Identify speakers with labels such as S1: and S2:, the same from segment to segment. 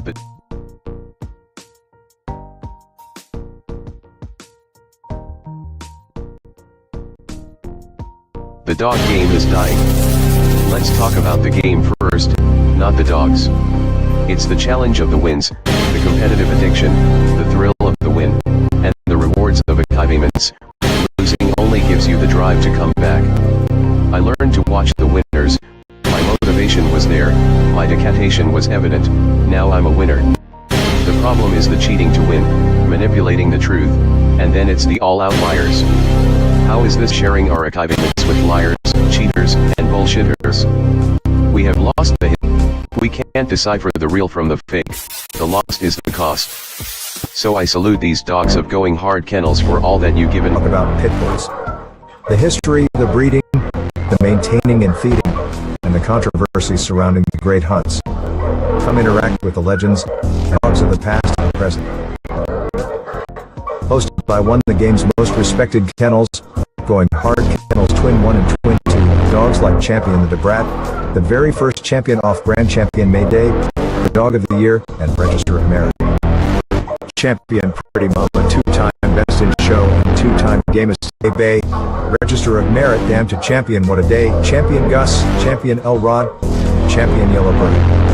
S1: the The dog game is dying. Let's talk about the game first, not the dogs. It's the challenge of the wins, the competitive addiction, the thrill of the win, and the rewards of achievements. Losing only gives you the drive to come back. I learned to watch the winners. My motivation was there, my dedication was evident. Now I'm a winner. The problem is the cheating to win, manipulating the truth, and then it's the all outliers. How is this sharing our achievements with liars, cheaters, and bullshitters? We have lost the hit. We can't decipher the real from the fake. The loss is the cost. So I salute these dogs of going hard kennels for all that you given.
S2: Talk about pit bulls. The history, the breeding, the maintaining and feeding, and the controversies surrounding the great hunts. Come interact with the legends, dogs of the past and present. Hosted by one of the game's most respected kennels, going hard kennels Twin 1 and Twin 2, dogs like Champion the Debrat, the very first champion off-brand champion Mayday, the dog of the year, and Register of Merit. Champion Pretty Mama, 2-time Best in Show and 2-time Gamest Bay, Register of Merit Damn to Champion What a Day, Champion Gus, Champion Elrod, Champion Yellowbird.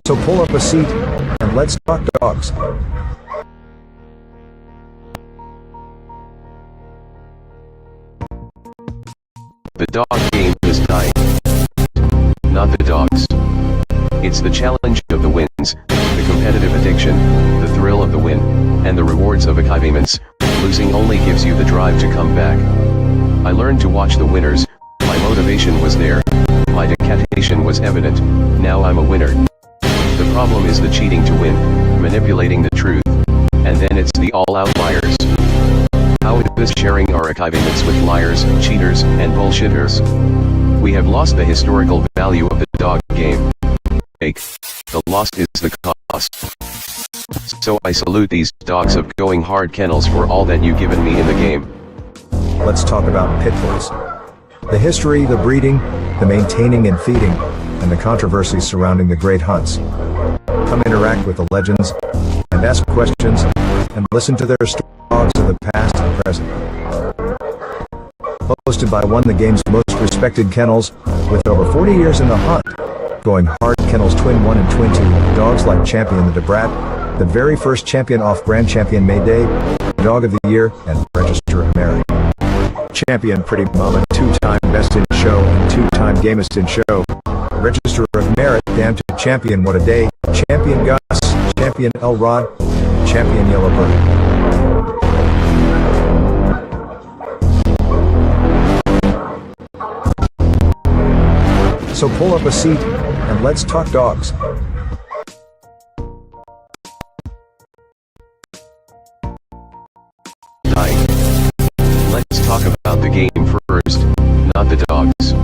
S2: So pull up a seat, and let's talk dogs.
S1: The dog game is dying. Not the dogs. It's the challenge of the wins, the competitive addiction, the thrill of the win, and the rewards of achievements. Losing only gives you the drive to come back. I learned to watch the winners. My motivation was there. My dedication was evident. Now I'm a winner. The problem is the cheating to win, manipulating the truth, and then it's the all outliers. How is this sharing our achievements with liars, cheaters, and bullshitters? We have lost the historical value of the dog game. The loss is the cost. So I salute these dogs of going hard kennels for all that you've given me in the game.
S2: Let's talk about pit bulls. The history, the breeding, the maintaining and feeding, and the controversies surrounding the great hunts. Come interact with the legends, and ask questions, and listen to their stories, dogs of the past and present. Hosted by one of the game's most respected kennels, with over 40 years in the hunt, going hard kennels Twin 1 and Twin 2, dogs like Champion the Debrat, the very first champion off-brand champion Mayday, dog of the year, and Register of Merit. Champion Pretty Mama, 2-time Best in Show and 2-time Gamest in Show, Register of Merit Damn to Champion What a Day, Champion Gus, Champion Elrod, Champion Yellowbird. So pull up a seat, and let's talk dogs.
S1: Hi. Let's talk about the game first, not the dogs.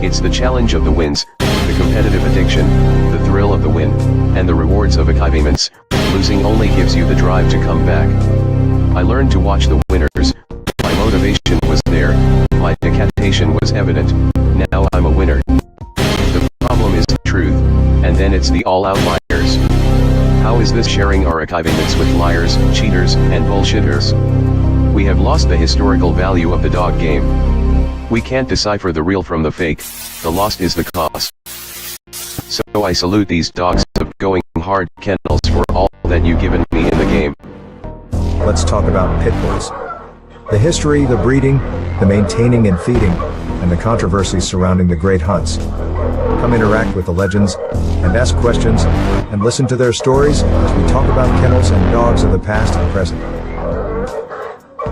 S1: It's the challenge of the wins, the competitive addiction, the thrill of the win, and the rewards of achievements. Losing only gives you the drive to come back. I learned to watch the winners. My motivation was there. My dedication was evident. Now I'm a winner. The problem is the truth, and then it's the all outliers. How is this sharing our achievements with liars, cheaters, and bullshitters? We have lost the historical value of the dog game. We can't decipher the real from the fake. The loss is the cost. So I salute these dogs of going hard kennels for all that you've given me in the game.
S2: Let's talk about pit bulls. The history, the breeding, the maintaining and feeding, and the controversies surrounding the great hunts. Come interact with the legends, and ask questions, and listen to their stories as we talk about kennels and dogs of the past and present.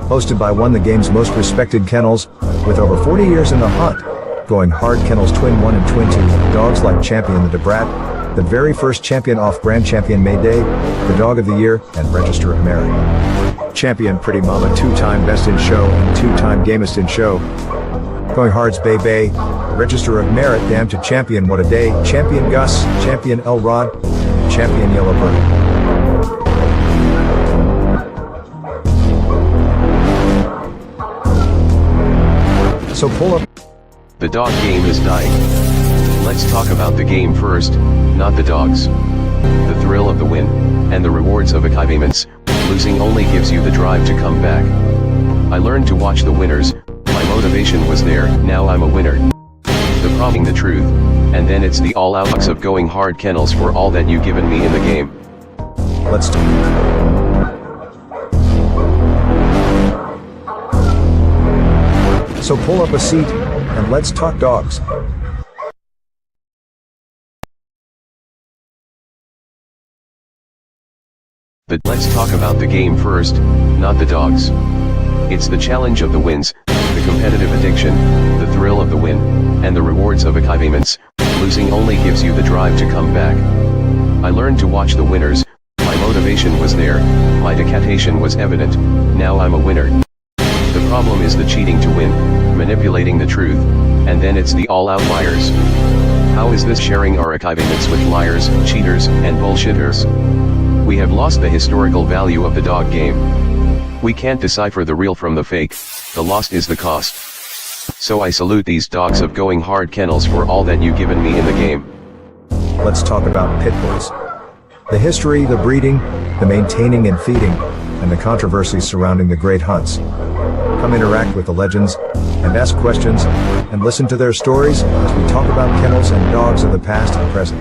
S2: Hosted by one of the game's most respected kennels, with over 40 years in the hunt, going hard kennels Twin 1 and Twin 2, dogs like Champion the Debrat, the very first champion off-brand champion Mayday, the dog of the year, and Register of Merit. Champion Pretty Mama, 2-time Best in Show and 2-time Gamest in Show, going hard's Bay, Register of Merit Damn to Champion What a Day, Champion Gus, Champion Elrod, Champion Yellowbird. pull up.
S1: The dog game is dying. Let's talk about the game first, not the dogs. The thrill of the win, and the rewards of achievements. Losing only gives you the drive to come back. I learned to watch the winners, my motivation was there, now I'm a winner. The problem, the truth, and then it's the all-out of going hard kennels for all that you've given me in the game.
S2: Let's So pull up a seat, and let's talk dogs.
S1: But let's talk about the game first, not the dogs. It's the challenge of the wins, the competitive addiction, the thrill of the win, and the rewards of achievements. Losing only gives you the drive to come back. I learned to watch the winners, my motivation was there, my dedication was evident, now I'm a winner. The problem is the cheating to win, manipulating the truth, and then it's the all outliers. How is this sharing our achievements with liars, cheaters, and bullshitters? We have lost the historical value of the dog game. We can't decipher the real from the fake, the lost is the cost. So I salute these dogs of going hard kennels for all that you've given me in the game.
S2: Let's talk about pit bulls. The history, the breeding, the maintaining and feeding, and the controversies surrounding the great hunts. Come interact with the legends, and ask questions, and listen to their stories as we talk about kennels and dogs of the past and present.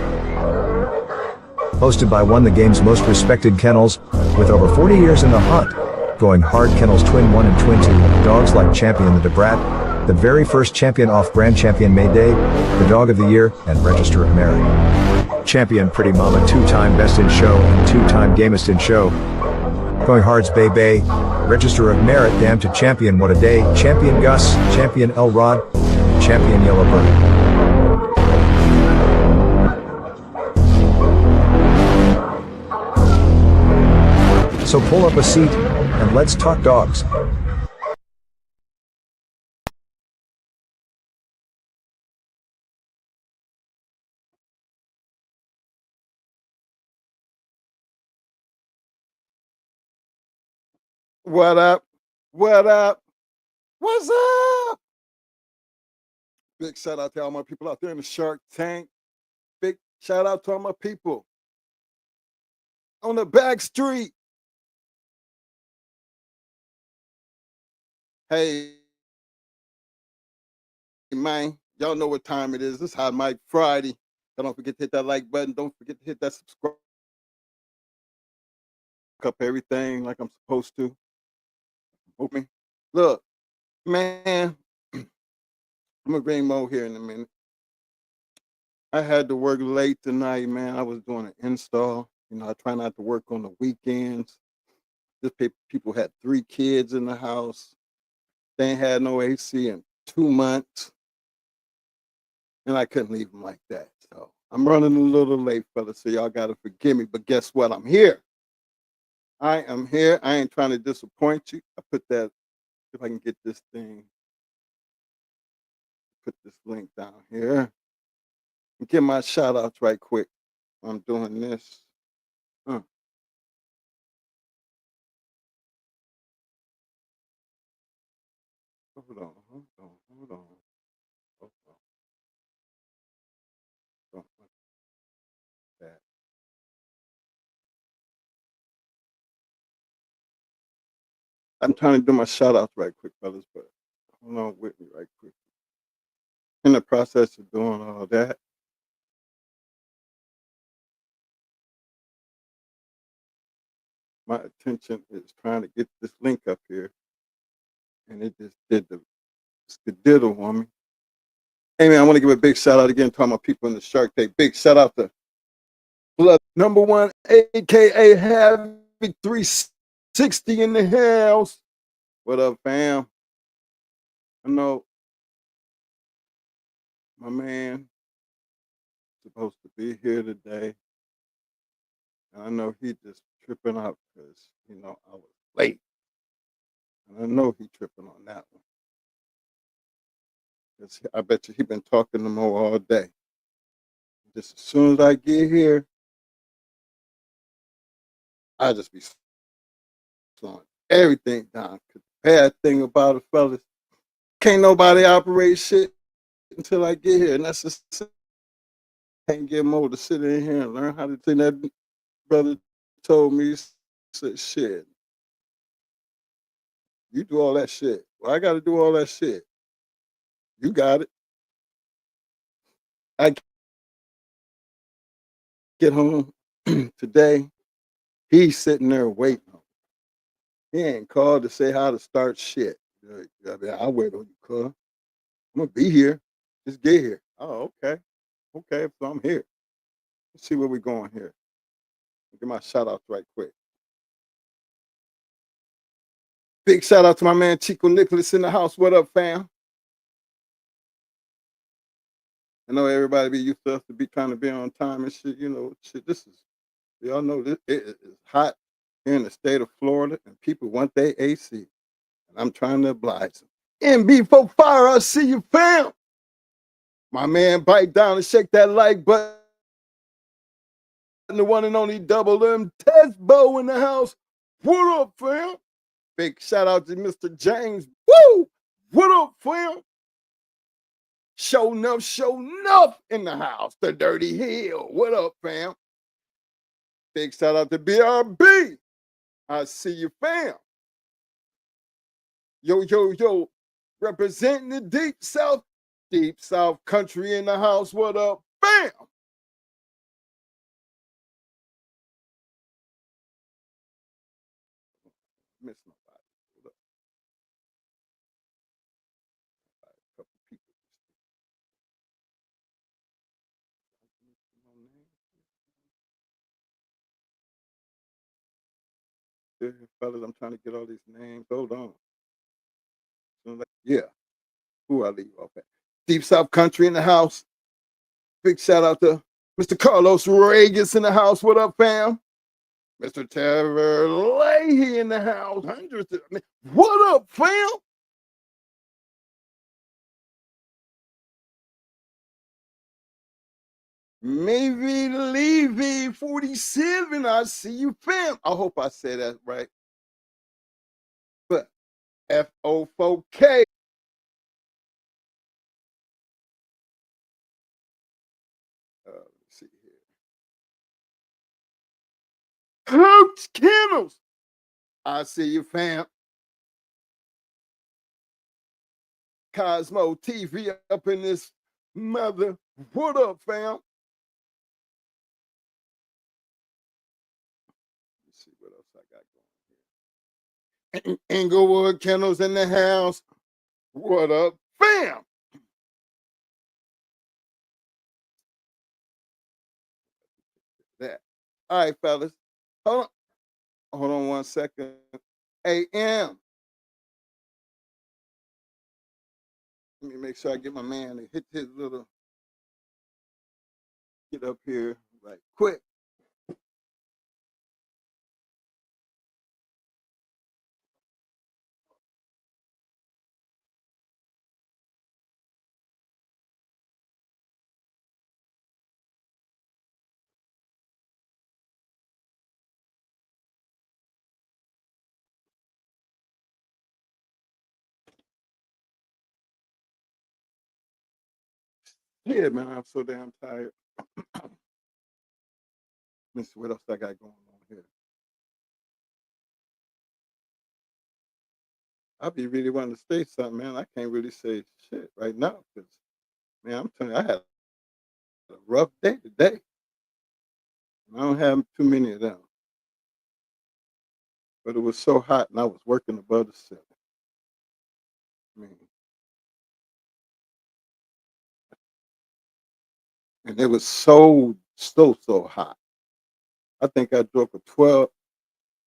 S2: Hosted by one of the game's most respected kennels, with over 40 years in the hunt, going hard kennels Twin 1 and Twin 2, dogs like Champion the Debrat, the very first champion off Grand Champion May Day, the Dog of the Year, and Register of Merit. Champion Pretty Mama, 2-time Best in Show and 2-time Gamest in Show. Going Hard's Bay Bay, Register of Merit, Damn to Champion What a Day, Champion Gus, Champion Elrod, Champion Yellowbird. So pull up a seat, and let's talk dogs.
S3: What up? What up? What's up? Big shout out to all my people out there in the Shark Tank. Big shout out to all my people on the back street. Hey, man, y'all know what time it is. This is Hot Mike Friday. Don't forget to hit that like button. Don't forget to hit that subscribe. Up everything like I'm supposed to. Okay. Look, man, I'm gonna bring Mo here in a minute. I had to work late tonight, man. I was doing an install. You know, I try not to work on the weekends. This people had 3 kids in the house. They ain't had no AC in 2 months. And I couldn't leave them like that. So I'm running a little late, fellas, so y'all gotta forgive me. But guess what? I'm here. I am here. I ain't trying to disappoint you. I put that, if I can get this thing, put this link down here. And get my shout outs right quick. I'm doing this. Hold on, hold on, hold on. Hold on. Don't want that. I'm trying to do my shout outs right quick, fellas, but hold on with me right quick. In the process of doing all that, my attention is trying to get this link up here, and it just did the skadiddle on me. Hey, man, I want to give a big shout out again to all my people in the Shark Tank. Big shout out to Blood Number 1, aka Havoc 360 in the house. What up, fam? I know my man supposed to be here today. And I know he just tripping out because, you know, I was late. And I know he tripping on that one. Because I bet you he been talking to Mo all day. Just as soon as I get here, I just be slowing everything down. 'Cause the bad thing about it, fellas, Can't nobody operate shit until I get here. And that's just can't get more to sit in here and learn how to do that. Brother told me, said, shit, you do all that shit. Well, I got to do all that shit. You got it. I get home today. He's sitting there waiting. He ain't called to say how to start shit. I'll wait on you, cuz. I'm going to be here. Just get here. Oh, okay. Okay, so I'm here. Let's see where we're going here. Get my shout outs right quick. Big shout out to my man Chico Nicholas in the house. What up, fam? I know everybody be used to us to be trying to be on time and shit. You know, shit. This is y'all know this. It is hot here in the state of Florida, and people want their AC, and I'm trying to oblige them. MB4 Fire, I see you, fam. My man, bite down and shake that like button. The one and only Double M Tesbo in the house. What up, fam? Big shout out to Mr. James. Woo! What up, fam? Show enough in the house. The Dirty Hill. What up, fam? Big shout out to BRB. I see you, fam. Yo. Representing the Deep South country in the house. What up, fam? Miss nobody. What up? A couple people. Fellas, I'm trying to get all these names. Hold on. Yeah. Who I leave off at? Deep South Country in the house. Big shout out to Mr. Carlos Regas in the house. What up, fam? Mr. Trevor Leahy in the house. Hundreds of what up, fam? Maybe Levy 47. I see you, fam. I hope I said that right. But FO4K. Let's see here. Coach Kennels. I see you, fam. Cosmo TV up in this mother. What up, fam? Let's see what else I got going here. Inglewood Kennels in the house. What up, fam? That. All right, fellas. Hold on 1 second. AM. Let me make sure I get my man to hit his little get up here right quick. Yeah, man, I'm so damn tired. Let's see what else I got going on here. I be really wanting to say something, man. I can't really say shit right now because, man, I'm telling you, I had a rough day today. I don't have too many of them. But it was so hot and I was working above the ceiling. I mean, and it was so hot. I think I drove a 12.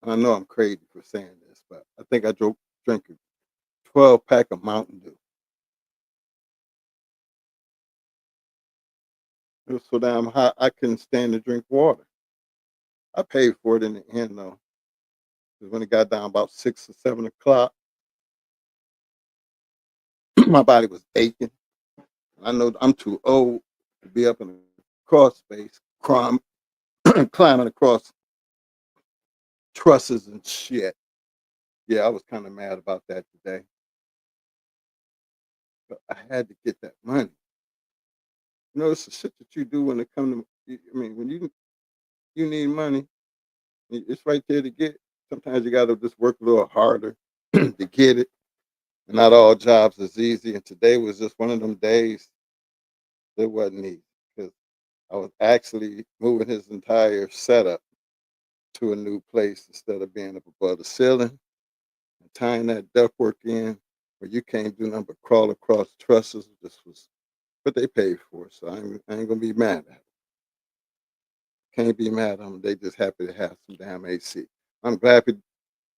S3: And I know I'm crazy for saying this, but I think I drank a 12 pack of Mountain Dew. It was so damn hot I couldn't stand to drink water. I paid for it in the end though. Because when it got down about 6 or 7 o'clock, my body was aching. I know I'm too old to be up in a cross space, climbing across trusses and shit. Yeah, I was kind of mad about that today. had to get that money. It's the shit that you do when it comes to. I mean, when you need money, it's right there to get. Sometimes you got to just work a little harder to get it. Not all jobs is easy, and today was just one of them days that wasn't easy because I was actually moving his entire setup to a new place instead of being up above the ceiling and tying that ductwork in where you can't do nothing but crawl across trusses. This was what they paid for, so I ain't gonna be mad at them. Can't be mad at them. They just happy to have some damn AC. I'm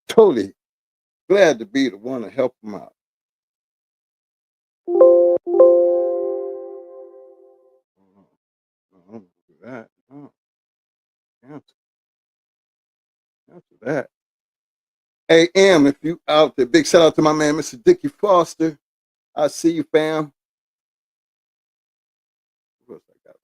S3: totally glad to be the one to help them out. Don't do that. Oh, cancel, cancel that. Hey, M, if you out there, big shout out to my man, Mr. Dickie Foster. I see you, fam. What else I got?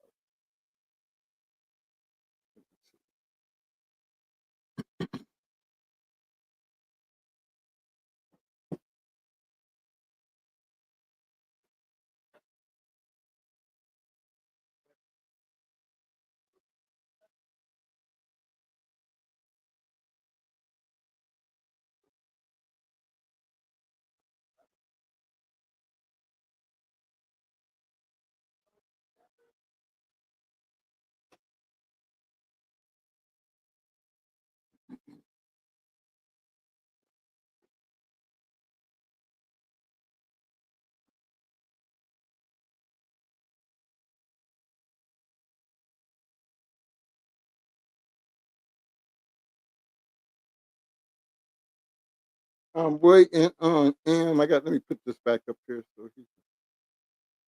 S3: I'm waiting on M. Let me put this back up here so he can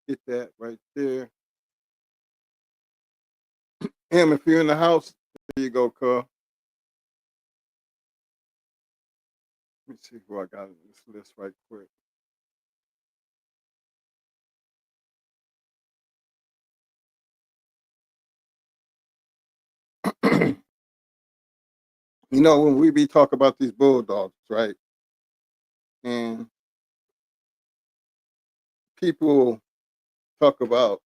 S3: get that right there. M, if you're in the house, there you go, Carl. Let me see who I got in this list right quick. When we be talking about these bulldogs, right? And people talk about,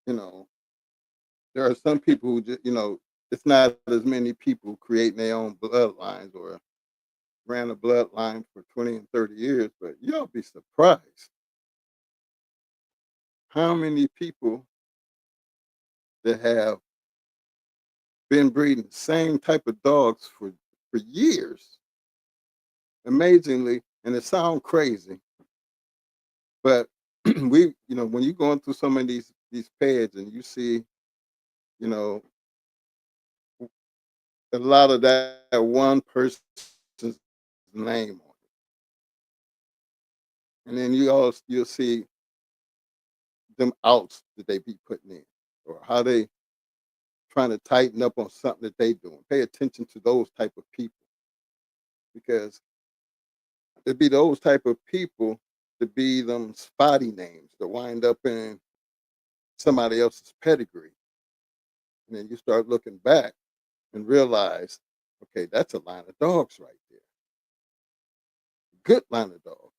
S3: you know, there are some people who just, it's not as many people creating their own bloodlines or ran a bloodline for 20 and 30 years, but you'll be surprised how many people that have been breeding the same type of dogs for years, amazingly, and it sounds crazy, but when you're going through some of these pads and you see, you know, a lot of that one person's name on it, and then you'll see them outs that they be putting in, or how they trying to tighten up on something that they doing. Pay attention to those type of people because it'd be those type of people to be them spotty names that wind up in somebody else's pedigree. And then you start looking back and realize, okay, that's a line of dogs right there. Good line of dogs.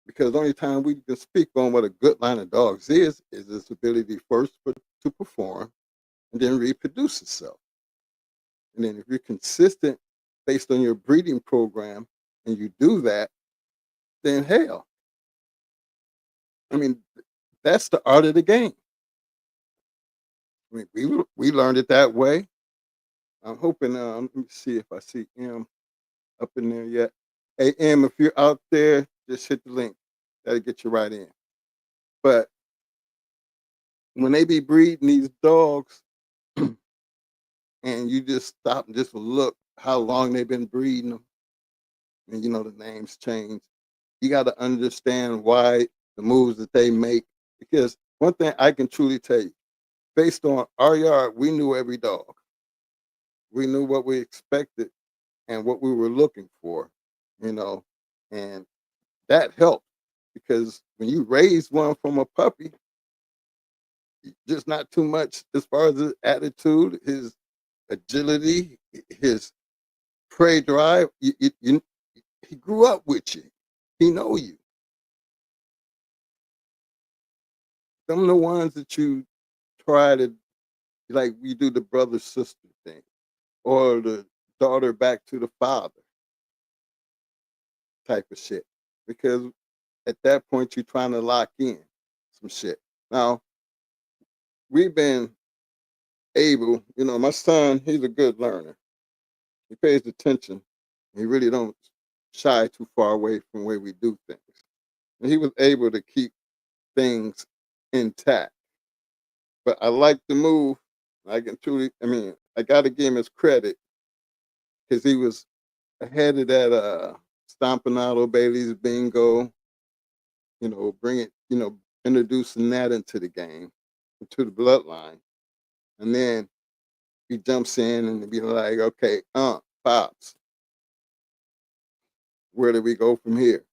S3: Because the only time we can speak on what a good line of dogs is its ability first to perform and then reproduce itself. And then if you're consistent based on your breeding program and you do that, then hell, I mean, that's the art of the game. I mean, we learned it that way. I'm hoping. Let me see if I see M up in there yet. Hey M, if you're out there, just hit the link. That'll get you right in. But when they be breeding these dogs, and you just stop and just look how long they've been breeding them, and the names change. You got to understand why the moves that they make. Because one thing I can truly tell you, based on our yard, we knew every dog. We knew what we expected and what we were looking for, and that helped because when you raise one from a puppy, just not too much as far as his attitude, his agility, his prey drive. He grew up with you. He know you. them the ones that you try to, like, we do the brother sister thing, or the daughter back to the father type of shit. Because at that point you're trying to lock in some shit. Now, we've been able, my son, he's a good learner. He pays attention. He really don't shy too far away from the way we do things. And he was able to keep things intact. But I like the move. I can truly, I got to give him his credit because he was ahead of that stomping out O'Bailey's bingo, bring it, introducing that into the game, into the bloodline. And then he jumps in and be like, okay, Pops, where do we go from here?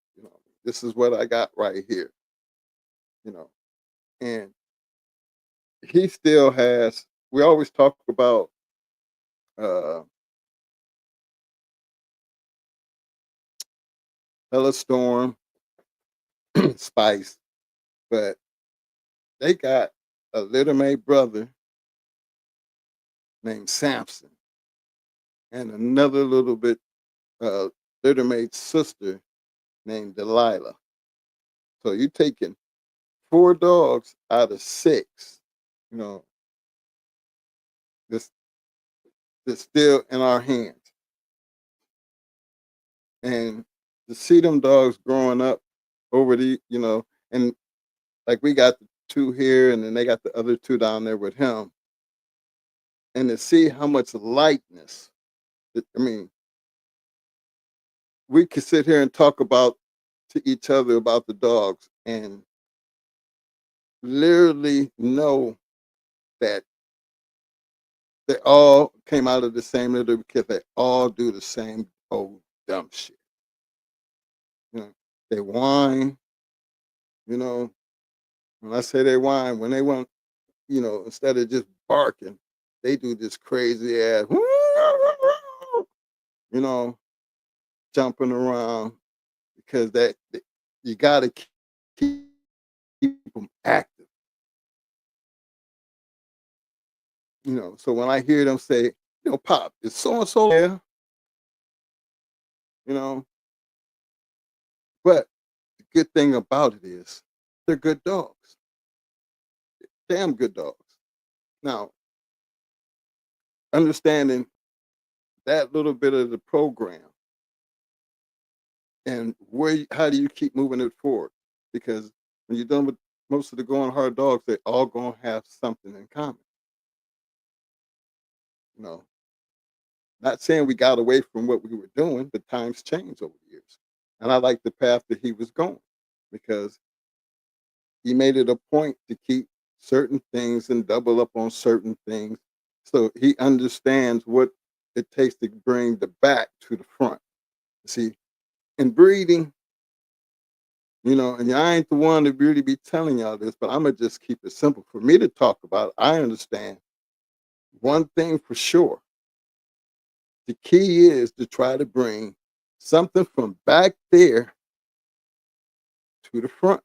S3: This is what I got right here. And he still has, we always talk about uh Hella Storm, Spice, but they got a little made brother named Samson and another little bit little made sister named Delilah. So you taking 4 dogs out of 6, you know, that's still in our hands. And to see them dogs growing up over and like we got the 2 here and then they got the other 2 down there with him. And to see how much lightness, we could sit here and talk about to each other about the dogs and literally know that they all came out of the same litter because they all do the same old dumb shit. They whine, when I say they whine, when they want, instead of just barking, they do this crazy ass, jumping around because you got to keep them active. So when I hear them say, Pop, is so and so there? But the good thing about it is they're good dogs, damn good dogs. Now, understanding that little bit of the program and how do you keep moving it forward? Because when you're done with most of the going hard dogs, they all gonna have something in common. You know, Not saying we got away from what we were doing, but times changed over the years. And I like the path that he was going because he made it a point to keep certain things and double up on certain things. So he understands what it takes to bring the back to the front. See, in breeding, and I ain't the one to really be telling y'all this, but I'm going to just keep it simple. For me to talk about, I understand one thing for sure. The key is to try to bring something from back there to the front.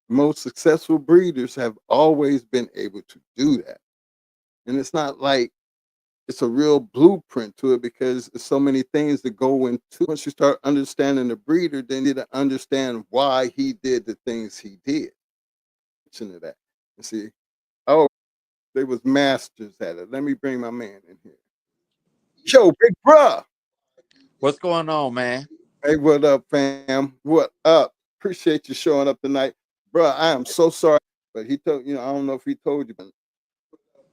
S3: Most successful breeders have always been able to do that. And it's not like it's a real blueprint to it because there's so many things that go into. Once you start understanding the breeder, then you need to understand why he did the things he did. To that. You see, they was masters at it. Let me bring my man in here. Yo, big bruh.
S4: What's going on, man?
S3: Hey, what up, fam? What up? Appreciate you showing up tonight. Bruh, I am so sorry. But he told, I don't know if he told you, but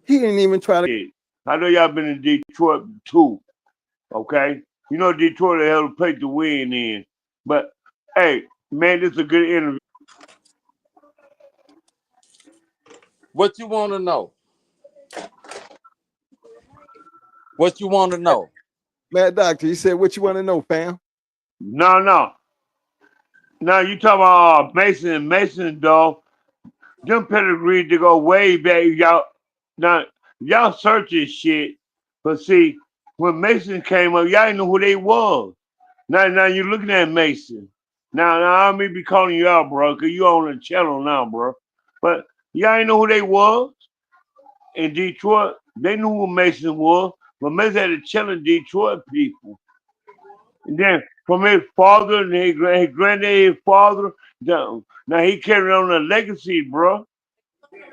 S3: he didn't even try to.
S5: I know y'all been in Detroit too, okay? Detroit, they have a place to win in. But, hey, man, this is a good interview.
S4: What you want to know? What you want to know?
S3: Mad Doctor, he said, what you want to know, fam?
S5: No. Now, you talking about Mason, dog. Them pedigree to go way back, y'all. Now, y'all searching shit. But see, when Mason came up, y'all didn't know who they was. Now you're looking at Mason. Now I may be calling you out, bro, because you on the channel now, bro. But y'all ain't know who they was in Detroit. They knew who Mason was, but Mason had to challenge Detroit people. And then from his father and his granddad, his father, now he carried on the legacy, bro.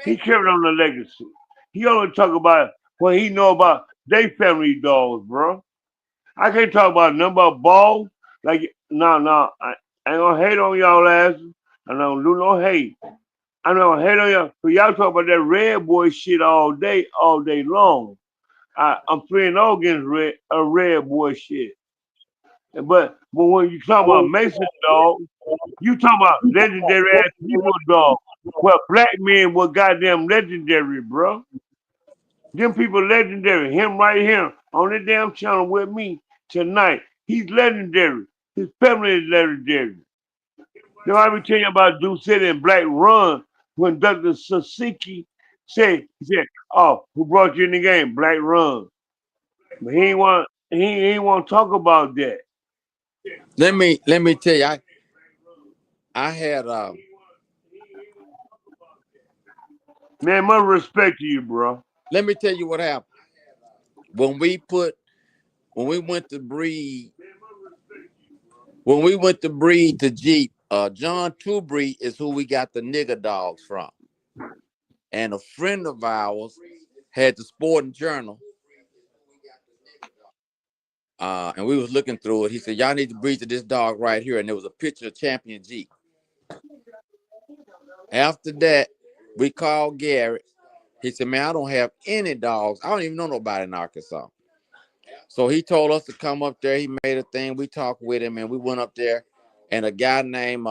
S5: He carried on the legacy. He only talk about what he know about they family dogs, bro. I can't talk about a number of balls. Like, no, I ain't gonna hate on y'all asses. I don't do no hate. I'm not gonna hate on y'all. So y'all talk about that red boy shit all day long. I'm 3-0 against red boy shit. But when you talk about Mason dog, you talk about legendary ass people dog. Well, black men were goddamn legendary, bro. Them people legendary. Him right here on the damn channel with me tonight. He's legendary. His family is legendary. Now I be telling you about Duke City and Black Run when Dr. Sasiki he said, "Oh, who brought you in the game? Black Run." But he ain't want to talk about that.
S4: Let me tell you, I had
S5: Man, much respect to you, bro.
S4: let me tell you what happened when we put when we went to breed the Jeep. John Tubry is who we got the nigger dogs from, and a friend of ours had the Sporting Journal. And we was looking through it. He said, "Y'all need to breed to this dog right here." And there was a picture of Champion Jeep. After that, we called Garrett. He said, "Man, I don't have any dogs. I don't even know nobody in Arkansas." So he told us to come up there. He made a thing. We talked with him, and we went up there. And a guy named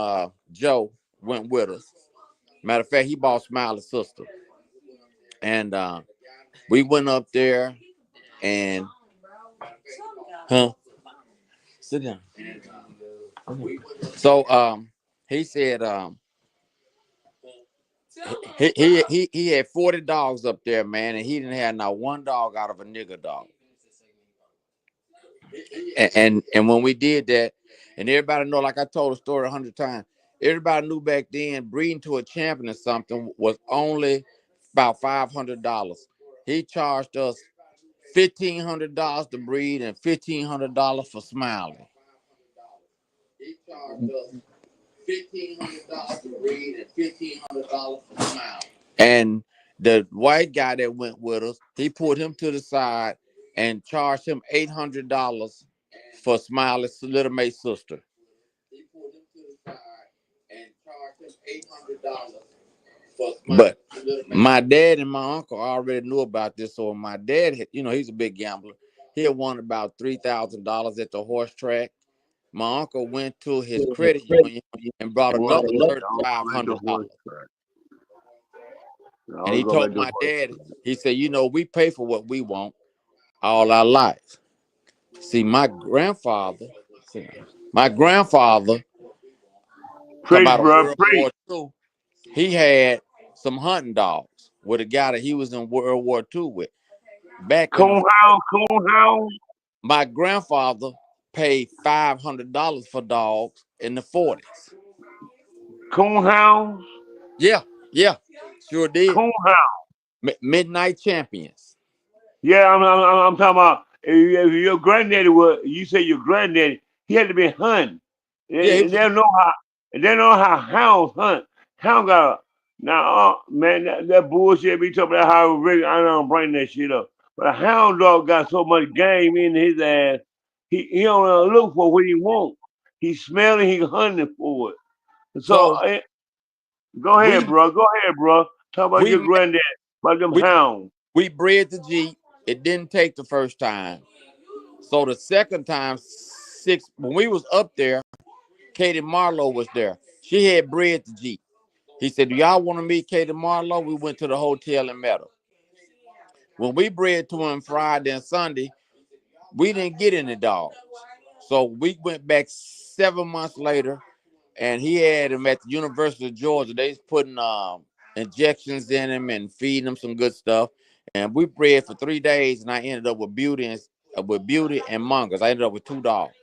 S4: Joe went with us. Matter of fact, he bought Smiley's sister. And we went up there and, huh? Sit down. So he said he had 40 dogs up there, man, and he didn't have not one dog out of a nigger dog. And when we did that, and everybody know, like I told the story 100 times, everybody knew back then breeding to a champion or something was only about $500. He charged us $1,500 to breed and $1,500 for Smiley. He charged us $1,500 to breed and $1,500 for Smiley. And the white guy that went with us, he pulled him to the side and charged him $800 for Smiley's little May sister. He pulled him to the side and charged him $800 for Smiley's. But my dad and my uncle already knew about this. So my dad, he's a big gambler. He had won about $3,000 at the horse track. My uncle went to his credit union and brought
S5: Boy,
S4: another
S5: don't go back to
S4: $3,500.
S5: horse track.
S4: And
S5: Don't
S4: he
S5: go back
S4: told
S5: to
S4: my
S5: horse
S4: dad,
S5: track.
S4: he said, we pay for what we want all our lives. See, my grandfather, talking
S5: Preach,
S4: about a
S5: bro,
S4: World
S5: preach.
S4: War II, he had some hunting dogs with a guy that he was in World War II with. Back in the
S5: Coonhound.
S4: My grandfather paid $500 for dogs in the 40s.
S5: Coonhounds.
S4: Yeah, yeah, sure did.
S5: Coonhound.
S4: Midnight Champions.
S5: Yeah, I'm talking about if your granddaddy was. You say your granddaddy, he had to be hunting.
S4: Yeah, he
S5: And
S4: was.
S5: they don't know how. And they know how hounds hunt. Hound got now, man, that bullshit be talking about how really I don't bring that shit up. But a hound dog got so much game in his ass, he don't look for what he want. He smelling, he hunting for it. So
S4: So
S5: go ahead,
S4: we
S5: bro. Go ahead, bro. Talk about
S4: we
S5: your granddad, about them
S4: we
S5: hounds.
S4: we bred the Jeep. It didn't take the first time. So the second time, when we was up there, Katie Marlowe was there. She had bred the Jeep. He said, "Do y'all want to meet Katie Marlowe?" We went to the hotel and met her. When we bred to him Friday and Sunday, we didn't get any dogs. So we went back 7 months later, and he had him at the University of Georgia. They was putting injections in him and feeding him some good stuff. And we bred for 3 days, and I ended up with Beauty and Mongoose. I ended up with 2 dogs.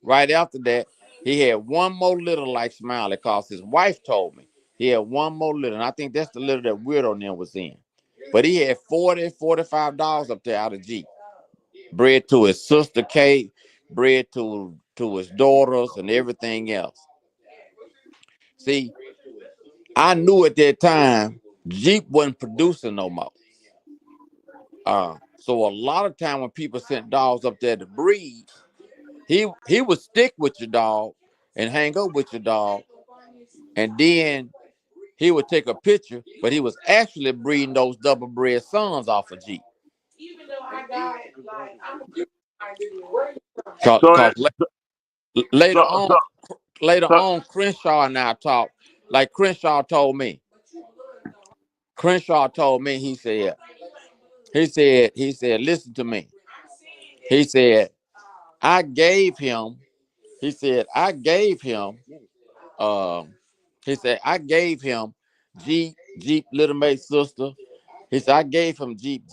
S4: Right after that, He had one more litter like Smiley, cause his wife told me he had one more litter, and I think that's the litter that Weirdo Nim was in. But he had 40, $45 up there out of Jeep, bred to his sister Kate, bred to his daughters and everything else. See, I knew at that time Jeep wasn't producing no more. So a lot of time when people sent dogs up there to breed, he would stick with your dog and hang up with your dog, and then he would take a picture, but he was actually breeding those double bred sons off of Jeep.
S5: So
S4: Cause
S5: that
S4: later
S5: so
S4: on,
S5: so so
S4: Crenshaw and I talked. Like Crenshaw told me. Crenshaw told me. He said, listen to me. He said, I gave him. He said, I gave him. He said, I gave him Jeep Little Mate's sister. He said, I gave him Jeep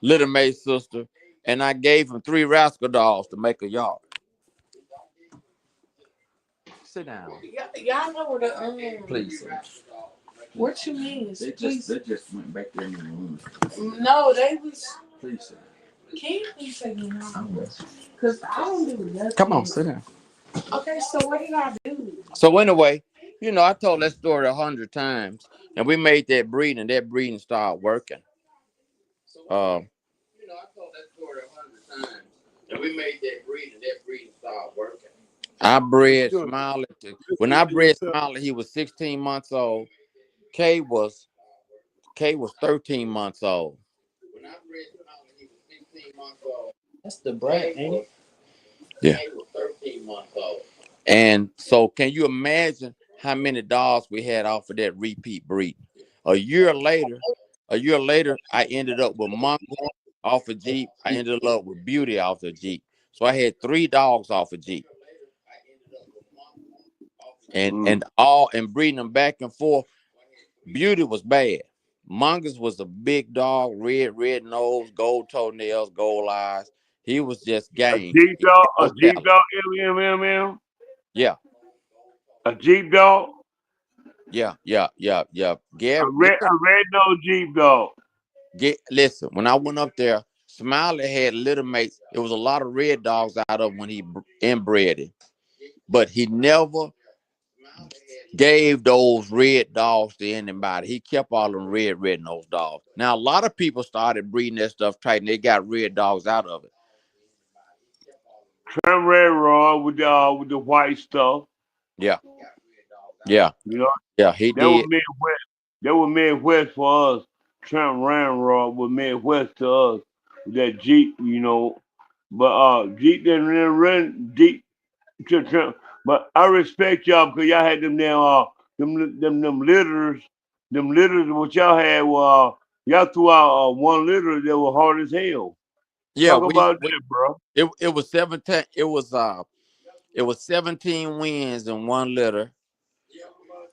S4: Little Mate's sister, and I gave him 3 rascal dogs to make a yard. Sit down. Y'all know where the please. Sir. What you mean? They just went back there in the room. No, they was. Please, sir. Can you please say no? Because I don't do nothing. Come on, sit down. Okay, so what did I do? So anyway, I told that story 100 times, and we made that breeding, and that breeding started working. I told that story 100 times, and we made that breeding started working. I bred Smiley. When I bred Smiley, he was 16 months old. K was 13 months old. When I bred Smiley, he was 16 months old. That's the brat, ain't it? Yeah. K was 13 months old. And so, can you imagine how many dogs we had off of that repeat breed? A year later, I ended up with Mongo off of Jeep. I ended up with Beauty off of Jeep. So I had 3 dogs off of Jeep. And breeding them back and forth. Beauty was bad. Mongoose was a big dog, red nose, gold toenails, gold eyes. He was just game. He had
S5: a
S4: no
S5: Jeep
S4: talent.
S5: dog, MM.
S4: Yeah,
S5: A Jeep dog,
S4: yeah.
S5: a red nose Jeep dog.
S4: Listen, when I went up there, Smiley had little mates. It was a lot of red dogs out of when he inbred it, but he never gave those red dogs to anybody. He kept all them red nose dogs. Now a lot of people started breeding that stuff tight, and they got red dogs out of it.
S5: Trim red rod with the white stuff.
S4: Yeah, yeah,
S5: You know,
S4: yeah. He
S5: that was
S4: did.
S5: Midwest. That was Midwest for us. Trent Ramrod was Midwest to us. That Jeep, But Jeep didn't really run Jeep to Trent. But I respect y'all because y'all had them there them litters. Them litters what y'all had y'all threw out 1 litter that was hard as hell.
S4: Yeah,
S5: Talk about that, bro.
S4: it was 17. It was 17 wins in 1 litter,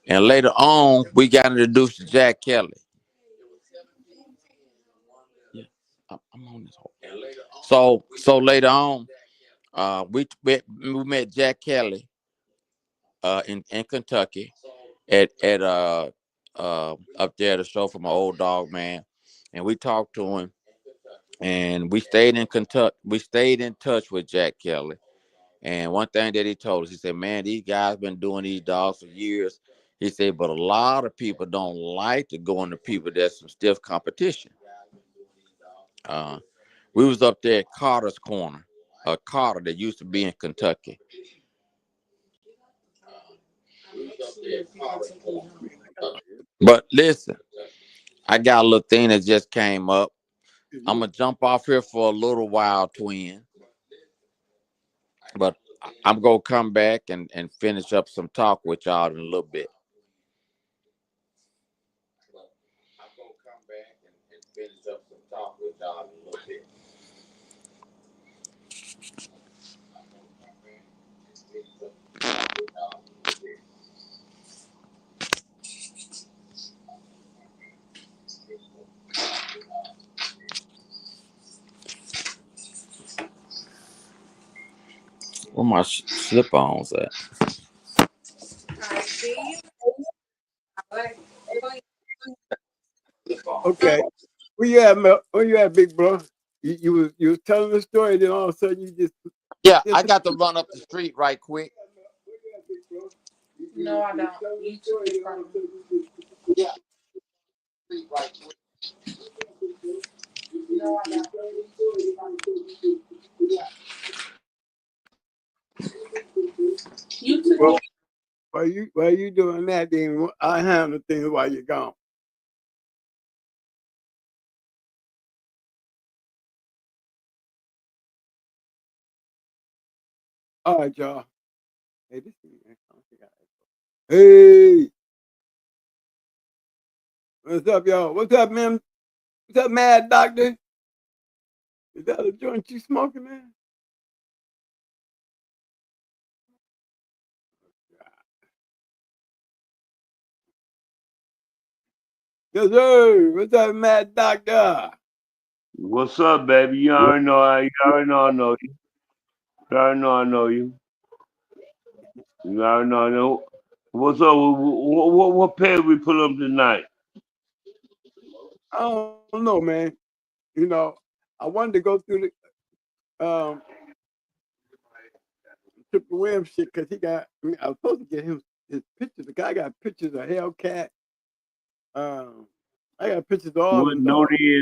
S4: and later on we got introduced to Jack Kelly. Yeah, I'm on this whole. So later on, we met Jack Kelly in Kentucky at up there at the show for my old dog man, and we talked to him, and we stayed in Kentucky. We stayed in touch with Jack Kelly. And one thing that he told us, he said, man, these guys been doing these dogs for years. He said, but a lot of people don't like to go into people that's some stiff competition. Uh, we was up there at Carter's Corner, Carter that used to be in Kentucky. But listen, I got a little thing that just came up. I'm going to jump off here for a little while, twin. But I'm going to come back and finish up some talk with y'all in a little bit. Where my slip-ons at?
S3: Okay. Where you at, big bro? You was telling the story, then all of a sudden you just
S4: Yeah, I got to run up the street right quick.
S6: No, I don't. You took it from me.
S4: Yeah. Street right quick.
S6: No, I don't. You took
S3: well,
S6: it.
S3: while you doing that, then I handle things while you're gone. All right, y'all. Hey, this thing, hey, what's up, y'all? What's up, man? What's up, Mad Doctor? Is that a joint you smoking, man? Yes, sir. What's up, Mad Doctor?
S5: What's up, baby? You already know I know you. You already know I know you. You already know I know. What's up? What pay we put up tonight?
S3: I don't know, man. You know, I wanted to go through the Triple Williams shit because I was supposed to get him his pictures. The guy got pictures of Hellcat. I got pictures of all
S5: With
S3: them dogs.
S5: Noonie,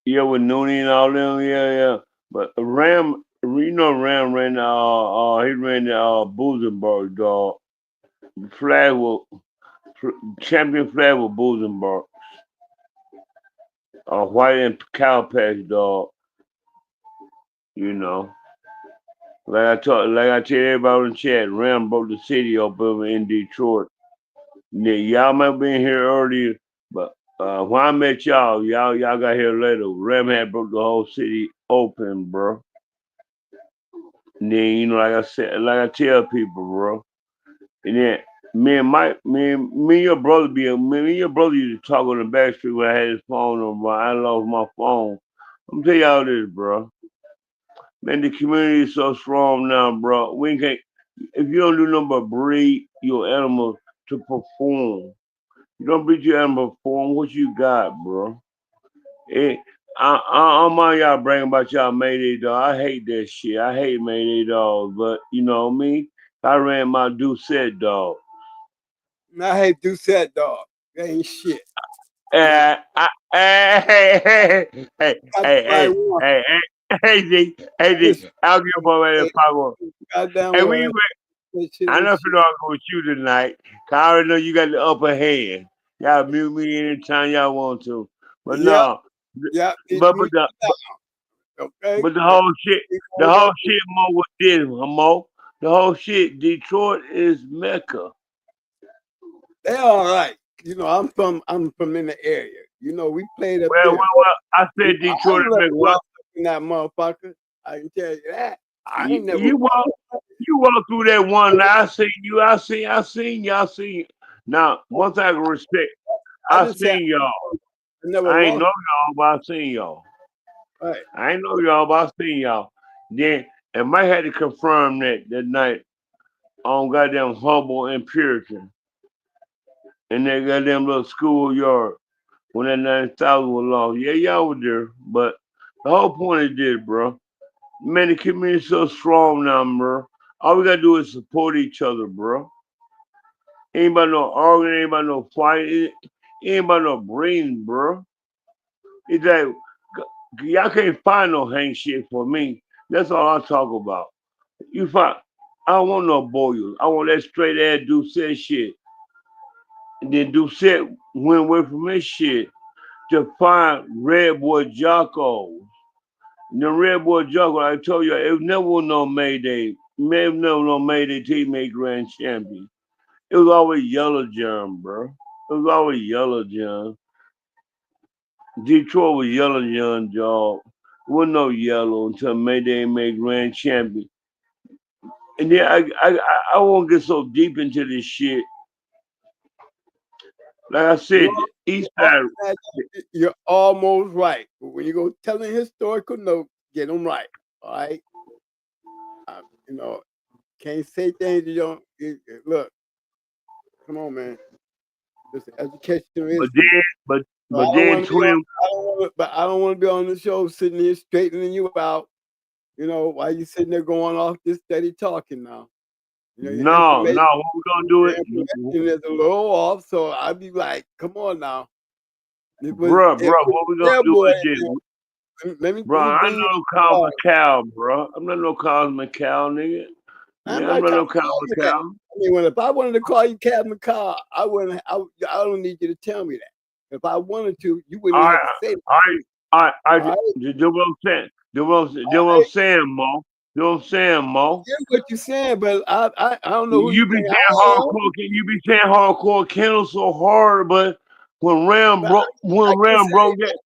S5: yeah, with Noonie and all them, yeah. But Ram, you know, Ram ran he ran the Busenberg dog. Flag will champion flag with Busenberg. White and cow patch dog. You know, like I tell everybody in the chat, Ram broke the city up over in Detroit. Yeah, y'all might have been here earlier, but when I met y'all got here later. Ram had broke the whole city open, bro. And then like I said, like I tell people, bro. And then me and your brother used to talk on the back street when I had his phone on, bro. I lost my phone. I'm tell y'all this, bro. Man, the community is so strong now, bro. We can't if you don't do nothing but breed your animal to perform. You don't breed your animal to perform. What you got, bro? It, I don't mind y'all bragging about y'all Mayday dog. I hate that shit. I hate Mayday dogs, but you know me. I ran my Doucette dog.
S3: I hate Doucette dog. That ain't shit.
S5: Hey, hey, hey,
S3: Got the right
S5: hey,
S3: one.
S5: hey,
S3: Listen,
S5: I'll give you my man
S3: hey,
S5: power.
S3: goddamn
S5: Hey,
S3: well,
S5: we
S3: that shit
S5: I
S3: ain't
S5: know if
S3: shit.
S5: it all go with you tonight. 'Cause I already know you got the upper hand. Y'all mute me anytime y'all want to. But
S3: Yep,
S5: no,
S3: yep. It
S5: but
S3: me okay.
S5: but
S3: That we
S5: the
S3: all
S5: whole
S3: got
S5: shit, Mo, was this, Mo. The whole shit, Detroit is Mecca.
S3: they all right. You know, I'm from in the area. You know, we played up
S5: Well,
S3: there.
S5: well, well. I
S3: You
S5: said
S3: know, I
S5: Detroit
S3: ain't
S5: is
S3: never
S5: Mecca. Well,
S3: walked up in that motherfucker. I can tell you that. I
S5: you,
S3: ain't never
S5: you walk, you walk through that one. I seen you. I seen you. Now, one thing I can respect.
S3: I
S5: I
S3: just said
S5: seen y'all.
S3: I never
S5: I ain't
S3: walked.
S5: know y'all, but I seen y'all.
S3: Right.
S5: I ain't know y'all, but I seen y'all. Then, and Mike had to confirm that night on goddamn Humble and Puritan in that goddamn little schoolyard when that 9,000 was lost. Yeah, y'all were there, but the whole point is this, bro. Man, the community's so strong now, bro. All we gotta do is support each other, bro. Ain't about no arguing, ain't about no fighting, ain't about no breeding, bro. It's like y'all can't find no hang shit for me. That's all I talk about. You find I don't want no boils. I want that straight ass Doucette shit. And then Doucette went away from this shit to find Red Boy Jocko. The Red Boy Jocko, I told you, it never was no Mayday. Never no Mayday teammate grand champion. It was always Yellow John, bro. It was always Yellow John. Detroit was Yellow John, dog. There wasn't no yellow until Mayday made grand champion. And then I won't get so deep into this shit. Like I
S3: You
S5: said,
S3: are,
S5: the East
S3: you are,
S5: Side,
S3: you're almost right. But when you go telling historical notes, get them right. All right. You know, can't say things you don't look. Come on, man. Listen, educational is
S5: But
S3: free.
S5: then,
S3: So
S5: but then twin.
S3: I don't want to be on the show sitting here straightening you out. You know, why you sitting there going off this steady talking now? You know,
S5: No, what we gonna do
S3: your
S5: it,
S3: information is a little off. So I'd be like, come on now. It was
S5: bruh. What we gonna
S3: their
S5: do
S3: boy.
S5: is this,
S3: Let me
S5: bruh. I'm
S3: bring you
S5: not no
S3: up.
S5: cosmic cow, bruh. I'm not no cosmic cow, nigga.
S3: I'm
S5: Yeah, I'm
S3: not
S5: not
S3: trying
S5: no
S3: to call
S5: cosmic
S3: you that.
S5: cow.
S3: I mean, if I wanted to call you Captain McCall, I wouldn't. I don't need you to tell me that. If I wanted to, you wouldn't
S5: All
S3: have
S5: right,
S3: to say that.
S5: I
S3: All right.
S5: do what I'm saying. Do what I'm saying, Mo. Do what I'm saying, Mo.
S3: Hear what you're saying, but I don't know who you
S5: You be
S3: think
S5: saying
S3: I am.
S5: hardcore. You be saying hardcore Kennel so hard, but when Ram
S3: But
S5: broke,
S3: I
S5: when
S3: can
S5: Ram
S3: say
S5: broke that,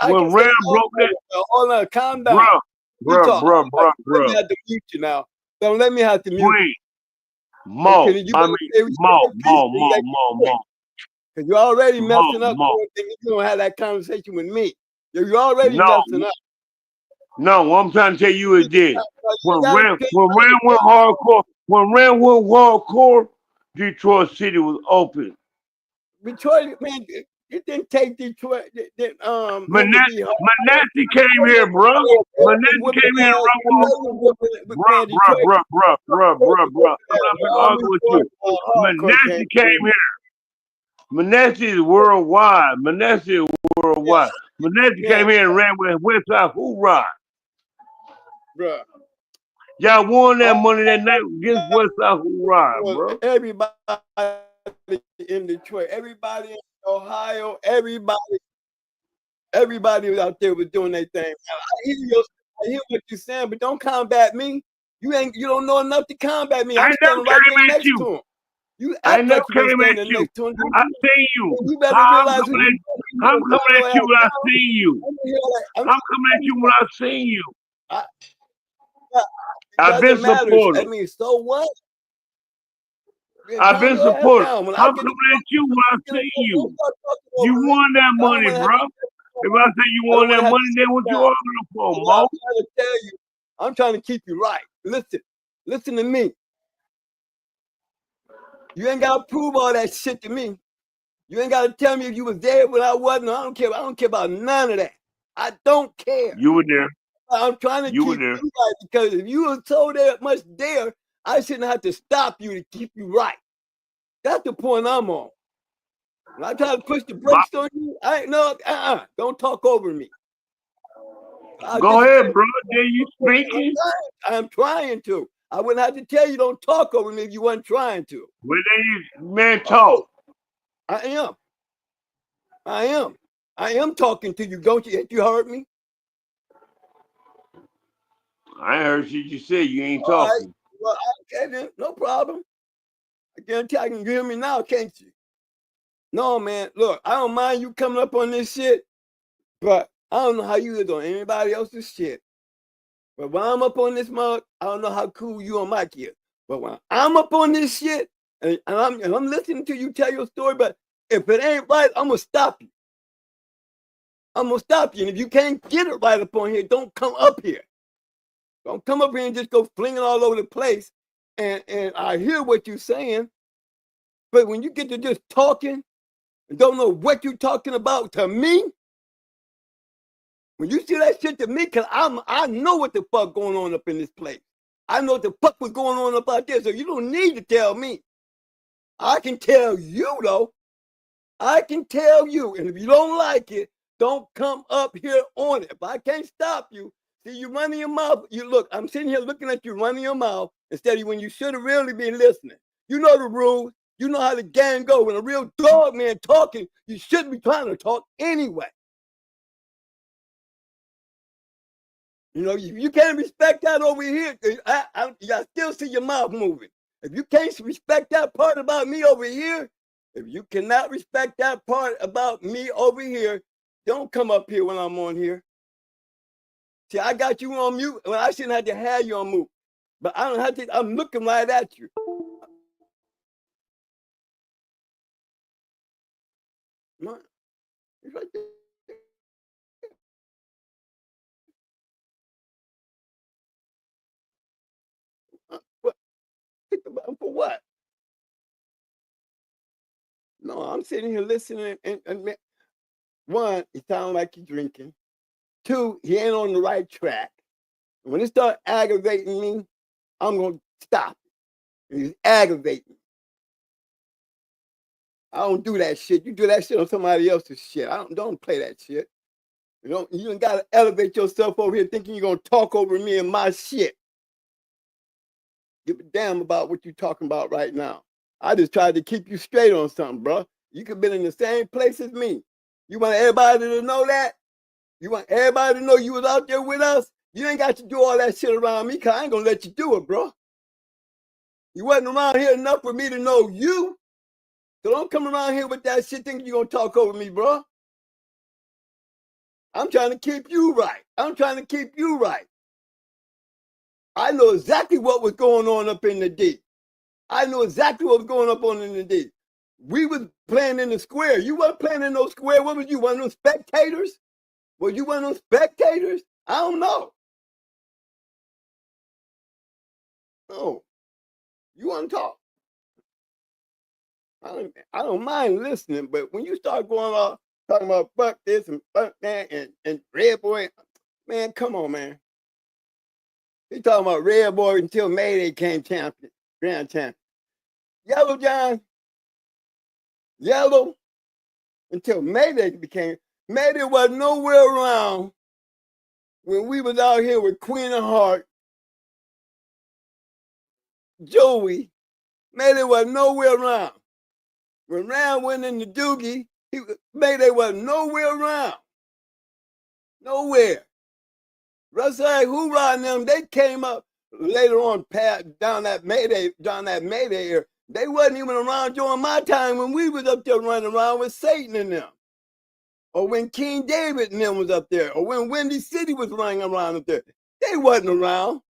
S3: I can
S5: when
S3: say
S5: Ram broke that,
S3: hold on, calm down.
S5: bruh,
S3: We talk. Let me
S5: bruh.
S3: have to mute you now. Don't let me have to mute
S5: Twin,
S3: you.
S5: Mo.
S3: You
S5: I
S3: better
S5: mean,
S3: say what you
S5: Mo,
S3: say peacefully, like
S5: Mo,
S3: because you're already
S5: Mo,
S3: messing up.
S5: Mo.
S3: You don't have that conversation with me. You're already
S5: No,
S3: messing up.
S5: no. What I'm trying to tell you is this:
S3: You gotta
S5: When Ram went hardcore, Detroit City was open.
S3: Detroit, man, it didn't take Detroit, him to be hard.
S5: Manasseh came here, bro. Manasseh came here to run with,
S3: Detroit.
S5: bruh. I'm not gonna argue with you. Manasseh came here. Manasseh is worldwide. Manasseh came here and ran with Westside Hoorah.
S3: Bruh.
S5: Y'all won that money that night against Westside Hoorah, bro.
S3: Everybody in Detroit, everybody in Ohio, everybody was out there was doing their thing. I hear what you're saying, but don't combat me. You don't know enough to combat me.
S5: I
S3: I'm
S5: ain't never
S3: standing right there
S5: came at
S3: next
S5: you.
S3: to him. You
S5: I ain't
S3: act
S5: never
S3: like you
S5: came
S3: ain't
S5: at
S3: standing
S5: you.
S3: next to him.
S5: I seen you.
S3: You better
S5: I'm
S3: realize
S5: coming at you when I see you. I'm coming at you when I see you.
S3: It
S5: I've been
S3: doesn't matter. I
S5: supportive.
S3: mean, so what?
S5: I've
S3: Calm
S5: been
S3: your ass
S5: supportive.
S3: down. When I
S5: I'm
S3: get
S5: coming at you when I
S3: don't
S5: see you.
S3: start talking
S5: You
S3: over me.
S5: won that
S3: I don't
S5: money,
S3: want to have
S5: bro. If I say you
S3: I don't
S5: won
S3: want
S5: that
S3: to have
S5: money,
S3: to
S5: then what you
S3: down.
S5: arguing for,
S3: I'm
S5: Mo?
S3: trying to tell you. I'm trying to keep you right. Listen to me. You ain't gotta prove all that shit to me. You ain't gotta tell me if you was there when I wasn't. I don't care. I don't care about none of that. I don't care.
S5: You were there.
S3: I'm trying to
S5: You were
S3: keep
S5: there.
S3: you right because if you were so much there, I shouldn't have to stop you to keep you right. That's the point I'm on. When I try to push the brakes on you, I ain't no, don't talk over me.
S5: Go ahead, bro. There you speaking.
S3: I'm trying to. I wouldn't have to tell you don't talk over me if you weren't trying to.
S5: Well, then you, man, talk.
S3: I am. I am talking to you. Don't you? You heard me?
S5: I ain't heard shit you said. You ain't
S3: All right.
S5: talking.
S3: Well, okay then. No problem. I guarantee I can hear me now, can't you? No, man. Look, I don't mind you coming up on this shit, but I don't know how you is on anybody else's shit. But when I'm up on this mug, I don't know how cool you and Mike is. But when I'm up on this shit and I'm listening to you tell your story, but if it ain't right, I'm gonna stop you. I'm gonna stop you. And if you can't get it right up on here, don't come up here. Don't come up here and just go flinging all over the place. And I hear what you're saying, but when you get to just talking and don't know what you're talking about to me, when you see that shit to me, cause I know what the fuck going on up in this place. I know what the fuck was going on up out there, so you don't need to tell me. I can tell you though. I can tell you, and if you don't like it, don't come up here on it. If I can't stop you, see you running your mouth. You look, I'm sitting here looking at you running your mouth instead of when you should have really been listening. You know the rules. You know how the gang go. When a real dog man talking, you shouldn't be trying to talk anyway. You know, you can't respect that over here. I still see your mouth moving. If you can't respect that part about me over here, if you cannot respect that part about me over here, don't come up here when I'm on here. See, I got you on mute when I shouldn't have to have you on mute. But I don't have to, I'm looking right at you. It's right there. What? For what? No, I'm sitting here listening, and one, he sounds like he's drinking. Two, he ain't on the right track. And when it start aggravating me, I'm gonna stop it. And he's aggravating me. I don't do that shit. You do that shit on somebody else's shit. I don't play that shit. You don't gotta elevate yourself over here thinking you're gonna talk over me and my shit. Give a damn about what you're talking about right now. I just tried to keep you straight on something, bro. You could have been in the same place as me. You want everybody to know that? You want everybody to know you was out there with us? You ain't got to do all that shit around me, because I ain't gonna let you do it, bro. You wasn't around here enough for me to know you. So don't come around here with that shit thinking you're gonna talk over me, bro. I'm trying to keep you right. I'm trying to keep you right. I know exactly what was going on up in the D. I know exactly what was going on in the D. We was playing in the square. You weren't playing in no square. What was you, one of those spectators? Was you one of those spectators? I don't know. No. You want to talk? I don't mind listening, but when you start going off talking about fuck this and fuck that and red boy, man, come on, man. He talking about red boy until Mayday came champion, grand champion. Yellow John, yellow until Mayday became. Mayday was nowhere around when we was out here with Queen of Heart, Joey. Mayday was nowhere around. When Ram went in the Doogie, Mayday was nowhere around. Nowhere. Russell, Hoorah and them, they came up later on down that Mayday area. They wasn't even around during my time when we was up there running around with Satan and them. Or when King David and them was up there. Or when Windy City was running around up there. They wasn't around.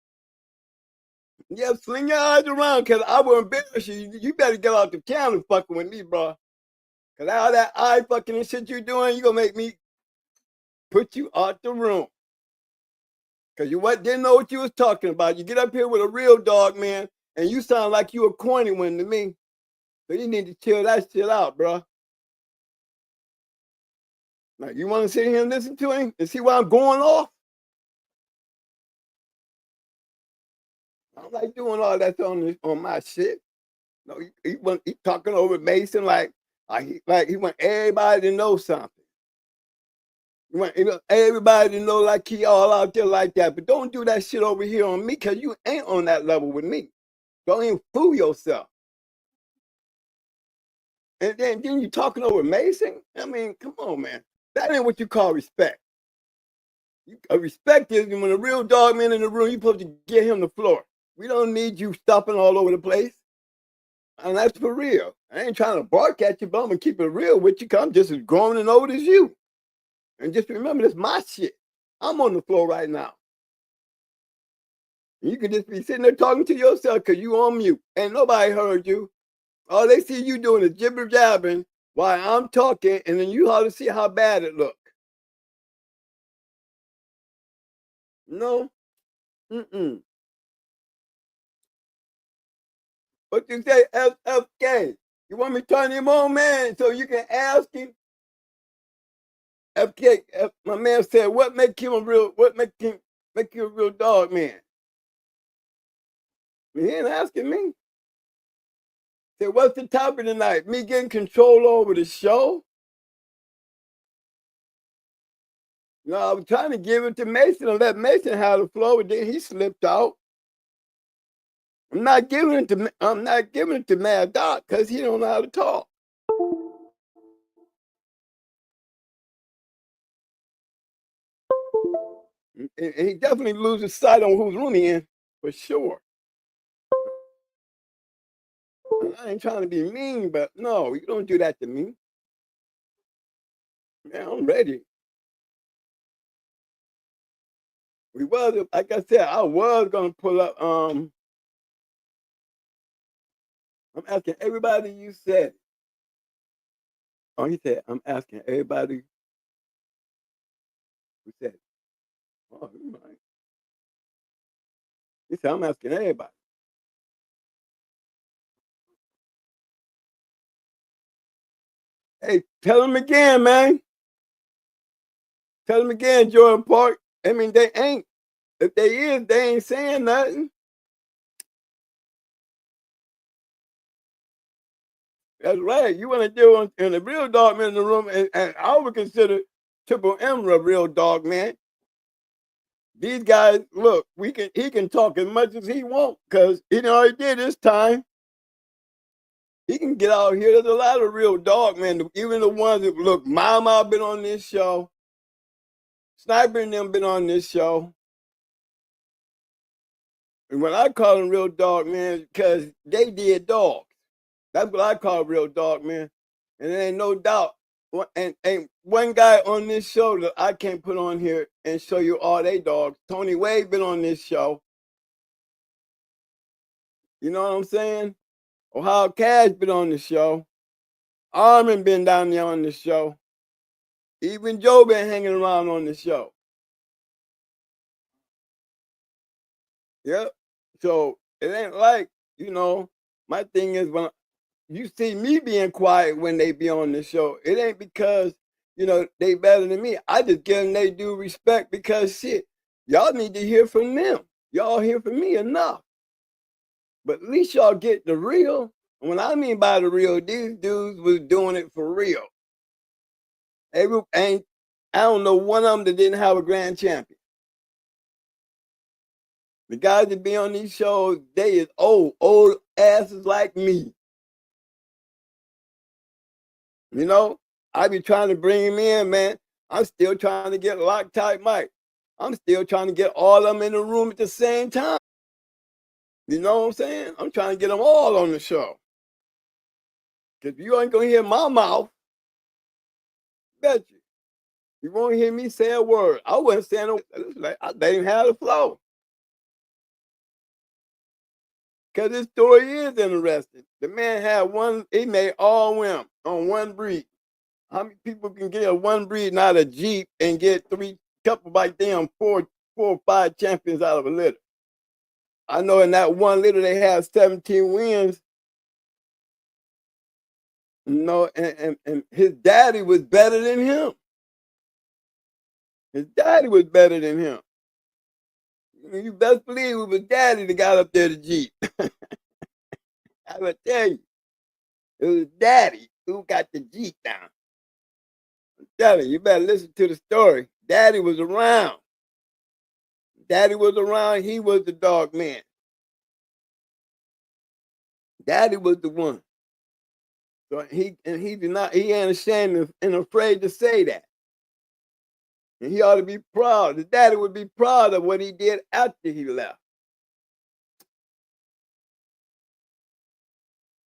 S3: Yeah, sling your eyes around, because I will embarrass you. You better get out the counter fucking with me, bro. Because all that eye fucking and shit you're doing, you going to make me put you out the room. Because you didn't know what you was talking about. You get up here with a real dog, man, and you sound like you a corny one to me. So you need to chill that shit out, bro. Now, you want to sit here and listen to him and see why I'm going off? I don't like doing all that on my shit. No, he talking over Mason like he want everybody to know something. You want everybody to know like he all out there like that. But don't do that shit over here on me, because you ain't on that level with me. Don't even fool yourself. And then you talking over Mason? I mean, come on, man. That ain't what you call respect. Respect is when a real dog man in the room, you supposed to get him the floor. We don't need you stopping all over the place. And that's for real. I ain't trying to bark at you, but I'm going to keep it real with you, because I'm just as grown and old as you. And just remember, this is my shit. I'm on the floor right now. You could just be sitting there talking to yourself because you on mute. Ain't nobody heard you. All they see you doing is jibber jabbing while I'm talking, and then you ought to see how bad it look. No? Mm-mm. What you say, FFK? You want me to turn him on, man, so you can ask him? FK, my man said, what make you a real dog, man? He ain't asking me. Said, what's the topic tonight? Me getting control over the show? No, I was trying to give it to Mason and let Mason have the flow, but then he slipped out. I'm not giving it to Mad Doc because he don't know how to talk. And he definitely loses sight on whose room he in, for sure. I ain't trying to be mean, but no, you don't do that to me. Man, I'm ready. Like I said, I was gonna pull up. I'm asking everybody you said. Oh, he said, I'm asking everybody who said. Oh, you right. He said, I'm asking everybody. Hey, tell him again, man. Tell him again, Jordan Park. I mean, they ain't. If they is, they ain't saying nothing. That's right. You want to deal in the real dog man in the room, and I would consider Triple M a real dog man. These guys, look, he can talk as much as he wants because he already did this time. He can get out here. There's a lot of real dog men, even the ones that look. Mama been on this show. Sniper and them been on this show. And when I call them real dog men, because they did dogs. That's what I call real dog men. And there ain't no doubt. And one guy on this show that I can't put on here and show you all they dogs. Tony Wade been on this show. You know what I'm saying? Ohio Cash been on the show. Armin been down there on the show. Even Joe been hanging around on the show. Yep. So it ain't like, my thing is when you see me being quiet when they be on the show, it ain't because, they better than me. I just give them they due respect because shit, y'all need to hear from them. Y'all hear from me enough. But at least y'all get the real. And when I mean by the real, these dudes was doing it for real. I don't know one of them that didn't have a grand champion. The guys that be on these shows, they is old asses like me. I be trying to bring him in, man. I'm still trying to get Loctite Mike. I'm still trying to get all of them in the room at the same time. You know what I'm saying? I'm trying to get them all on the show. Because you ain't going to hear my mouth. Bet you. You won't hear me say a word. I wasn't saying no word. I didn't have the flow. Because this story is interesting. The man he made all women on one breed. How many people can get a one breed, not a Jeep, and get couple like damn four or five champions out of a litter? I know in that one litter they had 17 wins. And his daddy was better than him. His daddy was better than him. You best believe it was daddy that got up there to Jeep. I will tell you, it was daddy who got the Jeep down. I'm telling you, you better listen to the story. Daddy was around. Daddy was around. He was the dog man. Daddy was the one. So he ain't ashamed and afraid to say that. And he ought to be proud. His daddy would be proud of what he did after he left.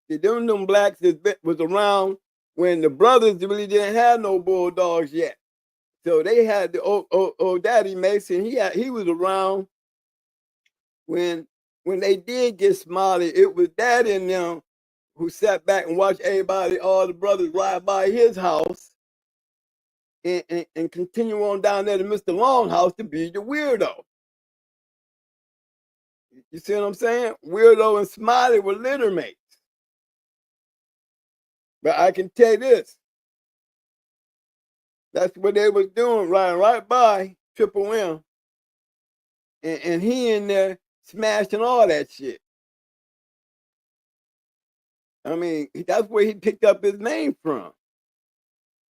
S3: See, them blacks that was around when the brothers really didn't have no bulldogs yet. So they had the old Daddy Mason. He was around when they did get Smiley. It was Daddy and them who sat back and watched all the brothers ride by his house and continue on down there to Mr. Longhouse to be the weirdo. You see what I'm saying? Weirdo and Smiley were litter mates. But I can tell you this. That's what they was doing, riding right by Triple M. And he in there smashing all that shit. I mean, that's where he picked up his name from.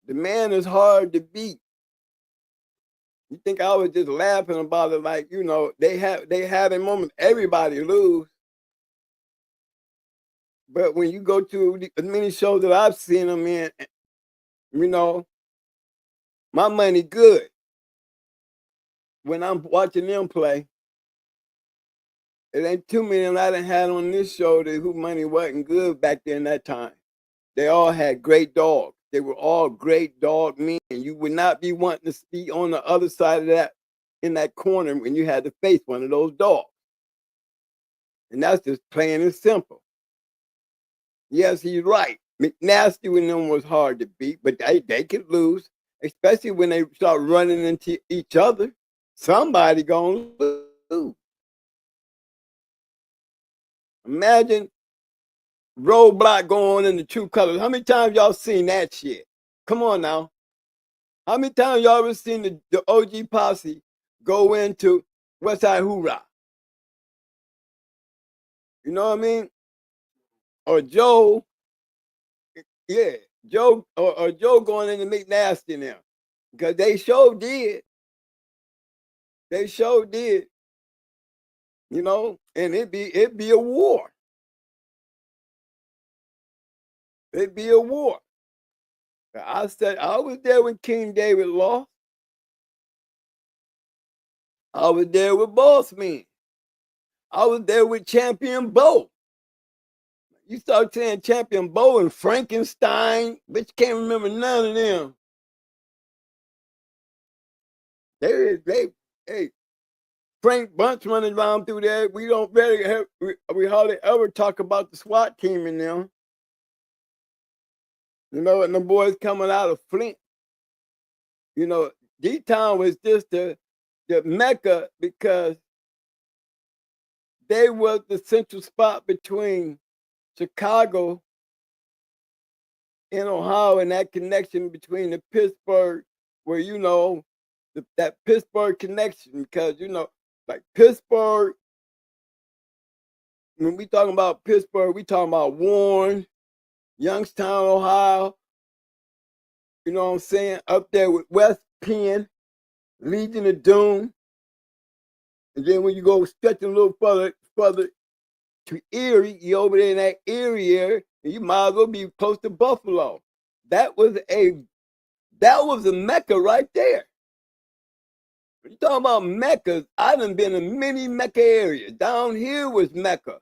S3: The man is hard to beat. You think I was just laughing about it like, they have a moment, everybody lose. But when you go to as many shows that I've seen them in, my money good. When I'm watching them play, it ain't too many I done had on this show who money wasn't good back then that time. They all had great dogs. They were all great dog men. You would not be wanting to be on the other side of that, in that corner when you had to face one of those dogs. And that's just plain and simple. Yes, he's right. McNasty with them was hard to beat, but they could lose, especially when they start running into each other. Somebody gonna lose. Imagine Roadblock going in the True Colors. How many times y'all seen that shit?
S7: Come on now. How many times y'all ever seen the OG posse go into West Side Hoorah? You know what I mean? Or Joe, yeah, Joe or Joe going in to McNasty now. Because they sure did. They sure did. You know, and it'd be a war. It'd be a war. I said I was there when King David lost. I was there with Boss Man. I was there with Champion Bo. You start saying Champion Bo and Frankenstein, bitch can't remember none of them. Hey, Frank Bunch running around through there. We don't really have, we hardly ever talk about the SWAT team in them. You know, and the boys coming out of Flint. You know, D-Town was just the mecca because they was the central spot between Chicago and Ohio, and that connection between the Pittsburgh, where you know that Pittsburgh connection, because you know, like Pittsburgh. When we talking about Pittsburgh, we talking about Warren, Youngstown, Ohio. You know what I'm saying? Up there with West Penn, Legion of Doom, and then when you go stretching a little further to Erie, you over there in that Erie area, and you might as well be close to Buffalo. That was a mecca right there. When you talking about meccas, I done been in many mecca areas. Down here was Mecca.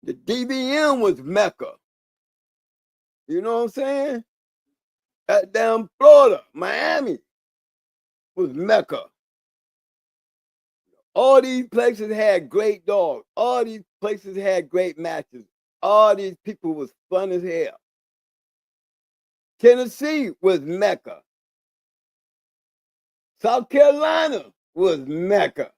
S7: The DBM was Mecca. You know what I'm saying? At down Florida, Miami was Mecca. All these places had great dogs. All these places had great matches. All these people was fun as hell. Tennessee was Mecca. South Carolina was Mecca.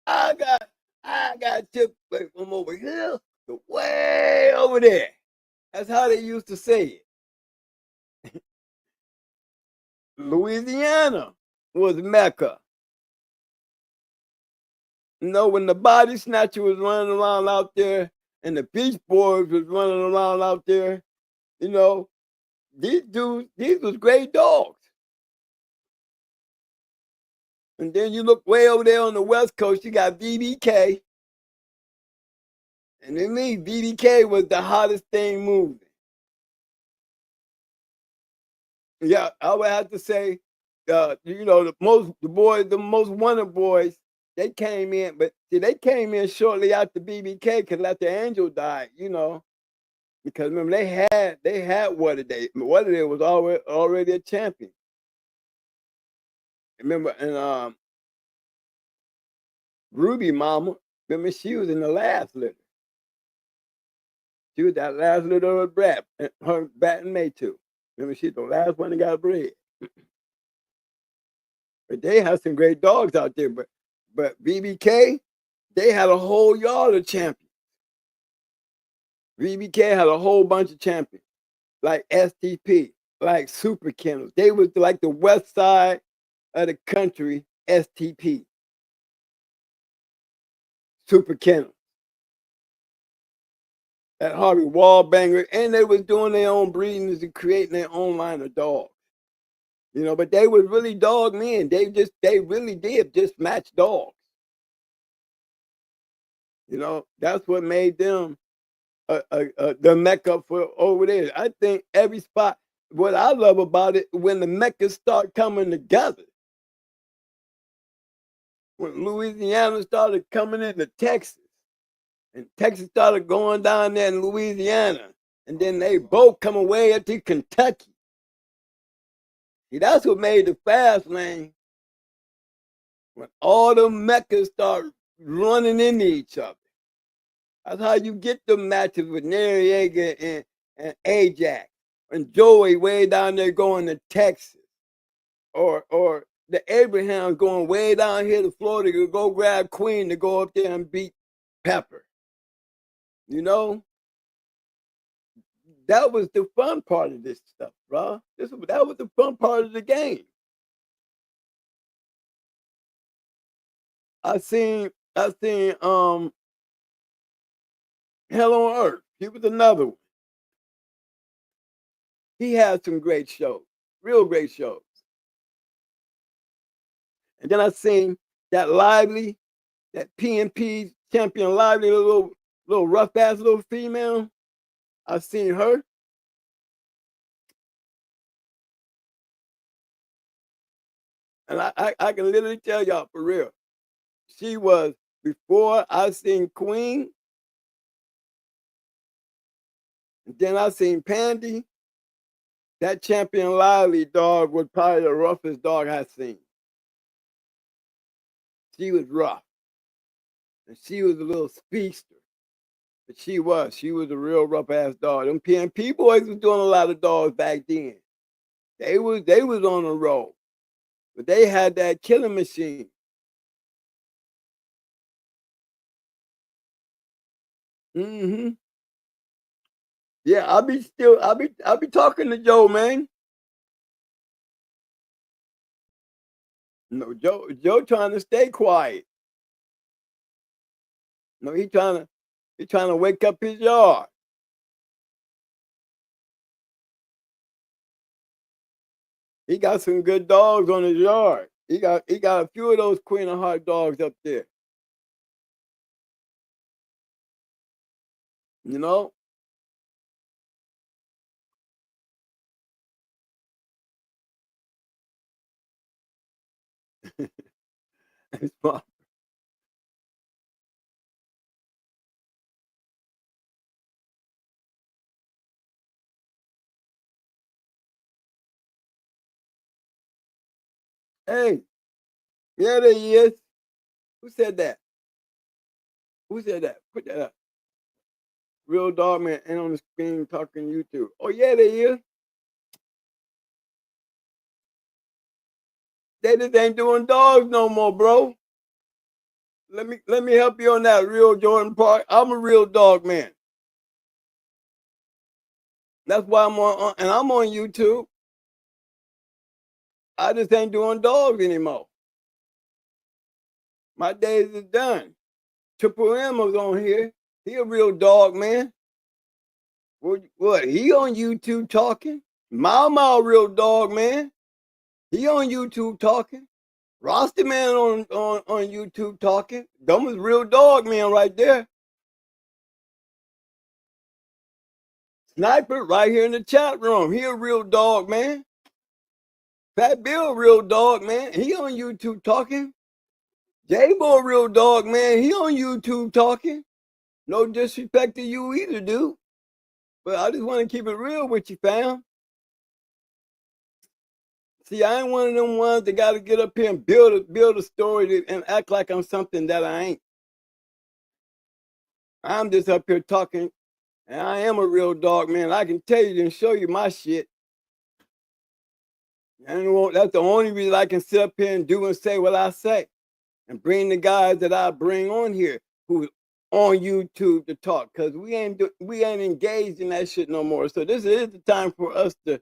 S7: I got chips from over here to way over there. That's how they used to say it. Louisiana was Mecca. You know, when the body snatcher was running around out there and the Beach Boys was running around out there, you know, these dudes, these was great dogs. And then you look way over there on the West Coast, you got BBK. And to me, BBK was the hottest thing moving. Yeah, I would have to say, you know, the most wanted boys, they came in, but see, they came in shortly after BBK because after Angel died, you know, because remember they had Waterday. Waterday was already a champion. Remember, and Ruby Mama, remember she was in the last litter. She was that last litter of brat, her Bat and May too. Remember, she's the last one that got bred. But they had some great dogs out there. But BBK, they had a whole yard of champions. BBK had a whole bunch of champions, like STP, like Super Kennels. They was like the west side of the country, STP. Super Kennels. At Harvey Wallbanger, and they was doing their own breedings and creating their own line of dogs. You know, but they was really dog men. They really did just match dogs. You know, that's what made them the mecca for over there. I think every spot. What I love about it when the meccas start coming together. When Louisiana started coming into Texas, and Texas started going down there in Louisiana, and then they both come away up to Kentucky. See, that's what made the fast lane. When all the meccas start running into each other. That's how you get the matches with Noriega and Ajax and Joey way down there going to Texas, or the Abrahams going way down here to Florida to go grab Queen to go up there and beat Pepper. You know, that was the fun part of this stuff, bro. That was the fun part of the game. I seen Hell on Earth. He was another one. He had some great shows, real great shows. And then I seen that Lively, that PNP champion Lively, little rough ass little female. I seen her. And I can literally tell y'all for real. She was, before I seen Queen, and then I seen Pandy, that champion Lively dog was probably the roughest dog I seen. She was rough. And she was a little speedster. But she was a real rough ass dog. Them PNP boys was doing a lot of dogs back then. They was on the road. But they had that killing machine. Mm-hmm. Yeah, I'll be talking to Joe, man. No, Joe trying to stay quiet. No, he trying to wake up his yard. He got some good dogs on his yard. He got a few of those Queen of Heart dogs up there. You know? Hey, yeah, there he is. Who said that? Who said that? Put that up. Real dog man ain't on the screen talking YouTube. Oh yeah, there he is. They just ain't doing dogs no more, bro. Let me help you on that, real Jordan Park. I'm a real dog man. That's why I'm on YouTube. I just ain't doing dogs anymore. My days is done. Triple M was on here. He a real dog man. What? He on YouTube talking? Mau real dog man. He on YouTube talking. Rosty man on YouTube talking. Them was real dog man right there. Sniper right here in the chat room. He a real dog man. Fat Bill real dog man. He on YouTube talking. J-Bo real dog man. He on YouTube talking. No disrespect to you either, dude. But I just want to keep it real with you, fam. See, I ain't one of them ones that got to get up here and build a story and act like I'm something that I ain't. I'm just up here talking, and I am a real dog, man. I can tell you and show you my shit. And that's the only reason I can sit up here and do and say what I say, and bring the guys that I bring on here who on YouTube to talk, because we ain't engaged in that shit no more. So this is the time for us to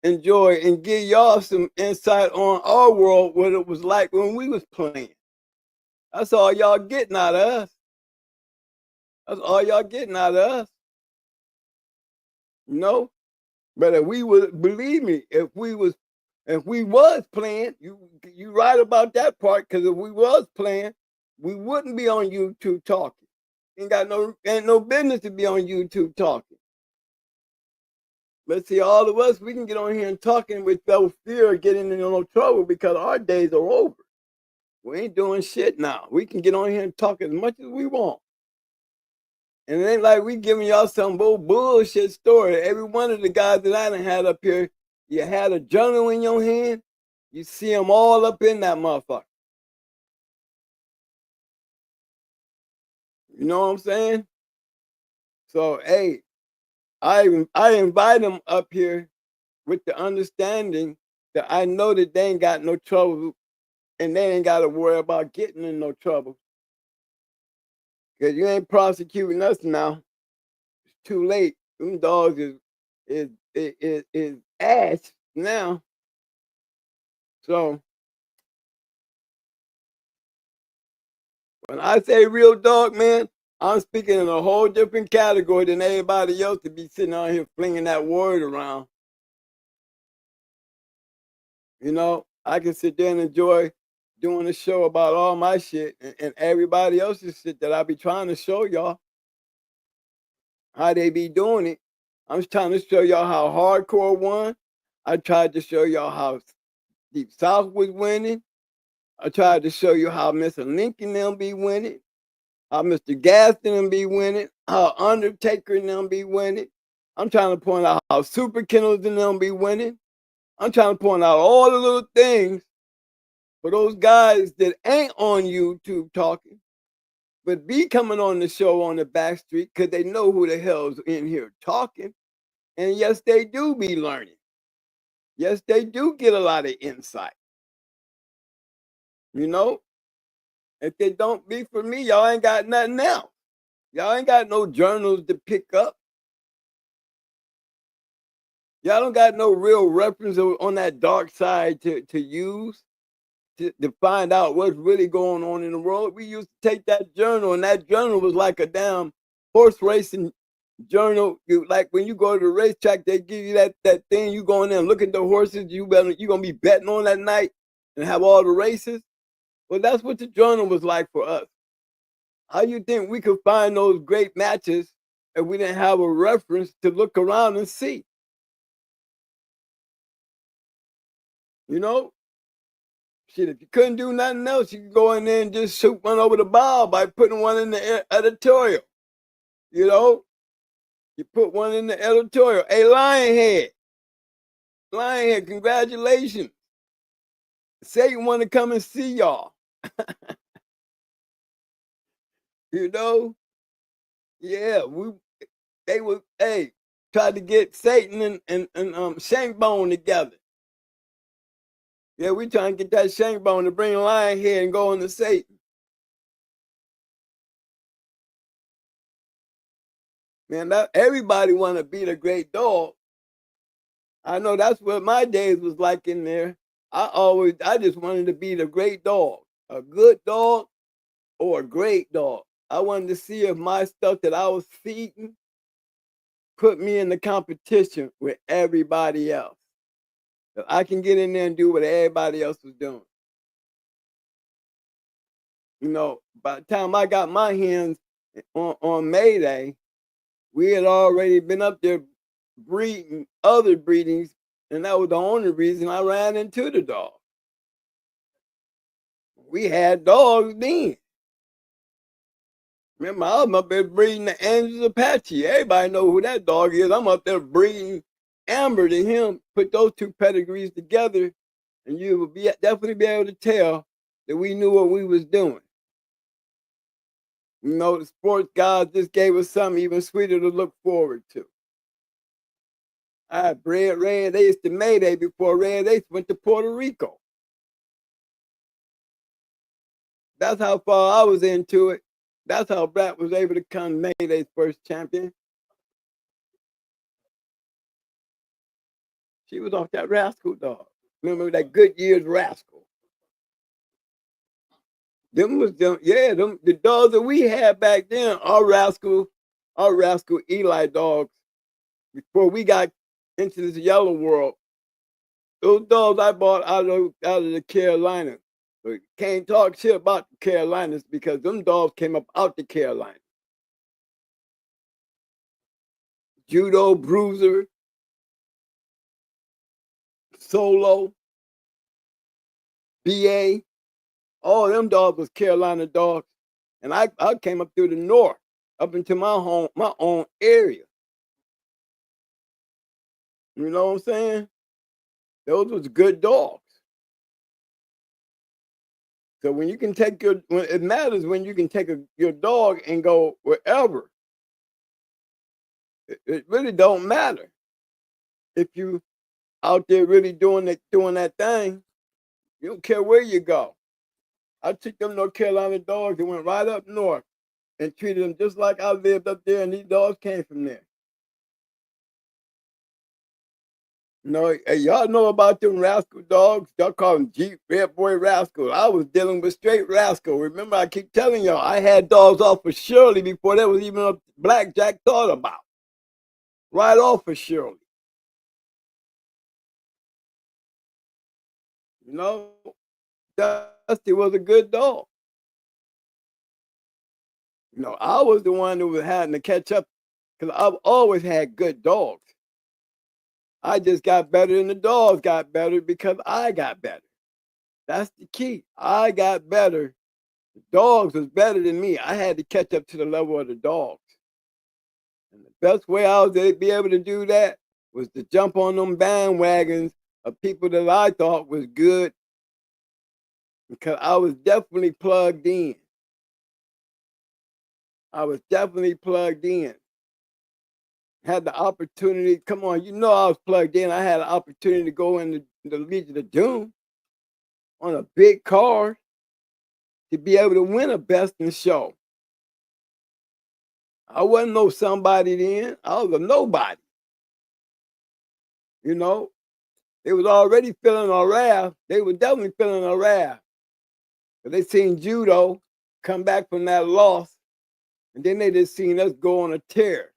S7: enjoy and give y'all some insight on our world, what it was like when we was playing. That's all y'all getting out of us. That's all y'all getting out of us. You know? But if we would, believe me, if we was playing, you right about that part, because if we was playing, we wouldn't be on YouTube talking. Ain't no business to be on YouTube talking. But see, all of us, we can get on here and talking with no fear of getting in no trouble, because our days are over. We ain't doing shit now. We can get on here and talk as much as we want. And it ain't like we giving y'all some bullshit story. Every one of the guys that I done had up here, you had a journal in your hand, you see them all up in that motherfucker. You know what I'm saying? So, hey, I invite them up here with the understanding that I know that they ain't got no trouble, and they ain't got to worry about getting in no trouble. Because you ain't prosecuting us now. It's too late. Them dogs is ass now. So when I say real dog, man, I'm speaking in a whole different category than everybody else to be sitting out here flinging that word around. You know, I can sit there and enjoy doing a show about all my shit and everybody else's shit that I be trying to show y'all how they be doing it. I'm just trying to show y'all how hardcore won. I tried to show y'all how Deep South was winning. I tried to show you how Mr. Lincoln them be winning, how Mr. Gaston them be winning, how Undertaker and them be winning. I'm trying to point out how Super Kennels and them be winning. I'm trying to point out all the little things for those guys that ain't on YouTube talking, but be coming on the show on the back street because they know who the hell's in here talking. And yes, they do be learning. Yes, they do get a lot of insight. You know, if they don't be for me, y'all ain't got nothing else. Y'all ain't got no journals to pick up. Y'all don't got no real reference on that dark side to use to find out what's really going on in the world. We used to take that journal, and that journal was like a damn horse racing journal. Like when you go to the racetrack, they give you that thing. You go in there and look at the horses. You gonna be betting on that night and have all the races. Well, that's what the journal was like for us. How you think we could find those great matches if we didn't have a reference to look around and see? You know? Shit, if you couldn't do nothing else, you could go in there and just shoot one over the bow by putting one in the editorial. You know? You put one in the editorial. Hey, Lionhead. Lionhead, congratulations. Say you want to come and see y'all. You know? Yeah, they were, hey, tried to get Satan and Shankbone together. Yeah, we trying to get that Shankbone to bring Lionhead and go into Satan. Man, everybody want to be the great dog. I know that's what my days was like in there. I just wanted to be the great dog, a good dog or a great dog. I wanted to see if my stuff that I was feeding put me in the competition with everybody else. If I can get in there and do what everybody else was doing. You know, by the time I got my hands on May Day, we had already been up there breeding other breedings, and that was the only reason I ran into the dog. We had dogs then. Remember, I was up there breeding the Angeles Apache. Everybody know who that dog is. I'm up there breeding Amber to him. Put those two pedigrees together, and you would definitely be able to tell that we knew what we was doing. You know, the sports gods just gave us something even sweeter to look forward to. I bred Red Ace to Mayday before Red Ace went to Puerto Rico. That's how far I was into it. That's how Brat was able to become Mayday's first champion. She was off that Rascal dog. Remember that Goodyear's Rascal? The dogs that we had back then, our Rascal Eli dogs, before we got into this yellow world. Those dogs I bought out of the Carolinas. But can't talk shit about the Carolinas because them dogs came up out the Carolinas. Judo, Bruiser, Solo, BA, all them dogs was Carolina dogs. And I came up through the north, up into my own area. You know what I'm saying? Those was good dogs. So when you can take it matters when you can take your dog and go wherever. It really don't matter if you out there really doing that thing. You don't care where you go. I took them North Carolina dogs and went right up north and treated them just like I lived up there, and these dogs came from there. No, hey, y'all know about them rascal dogs? Y'all call them Jeep Red Boy Rascal. I was dealing with straight rascal. Remember, I keep telling y'all, I had dogs off of Shirley before there was even a blackjack thought about. Right off of Shirley. You know, Dusty was a good dog. You know, I was the one who was having to catch up because I've always had good dogs. I just got better and the dogs got better because I got better. That's the key. I got better. The dogs was better than me. I had to catch up to the level of the dogs. And the best way I was to be able to do that was to jump on them bandwagons of people that I thought was good because I was definitely plugged in. I was definitely plugged in. Had the opportunity, come on, you know I was plugged in. I had an opportunity to go in the Legion of Doom on a big card to be able to win a best in show. I wasn't no somebody then. I was a nobody. You know, they was already feeling a wrath. They were definitely feeling a wrath. But they seen Judo come back from that loss, and then they just seen us go on a tear.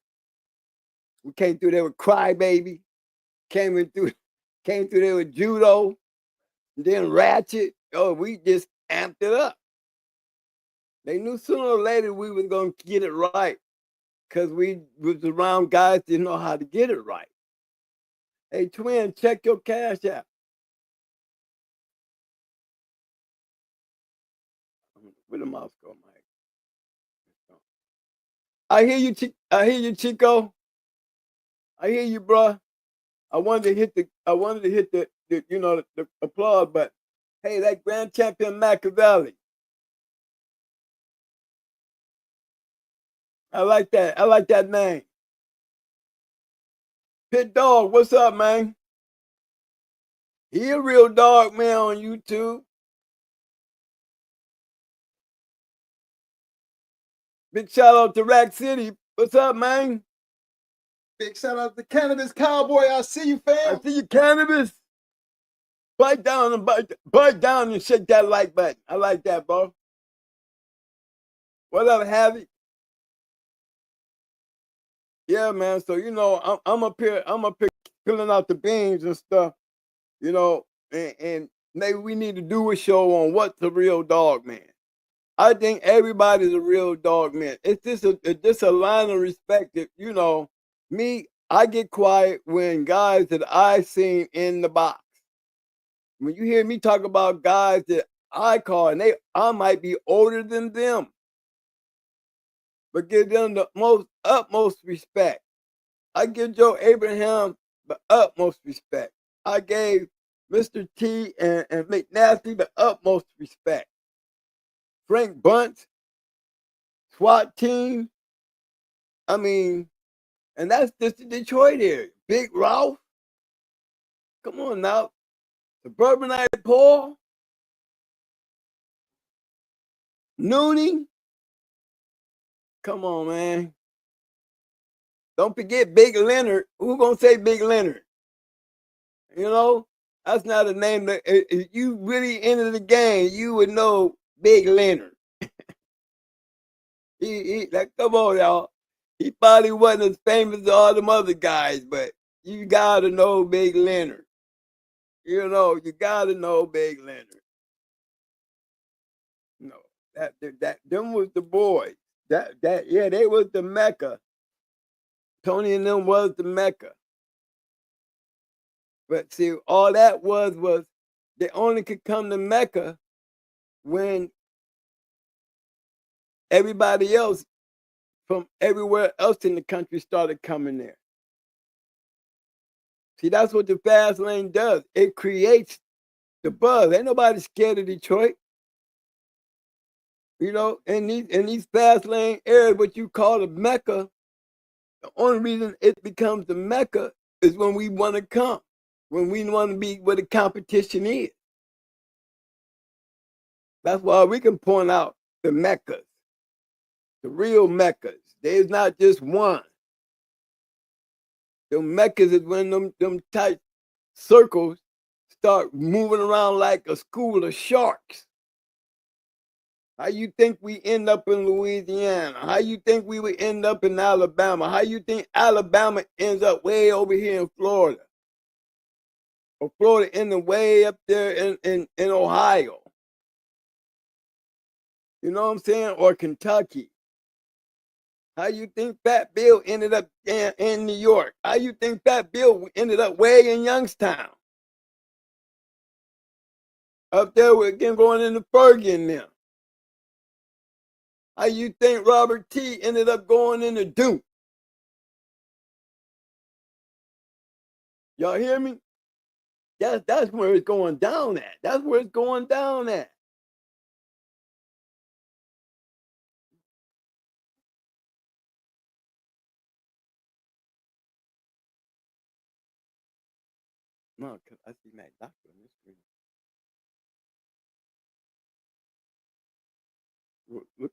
S7: We came through there with Crybaby, came through there with Judo, and then Ratchet. Oh, we just amped it up. They knew sooner or later we was gonna get it right because we was around guys that know how to get it right. Hey, twin, check your cash app. Where the mouse go, Mike? I hear you, Chico. I hear you, bro. I wanted to hit the you know, the applause, but hey, that grand champion Machiavelli. I like that. I like that name. Pit Dog, what's up, man? He a real dog man on YouTube. Big shout out to Rack City. What's up, man?
S3: Big shout out to Cannabis Cowboy. I see you,
S7: I
S3: fam.
S7: see you, Cannabis. Bite down and shake that like button. I like that, bro. What up, Javi? Yeah, man. So you know, I'm up here filling out the beans and stuff. You know, and maybe we need to do a show on what's a real dog man. I think everybody's a real dog man. It's just a line of respect that, you know, me, I get quiet when guys that I seen in the box. When you hear me talk about guys that I call and I might be older than them, but give them the utmost respect. I give Joe Abraham the utmost respect. I gave Mr. T and McNasty the utmost respect. Frank Bunt, SWAT team. I mean, and that's just the Detroit area. Big Ralph. Come on now. Suburbanite Paul. Noonie. Come on, man. Don't forget Big Leonard. Who gonna say Big Leonard? You know, that's not a name that if you really into the game, you would know Big Leonard. He like, come on, y'all. He probably wasn't as famous as all them other guys, but you gotta know Big Leonard. You know, you gotta know Big Leonard. No, that them was the boys. Yeah, they was the Mecca. Tony and them was the Mecca. But see, all that was they only could come to Mecca when everybody else from everywhere else in the country started coming there. See, that's what the fast lane does. It creates the buzz. Ain't nobody scared of Detroit. You know, in these fast lane areas, what you call the Mecca, the only reason it becomes the Mecca is when we want to come, when we want to be where the competition is. That's why we can point out the Meccas, the real Meccas. There's not just one. The Meccas is when them type circles start moving around like a school of sharks. How you think we end up in Louisiana? How you think we would end up in Alabama? How you think Alabama ends up way over here in Florida? Or Florida ending way up there in Ohio? You know what I'm saying? Or Kentucky? How you think Fat Bill ended up in New York? How you think Fat Bill ended up way in Youngstown? Up there, we're again going into Fergie now. How you think Robert T ended up going into Duke? Y'all hear me? That's where it's going down at. That's where it's going down at. No, cause I see Mac Doctor on this screen. Look.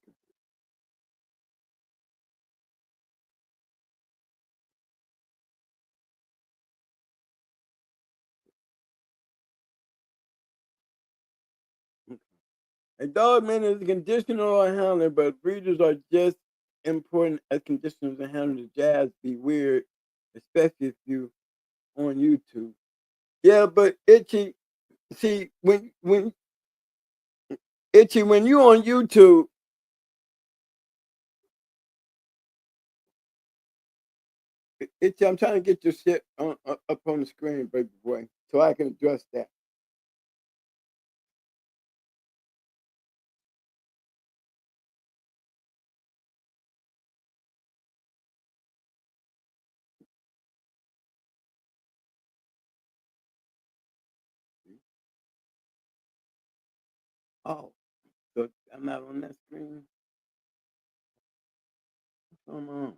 S7: A dog man is a conditioner or a handler, but breeders are just important as conditioners and handlers. Jazz be weird, especially if you on YouTube. Yeah, but Itchy, see when Itchy, when you on YouTube, Itchy, I'm trying to get your shit up on the screen, baby boy, so I can address that. Oh, so I'm not on that screen. Come on.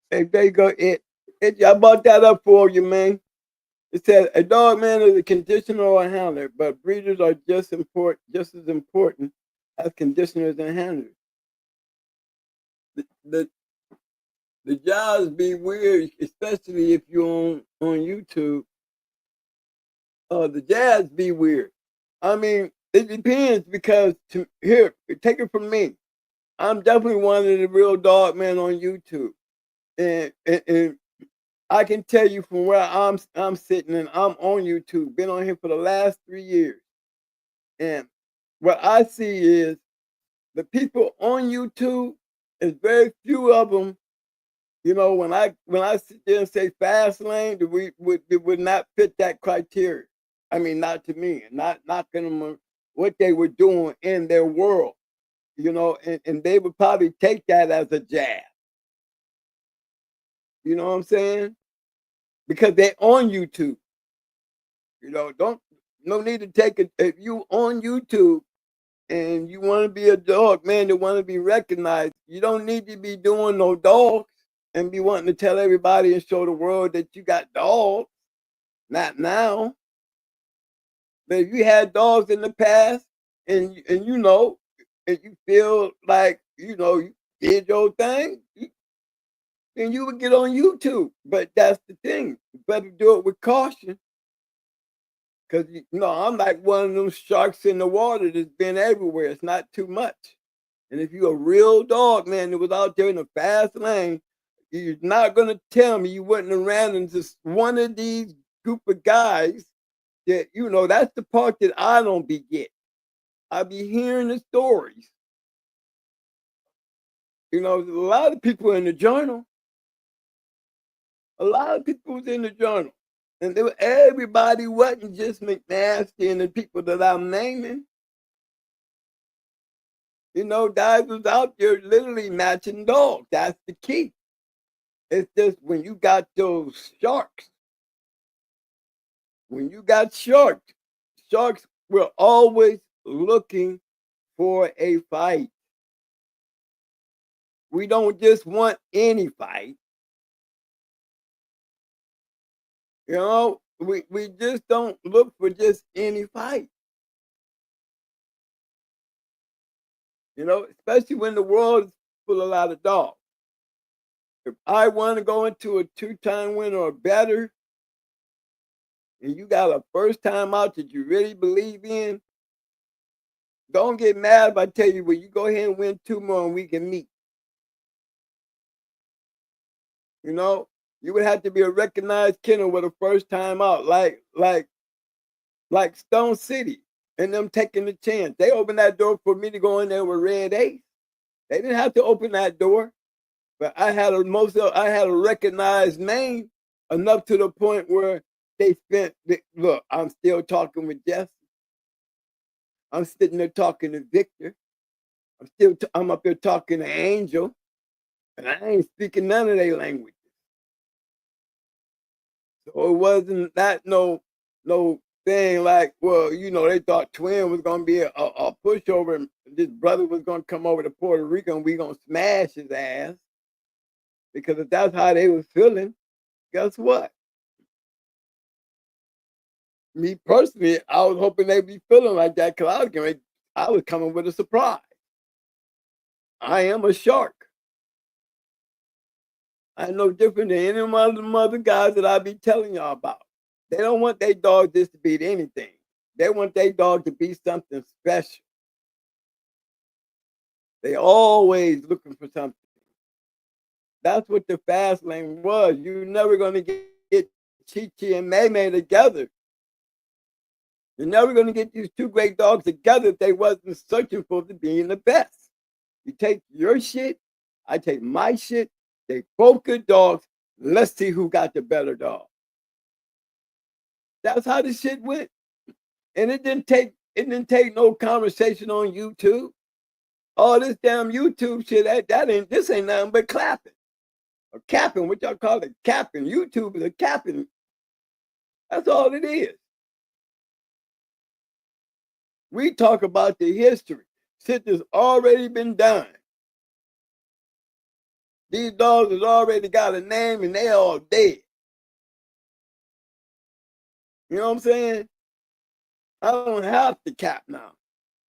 S7: Hey, there you go. I brought that up for you, man. It says a dog man is a conditioner or a handler, but breeders are just as important as conditioners and handlers. The the jobs be weird, especially if you're on YouTube. The jazz be weird. I mean, it depends because here, take it from me. I'm definitely one of the real dog men on YouTube, and I can tell you from where I'm sitting and I'm on YouTube, been on here for the last 3 years, and what I see is the people on YouTube is very few of them. You know, when I sit there and say fast lane, it would not fit that criteria. I mean, not to me, not knocking them what they were doing in their world. You know, and they would probably take that as a jab. You know what I'm saying? Because they're on YouTube. You know, no need to take it if you on YouTube and you want to be a dog man that want to be recognized. You don't need to be doing no dogs and be wanting to tell everybody and show the world that you got dogs. Not now. But if you had dogs in the past and you know and you feel like you did your thing, then you would get on YouTube. But that's the thing. You better do it with caution. Cause I'm like one of them sharks in the water that's been everywhere. It's not too much. And if you're a real dog man that was out there in the fast lane, you're not gonna tell me you wouldn't have ran into one of these group of guys that that's the part that I don't be getting. I be hearing the stories. There's a lot of people in the journal. A lot of people was in the journal. And everybody wasn't just McNasty and the people that I'm naming. Guys was out there literally matching dogs. That's the key. It's just when you got those sharks, sharks were always looking for a fight. We don't just want any fight. We just don't look for just any fight. You know, especially when the world is full of a lot of dogs. If I want to go into a 2-time winner or better, and you got a first time out that you really believe in, don't get mad if I tell you, well, you go ahead and win 2 more and we can meet. You know, you would have to be a recognized kennel with a first time out, like Stone City and them taking the chance. They opened that door for me to go in there with Red Ace. They didn't have to open that door, but I had a recognized name enough to the point where they spent. Look, I'm still talking with Jesse. I'm sitting there talking to Victor. I'm up here talking to Angel, and I ain't speaking none of their language. So it wasn't that no thing like, well, you know, they thought Twin was gonna be a pushover, and this brother was gonna come over to Puerto Rico and we gonna smash his ass. Because if that's how they was feeling, guess what? Me personally, I was hoping they'd be feeling like that because I was coming with a surprise. I am a shark. I'm no different than any of the other guys that I be telling y'all about. They don't want their dog just to beat anything. They want their dog to be something special. They always looking for something. That's what the fast lane was. You're never going to get Chi Chi and May May together. You're never going to get these 2 great dogs together if they wasn't searching for being the best. You take your shit, I take my shit. They both good dogs. Let's see who got the better dog. That's how the shit went. And it didn't take no conversation on YouTube. All this damn YouTube shit, this ain't nothing but clapping. Or capping, what y'all call it, capping. YouTube is a capping. That's all it is. We talk about the history. Shit that's already been done. These dogs has already got a name and they all dead. You know what I'm saying? I don't have to cap now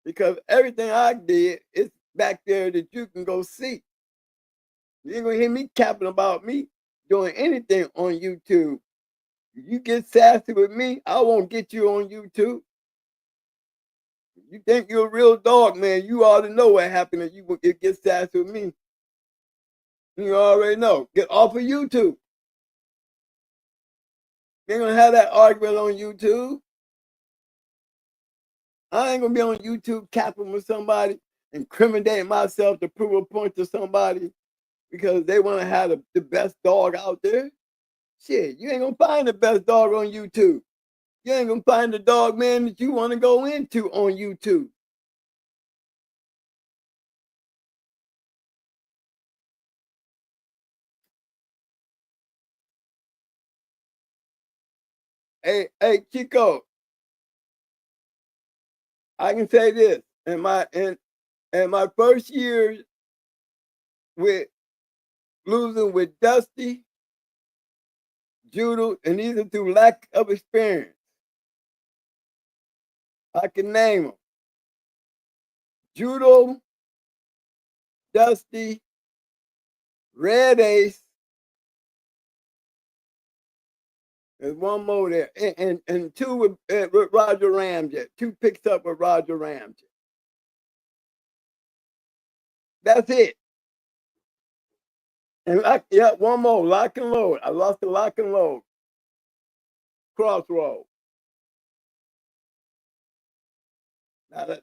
S7: because everything I did is back there that you can go see. You ain't gonna hear me capping about me doing anything on YouTube. You get sassy with me, I won't get you on YouTube. You think you're a real dog, man, you already know what happened if you get sassy with me. You already know. Get off of YouTube. You ain't gonna have that argument on YouTube. I ain't gonna be on YouTube capping with somebody, incriminating myself to prove a point to somebody because they want to have the best dog out there. Shit, you ain't gonna find the best dog on YouTube. You ain't gonna find the dog, man, that you want to go into on YouTube. Hey, Chico, I can say this. In my first year with losing with Dusty, Judo, and these are through lack of experience. I can name them. Judo, Dusty, Red Ace, there's one more there, and 2 with Roger Ramjet. 2 picks up with Roger Ramjet. That's it. And one more, lock and load. I lost the lock and load. Crossroad. Now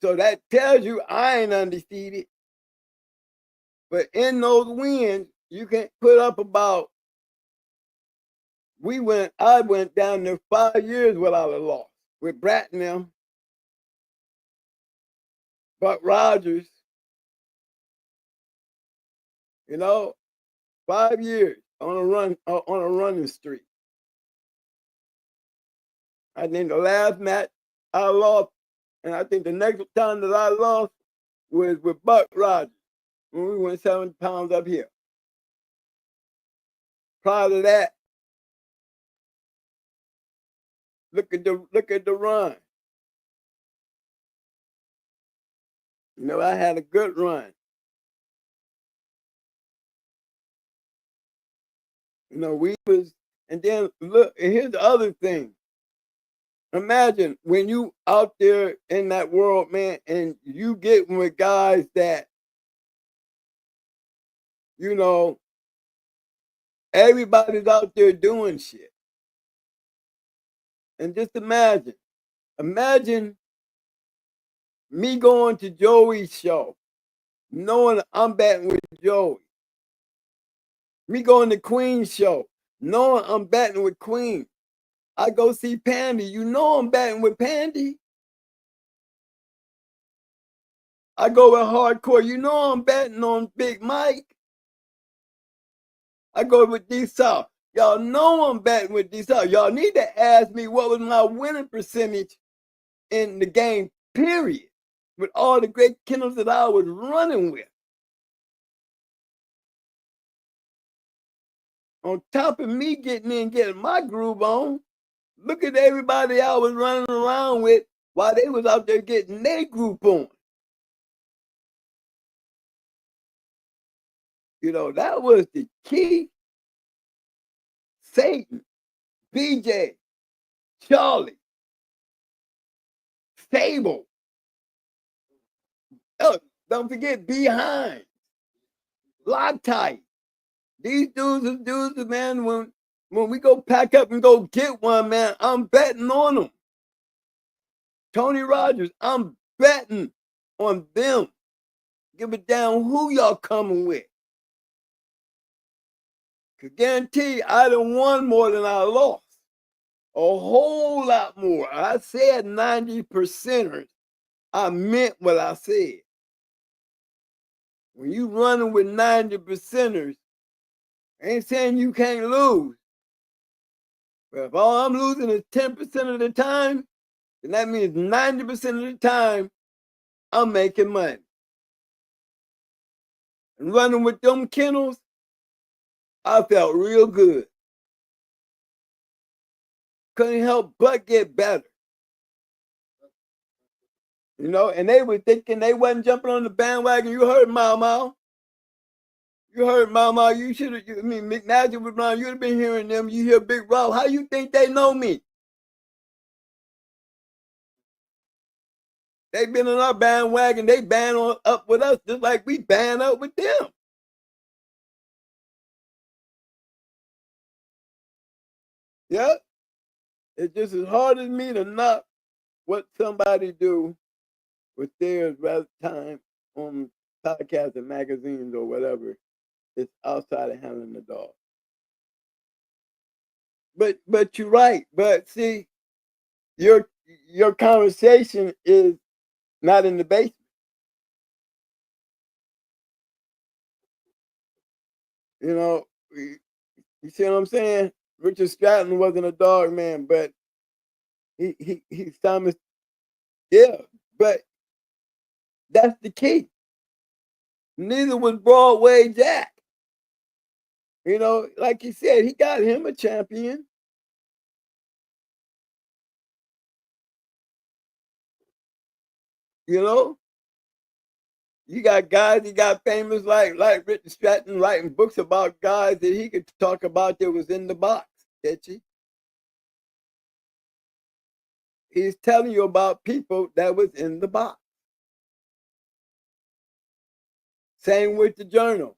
S7: so that tells you I ain't undefeated. But in those wins, you can put up about. I went down there 5 years without a loss with Brat and them, Buck Rogers. You know, 5 years on a running streak. I think the last match I lost, and I think the next time that I lost was with Buck Rogers when we went 7 pounds up here. Prior to that, look at the run. You know, I had a good run. You know, we was, and then look, and here's the other thing. Imagine when you out there in that world, man, and you get with guys that, you know, everybody's out there doing shit. And just imagine me going to Joey's show, knowing I'm batting with Joey. Me going to Queen's show, knowing I'm batting with Queen. I go see Pandy, you know I'm batting with Pandy. I go with Hardcore, you know I'm batting on Big Mike. I go with D South. Y'all know I'm batting with D South. Y'all need to ask me what was my winning percentage in the game, period, with all the great kennels that I was running with. On top of me getting in, getting my groove on, look at everybody I was running around with while they was out there getting their group on. You know, that was the key. Satan, BJ, Charlie, Stable. Oh, don't forget Behind, Loctite. These dudes, man, when we go pack up and go get one, man, I'm betting on them. Tony Rogers, I'm betting on them. Give it down who y'all coming with. Could guarantee I done won more than I lost. A whole lot more. I said 90%ers. I meant what I said. When you running with 90%ers, I ain't saying you can't lose. But if all I'm losing is 10% of the time, then that means 90% of the time I'm making money. And running with them kennels, I felt real good. Couldn't help but get better. You know, and they were thinking they wasn't jumping on the bandwagon. You heard Mau Mau. You heard Mau Mau. You should have, I mean, McNair was around. You'd have been hearing them. You hear Big Rob. How you think they know me? They been on our bandwagon. They band on up with us just like we band up with them. Yeah. It's just as hard as me to knock what somebody do with theirs rather time on podcasts and magazines or whatever. It's outside of handling the dog. But you're right. But see, your conversation is not in the basement. You know, you see what I'm saying? Richard Stratton wasn't a dog man, but he's Thomas. Yeah, but that's the key. Neither was Broadway Jack. You know, like he said, he got him a champion. You know, you got guys that got famous like Richard Stratton writing books about guys that he could talk about that was in the box. Itchy. He's telling you about people that was in the box. Same with the journal.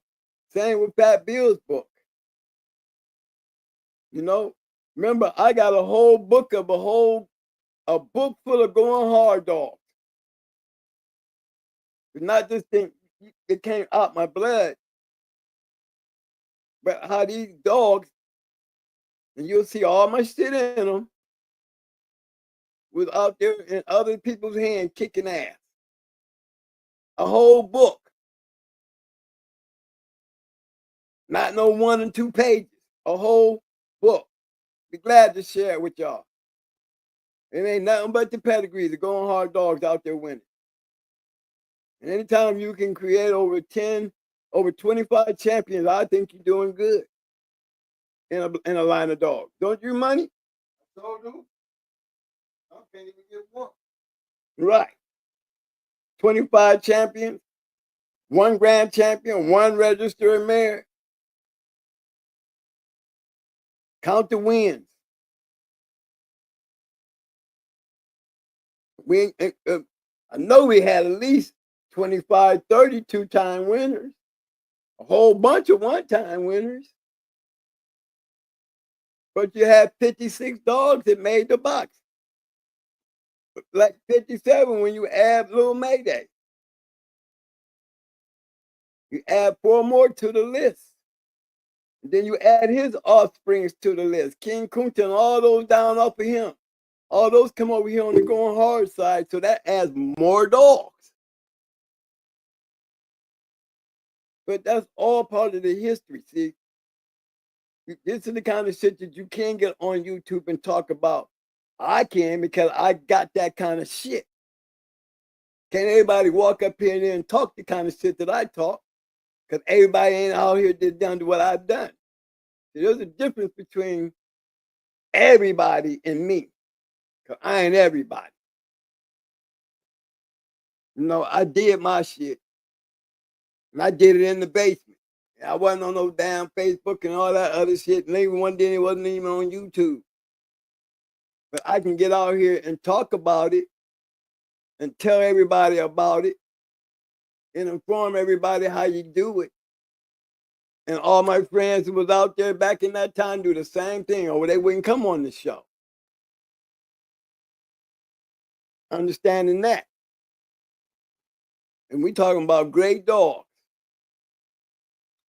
S7: Same with Pat Bill's book. You know, remember I got a whole book of a book full of going hard dogs. It's not just thing it came out my blood, but how these dogs, and you'll see all my shit in them, was out there in other people's hands kicking ass. A whole book. Not no 1 and 2 pages. A whole book. Be glad to share it with y'all. It ain't nothing but the pedigree, the going hard dogs out there winning. And anytime you can create over 25 champions, I think you're doing good in a line of dogs. Don't you, Money? So do. I can't even get one. Right. 25 champions, 1 grand champion, 1 registered mare. Count the wins. I know we had at least 25, 32 time winners, a whole bunch of one-time winners. But you had 56 dogs that made the box. Like 57 when you add Little Mayday. You add 4 more to the list. And then you add his offsprings to the list. King Kunta and all those down off of him. All those come over here on the going hard side. So that adds more dogs. But that's all part of the history. See, this is the kind of shit that you can get on YouTube and talk about. I can because I got that kind of shit. Can't everybody walk up here and talk the kind of shit that I talk? Because everybody ain't out here done what I've done. See, there's a difference between everybody and me. Because I ain't everybody. You know, I did my shit. And I did it in the basement. I wasn't on no damn Facebook and all that other shit. And even one day it wasn't even on YouTube. But I can get out here and talk about it and tell everybody about it and inform everybody how you do it. And all my friends who was out there back in that time do the same thing, or they wouldn't come on the show. Understanding that. And we talking about great dogs.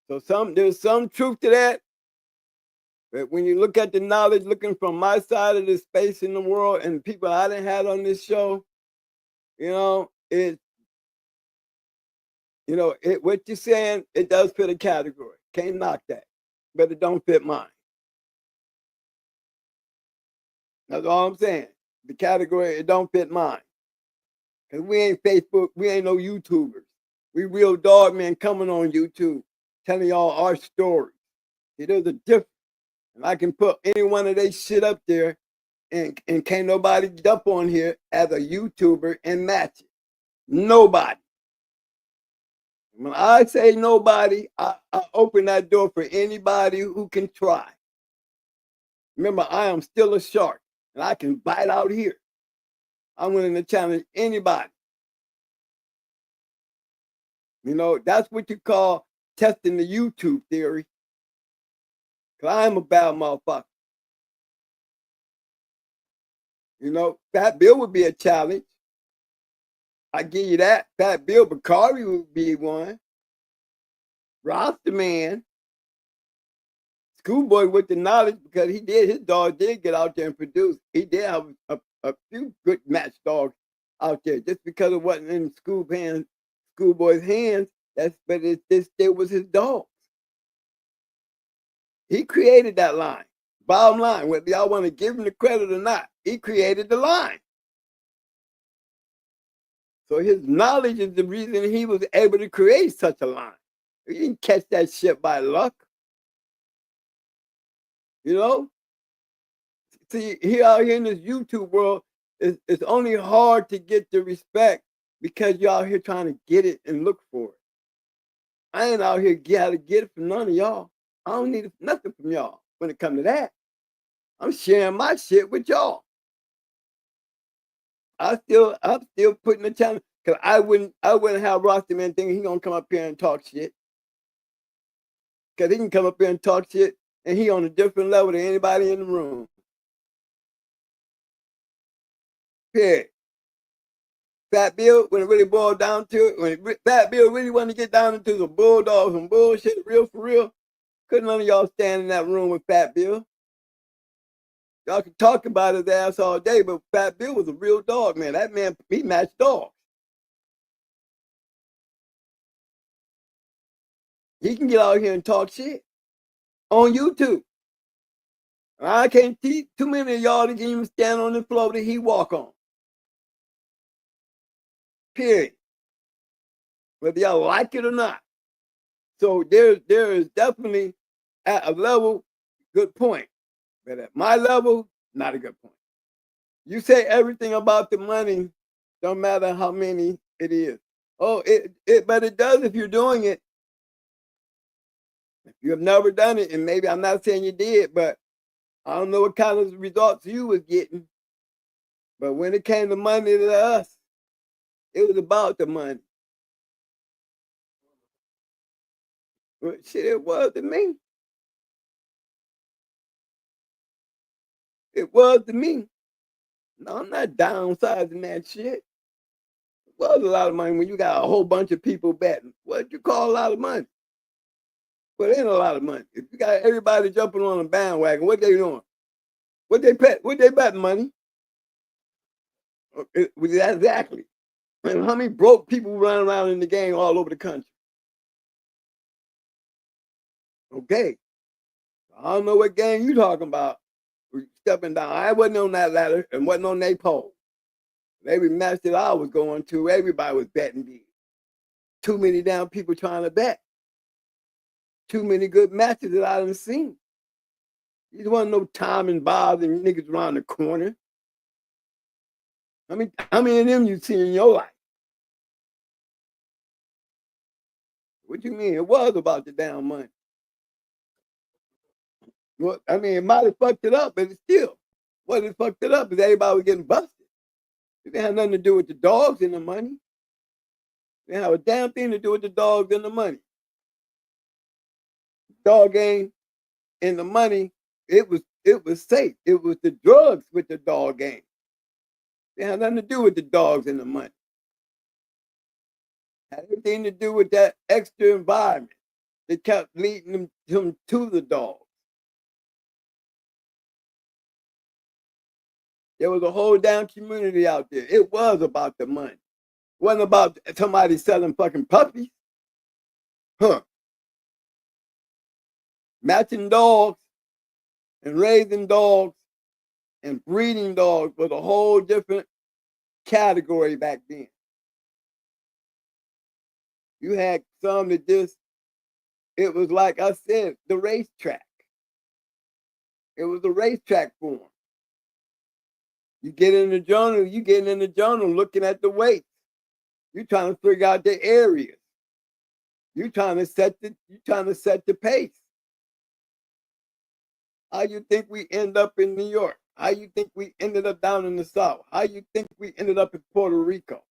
S7: So there's some truth to that. But when you look at the knowledge, looking from my side of the space in the world and people I didn't have on this show, you know, what you're saying, it does fit a category. Can't knock that. But it don't fit mine. That's all I'm saying. The category, it don't fit mine. Because we ain't Facebook, we ain't no YouTubers. We real dog men coming on YouTube, telling y'all our story. See, there's a difference. And I can put any one of they shit up there and can't nobody jump on here as a YouTuber and match it. Nobody. When I say nobody, I open that door for anybody who can try. Remember, I am still a shark, and I can bite out here. I'm willing to challenge anybody. You know, that's what you call testing the YouTube theory. Because I am a bad motherfucker. You know, Fat Bill would be a challenge. I give you that. Fat Bill Bakari would be one. Rasta Man. Schoolboy with the knowledge because his dog did get out there and produce. He did have a few good match dogs out there. Just because it wasn't in Schoolboy's hands, but it still was his dog. He created that line. Bottom line, whether y'all want to give him the credit or not, he created the line. So his knowledge is the reason he was able to create such a line. He didn't catch that shit by luck. You know? See, out here in this YouTube world, it's only hard to get the respect because you're out here trying to get it and look for it. I ain't out here how to get it from none of y'all. I don't need nothing from y'all when it comes to that. I'm sharing my shit with y'all. I'm still putting the challenge because I wouldn't have Rasta Man thinking he gonna come up here and talk shit. Because he can come up here and talk shit and he on a different level than anybody in the room. Period. Fat Bill, when it really boiled down to it, when Fat Bill really wanted to get down into the bulldogs and bullshit, real for real, couldn't none of y'all stand in that room with Fat Bill. Y'all can talk about his ass all day, but Fat Bill was a real dog, man. That man, he matched dogs. He can get out here and talk shit on YouTube. I can't teach too many of y'all to even stand on the floor that he walk on. Period. Whether y'all like it or not. So there is definitely at a level, good point. But at my level, not a good point. You say everything about the money, don't matter how many it is. Oh, but it does if you're doing it. If you have never done it, and maybe I'm not saying you did, but I don't know what kind of results you was getting. But when it came to money to us, it was about the money. Well, shit, it was to me. It was to me. No, I'm not downsizing that shit. It was a lot of money when you got a whole bunch of people betting. What you call a lot of money? Well, it ain't a lot of money. If you got everybody jumping on a bandwagon, what they doing? What they bet? What they betting money? Exactly. And how many broke people run around in the game all over the country? Okay. I don't know what game you talking about. We're stepping down. I wasn't on that ladder and wasn't on that pole. Every match that I was going to, everybody was betting big. Too many damn people trying to bet. Too many good matches that I done seen. There wasn't no time and bars and niggas around the corner. How many of them you seen in your life? What you mean? It was about the damn money. Well, I mean, it might have fucked it up, but it's still. What it fucked it up is everybody was getting busted. It didn't have nothing to do with the dogs and the money. It didn't have a damn thing to do with the dogs and the money. Dog game and the money, it was safe. It was the drugs with the dog game. It had nothing to do with the dogs and the money. It had everything to do with that extra environment that kept leading him to the dogs. There was a whole damn community out there. It was about the money. It wasn't about somebody selling fucking puppies. Huh. Matching dogs and raising dogs and breeding dogs was a whole different category back then. You had some that just, it was like I said, the racetrack. It was the racetrack for them. You get in the journal looking at the weights. You're trying to figure out the areas. You're trying to set the pace. How you think we end up in New York? How you think we ended up down in the South? How you think we ended up in Puerto Rico?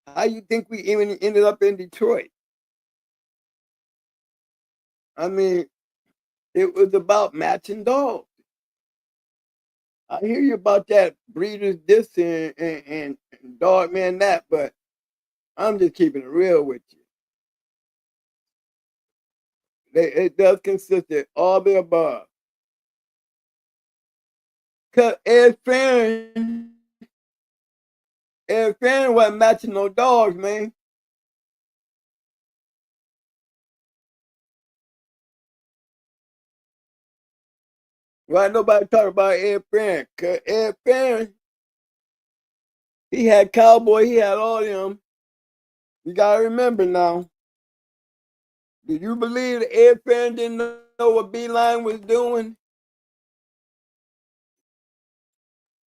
S7: How you think we even ended up in Detroit? I mean, it was about matching dogs. I hear you about that breeders this and dog man that, but I'm just keeping it real with you. It does consist of all the above. Cause Ed Farron wasn't matching no dogs, man. Why nobody talk about Ed Farron? Cause Ed Farron, he had Cowboy, he had all them. You gotta remember now. Do you believe that Ed Farron didn't know what Beeline was doing?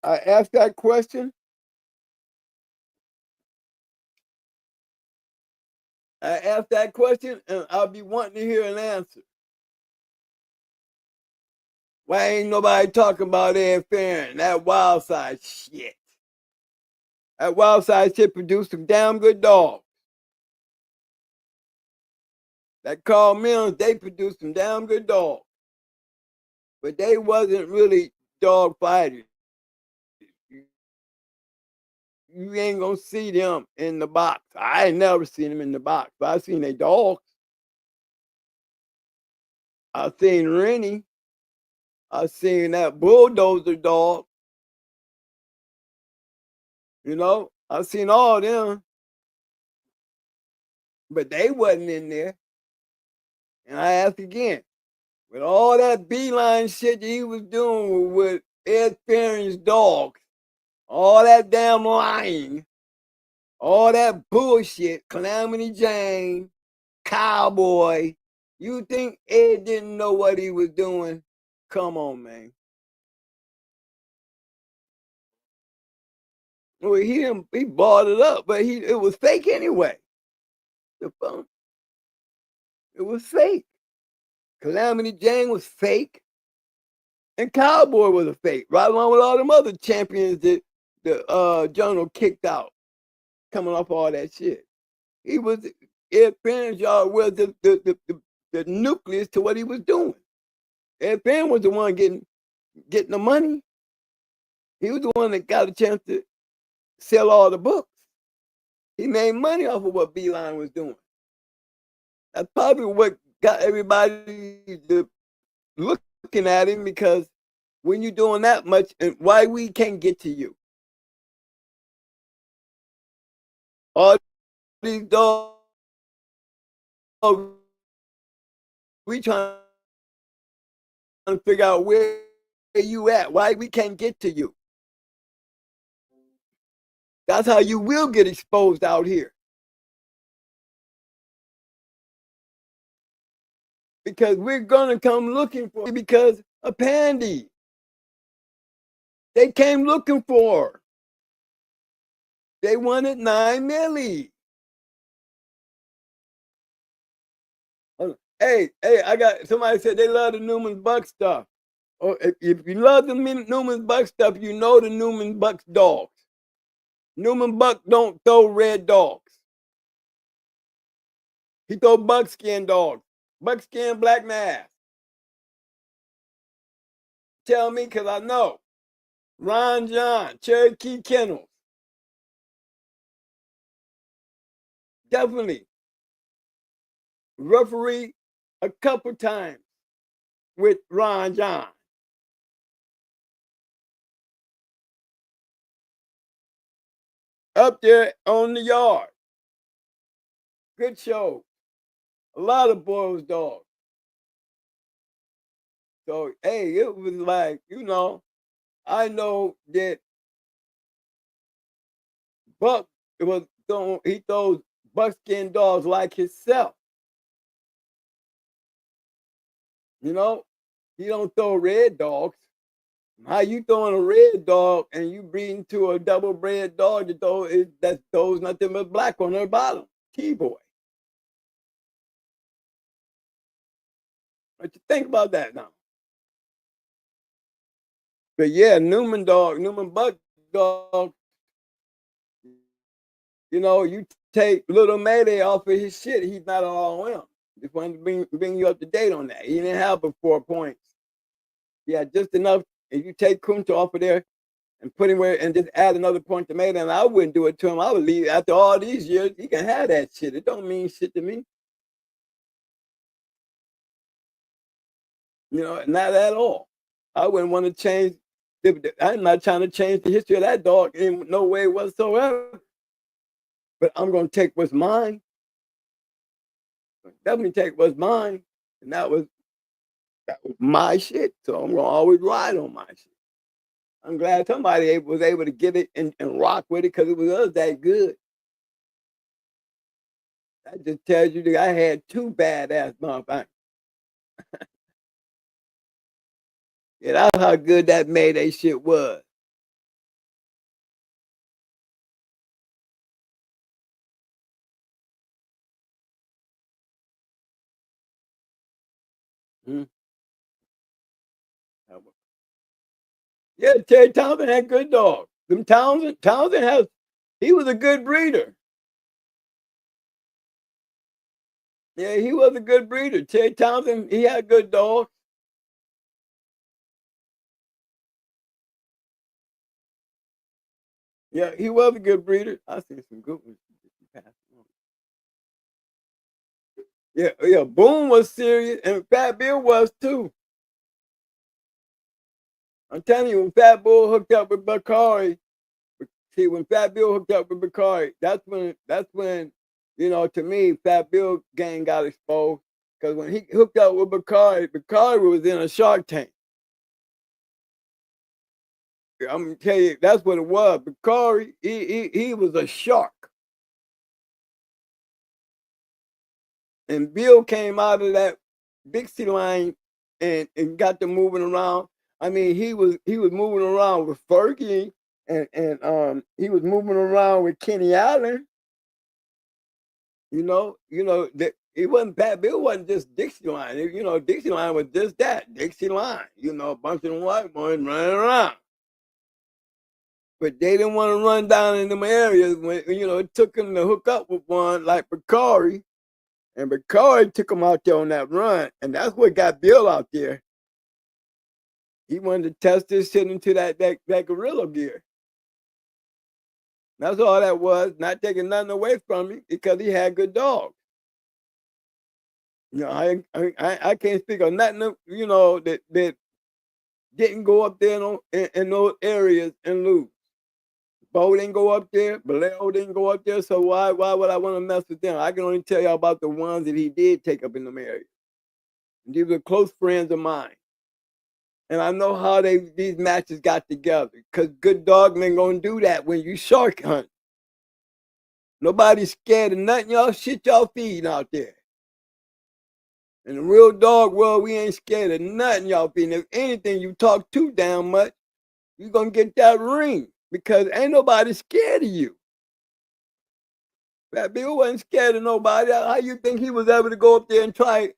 S7: I asked that question. I asked that question, and I'll be wanting to hear an answer. Why ain't nobody talking about Ed Farron? That wild side shit. That wild side shit produced some damn good dogs. That Carl Mills, they produced some damn good dogs. But they wasn't really dog fighters. You ain't gonna see them in the box. I ain't never seen them in the box, but I seen their dogs. I seen Rennie. I seen that bulldozer dog. You know, I seen all them, but they wasn't in there. And I ask again, with all that beeline shit that he was doing with Ed Farron's dogs, all that damn lying, all that bullshit, Calamity Jane, Cowboy, you think Ed didn't know what he was doing? Come on, man. Well, he bought it up, but it was fake anyway. The phone. It was fake. Calamity Jane was fake. And Cowboy was a fake, right along with all them other champions that the journal kicked out, coming off all that shit. He was Ed Penn, y'all, was the nucleus to what he was doing. Ed Penn was the one getting the money. He was the one that got a chance to sell all the books. He made money off of what Beeline was doing. That's probably what got everybody looking at him, because when you're doing that much, and why we can't get to you. All these dogs, we trying to figure out where you at, why we can't get to you. That's how you will get exposed out here. Because we're gonna come looking for you because of Pandy. They came looking for her. They wanted 9 milli. Hey, I got somebody said they love the Newman Buck stuff. Or if you love the Newman Buck stuff, you know the Newman Buck's dogs. Newman Buck don't throw red dogs. He throw buckskin dogs. Buckskin black mass. Tell me, because I know. Ron John, Cherokee Kennels. Definitely. Referee a couple times with Ron John. Up there on the yard. Good show. A lot of boys dogs. So, hey, it was like, I know that Buck he throws buckskin dogs like himself. He don't throw red dogs. How you throwing a red dog and you breeding to a double bred dog that throws nothing but black on their bottom? T-boy. What you think about that now? But yeah, Newman Buck dog, you take little Mayday off of his shit, he's not all in. Just wanted to bring you up to date on that. He didn't have but 4 points. Yeah, just enough. If you take Kunta off of there and put him where and just add another point to Mayday, and I wouldn't do it to him. I would leave after all these years. He can have that shit. It don't mean shit to me. Not at all. I wouldn't want to change. I'm not trying to change the history of that dog in no way whatsoever. But I'm going to take what's mine. Definitely take what's mine. And that was my shit. So I'm going to always ride on my shit. I'm glad somebody was able to get it and rock with it because it was that good. That just tells you that I had 2 badass motherfuckers. Yeah, that's how good that Mayday shit was. Yeah, Terry Townsend had good dogs. Townsend he was a good breeder. Yeah, he was a good breeder. Terry Townsend, he had good dogs. Yeah, he was a good breeder. I seen some good ones. Yeah, Boone was serious, and Fat Bill was too. I'm telling you, when Fat Bill hooked up with Bakari, when Fat Bill hooked up with Bakari, that's when, to me, Fat Bill gang got exposed. Because when he hooked up with Bakari was in a Shark Tank. I'm gonna tell you, that's what it was. Bakari, he was a shark. And Bill came out of that Dixie line and got them moving around. I mean, he was moving around with Fergie and he was moving around with Kenny Allen. That it wasn't Pat Bill wasn't just Dixie Line. Dixie Line was just that, Dixie Line. A bunch of white boys running around. But they didn't want to run down in them areas when it took them to hook up with one like Bakari. And Bakari took him out there on that run, and that's what got Bill out there. He wanted to test this shit into that gorilla gear. That's all that was, not taking nothing away from him because he had good dogs. I can't speak on nothing, that didn't go up there in those areas and lose. Bo didn't go up there, Vallejo didn't go up there, so why would I want to mess with them? I can only tell y'all about the ones that he did take up in them areas. And these were close friends of mine. And I know how these matches got together, because good dogmen gonna do that when you shark hunt. Nobody's scared of nothing y'all shit y'all feeding out there. In the real dog world, we ain't scared of nothing y'all feeding. If anything, you talk too damn much, you're gonna get that ring, because ain't nobody scared of you. That Bill wasn't scared of nobody. How you think he was able to go up there and try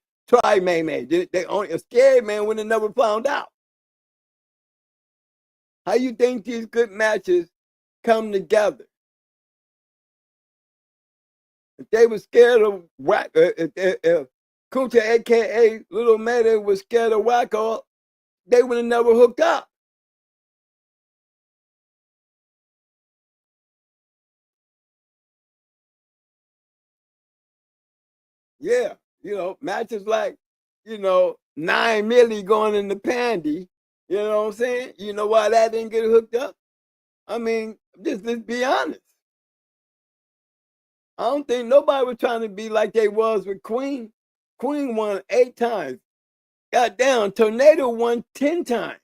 S7: May? They only a scared man would have never found out. How you think these good matches come together? If they were scared of if Kunta, aka Little Mayday, was scared of Wacko, they would have never hooked up. Yeah, matches like, 9 Millie going in the Pandy. You know what I'm saying? You know why that didn't get hooked up? I mean, let's be honest. I don't think nobody was trying to be like they was with Queen. Queen won 8 times. Goddamn, Tornado won 10 times.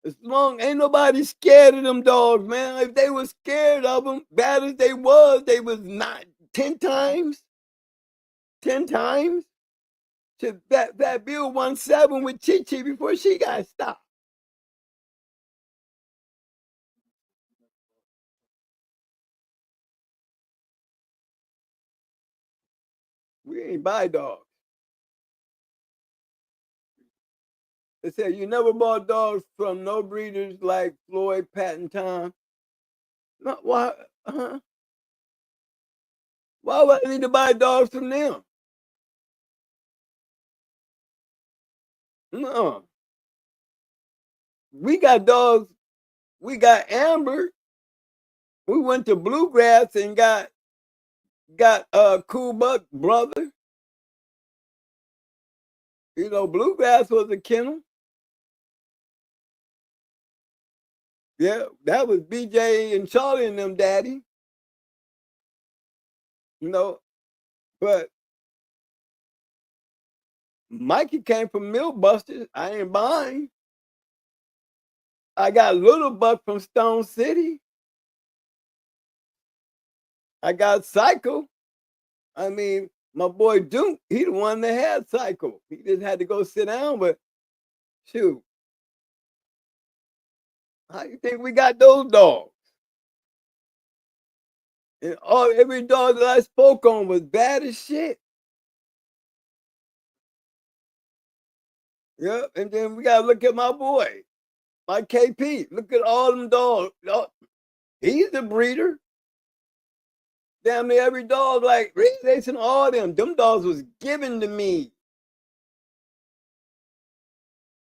S7: As long ain't nobody scared of them dogs, man. If they was scared of them, bad as they was not 10 times. 10 times. That Bill won 7 with Chi Chi before she got stopped. We ain't buy dogs. They said you never bought dogs from no breeders like Floyd, Pat, and Tom. No, why? Why would I need to buy dogs from them? No. We got dogs. We got Amber. We went to Bluegrass and got Cool Buck brother. Bluegrass was a kennel. Yeah, that was BJ and Charlie and them daddy. But Mikey came from Millbusters. I ain't buying. I got Little Buck from Stone City. I got Psycho. I mean, my boy Duke, he the one that had Psycho. He just had to go sit down, but shoot. How you think we got those dogs? And every dog that I spoke on was bad as shit. Yeah, and then we gotta look at my boy, my KP. Look at all them dogs. He's the breeder. Damn near every dog, like Radiation, all them dogs was given to me.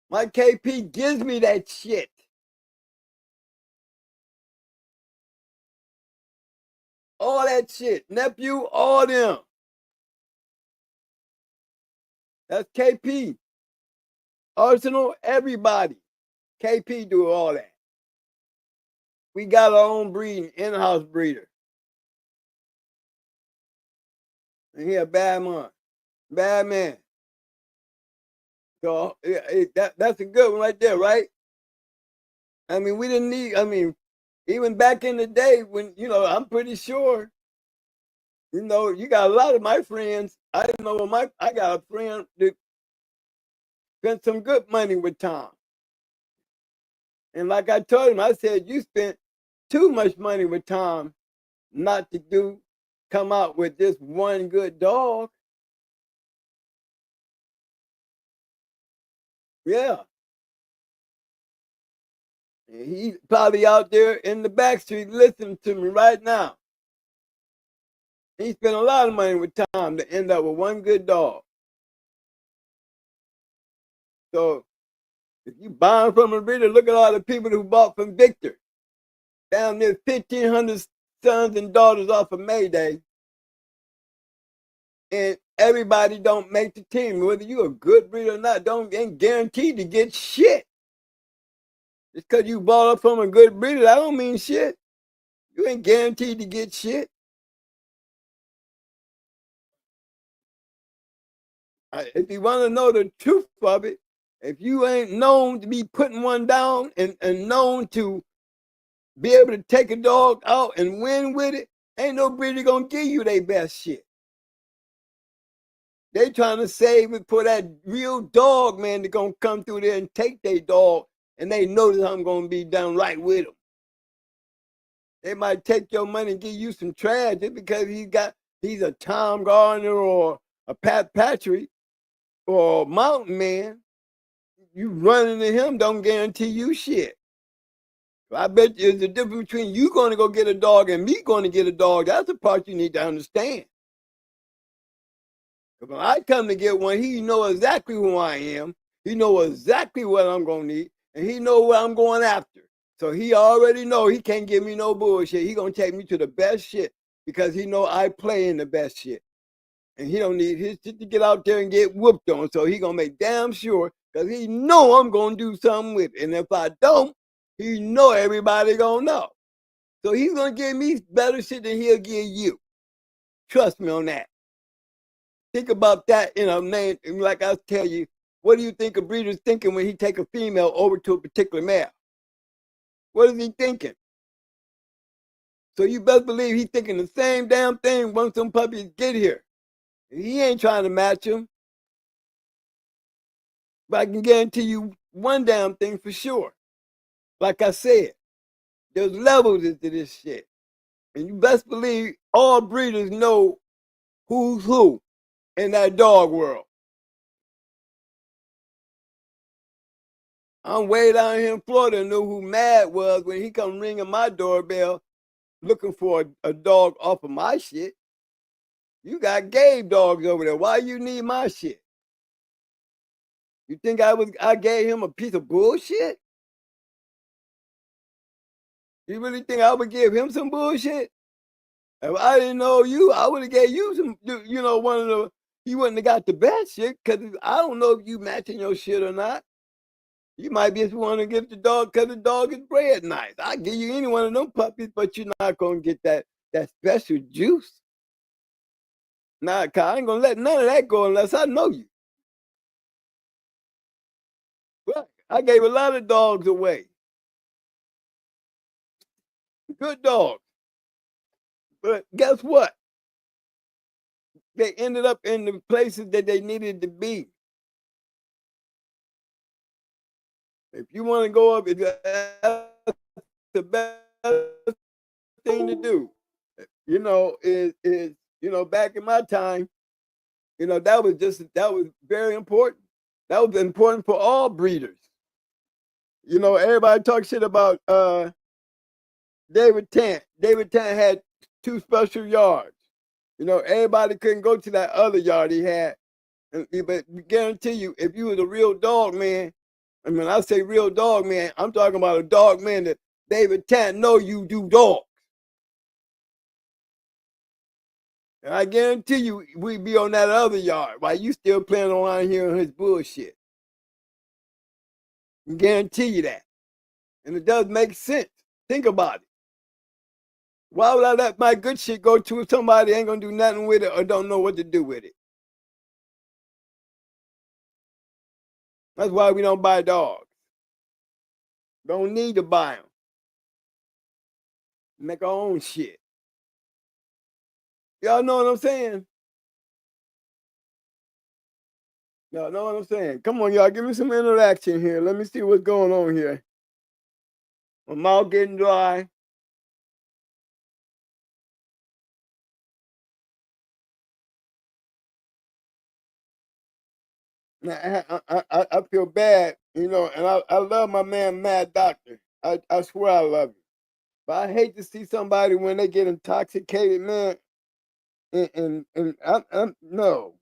S7: My KP gives me that shit. All that shit. Nephew, all them. That's KP. Arsenal, everybody. KP do all that. We got our own breeding, in-house breeder. And he a bad man. Bad man. So that's a good one right there, right? I mean, we didn't need, even back in the day when, I'm pretty sure, you got a lot of my friends. I got a friend that spent some good money with Tom. And like I told him, I said, you spent too much money with Tom not to come out with this one good dog. Yeah. He's probably out there in the back street listening to me right now. He spent a lot of money with Tom to end up with one good dog. So if you buying from a breeder, look at all the people who bought from Victor. Down there, 1,500 sons and daughters off of Mayday. And everybody don't make the team. Whether you a good breeder or not, ain't guaranteed to get shit. Just because you bought up from a good breeder, that don't mean shit. You ain't guaranteed to get shit. If you want to know the truth of it, if you ain't known to be putting one down and known to be able to take a dog out and win with it, ain't no breeder gonna give you their best shit. They trying to save it for that real dog, man, that's gonna come through there and take their dog, and they know that I'm gonna be done right with them. They might take your money and give you some trash just because he's a Tom Gardner or a Pat Patrick or a Mountain Man. You running to him don't guarantee you shit. I bet you there's a difference between you going to go get a dog and me going to get a dog. That's the part you need to understand. When I come to get one, he know exactly who I am. He know exactly what I'm going to need, and he know what I'm going after. So he already know he can't give me no bullshit. He going to take me to the best shit because he know I play in the best shit. And he don't need his shit to get out there and get whooped on. So he going to make damn sure because he know I'm going to do something with it. And if I don't, he know everybody going to know. So he's going to give me better shit than he'll give you. Trust me on that. Think about that in a name. Like I tell you, what do you think a breeder's thinking when he take a female over to a particular male? What is he thinking? So you best believe he's thinking the same damn thing once some puppies get here. He ain't trying to match them. But I can guarantee you one damn thing for sure. Like I said, there's levels to this shit. And you best believe all breeders know who's who in that dog world. I'm way down here in Florida and knew who Mad was when he come ringing my doorbell looking for a dog off of my shit. You got Gabe dogs over there. Why you need my shit? You think I gave him a piece of bullshit? You really think I would give him some bullshit? If I didn't know you, I would have gave you some, one of the, you wouldn't have got the best shit because I don't know if you matching your shit or not. You might just want to get the dog because the dog is bred nice. I'll give you any one of them puppies, but you're not going to get that special juice. Nah, cause I ain't going to let none of that go unless I know you. Well, I gave a lot of dogs away. Good dogs. But guess what? They ended up in the places that they needed to be. If you want to go up, that's the best thing to do. Is back in my time, that was very important. That was important for all breeders. Everybody talk shit about David Tant. David Tant had 2 special yards. Everybody couldn't go to that other yard he had. But I guarantee you, if you was a real dog man, and when I say real dog man, I'm talking about a dog man that David Tant know you do dogs. And I guarantee you, we'd be on that other yard while you still playing around here on his bullshit. I guarantee you that. And it does make sense. Think about it. Why would I let my good shit go to somebody ain't gonna do nothing with it or don't know what to do with it? That's why we don't buy dogs. Don't need to buy them. Make our own shit. Y'all know what I'm saying? Y'all know what I'm saying? Come on, y'all, give me some interaction here. Let me see what's going on here. My mouth getting dry. I feel bad, you know, and I love my man Mad Doctor. I swear I love him. But I hate to see somebody when they get intoxicated, man. And I'm no.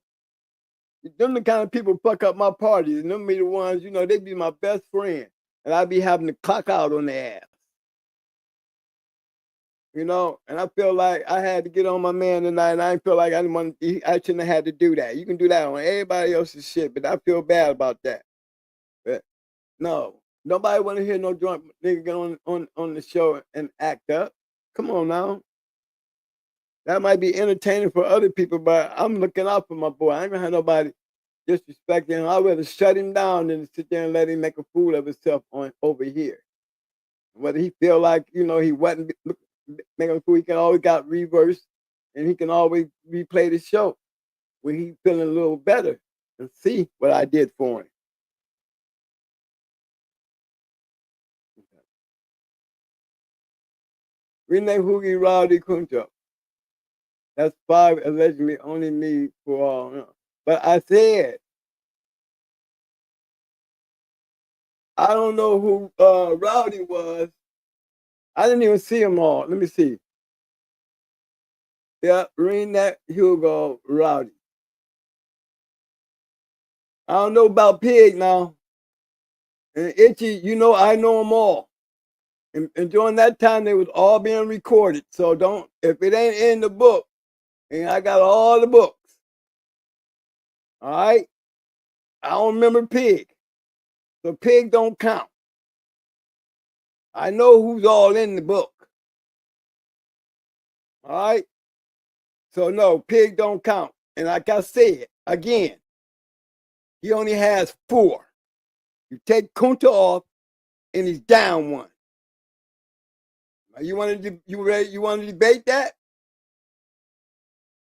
S7: Them the kind of people fuck up my parties, and them be the ones, you know, they be my best friend. And I be having to clock out on their ass. You know, and I feel like I had to get on my man tonight, and I feel like I shouldn't have had to do that. You can do that on everybody else's shit, but I feel bad about that. But no, nobody want to hear no drunk nigga get on the show and act up. Come on now. That might be entertaining for other people, but I'm looking out for my boy. I ain't gonna have nobody disrespecting him. I'd rather shut him down than sit there and let him make a fool of himself on over here. Whether he feel like, you know, he wasn't making a fool, he can always got reversed, and he can always replay the show when he feeling a little better and see what I did for him. Renee Hoogie Rowdy Kunta. That's 5 allegedly only me for all. But I said, I don't know who Rowdy was. I didn't even see them all. Let me see. Yeah, Renee Hugo Rowdy. I don't know about Pig now. And Itchy, you know, I know them all. And during that time, they was all being recorded. So don't, if it ain't in the book, and I got all the books. All right? I don't remember Pig. So Pig don't count. I know who's all in the book. All right? So no, Pig don't count. And like I said, again, he only has 4. You take Kunta off, and he's down 1. You want to debate that?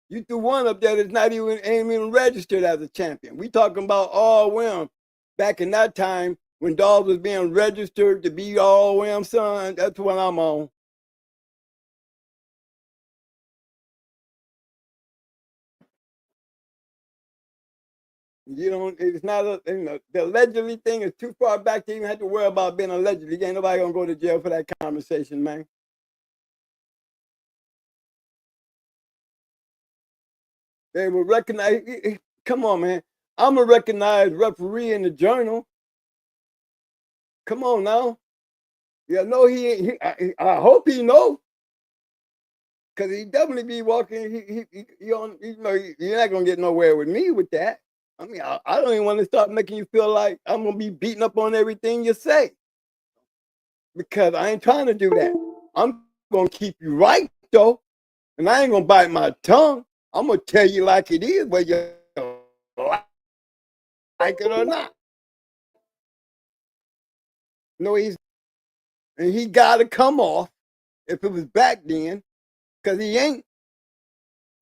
S7: You threw one up there that's ain't even registered as a champion. We talking about all Wham back in that time when dogs was being registered to be all Wham son. That's what I'm on. You don't. It's not a. You know, the allegedly thing is too far back to even have to worry about being allegedly. Ain't nobody gonna go to jail for that conversation, man. They will recognize. Come on, man. I'm a recognized referee in the journal. Come on now. Yeah, no, he ain't. I hope he knows. Cause he definitely be walking. He on. You know, you're not gonna get nowhere with me with that. I mean, I don't even want to start making you feel like I'm gonna be beating up on everything you say, because I ain't trying to do that. I'm gonna keep you right though, and I ain't gonna bite my tongue. I'm gonna tell you like it is, whether you like it or not. No, he gotta come off if it was back then, cause he ain't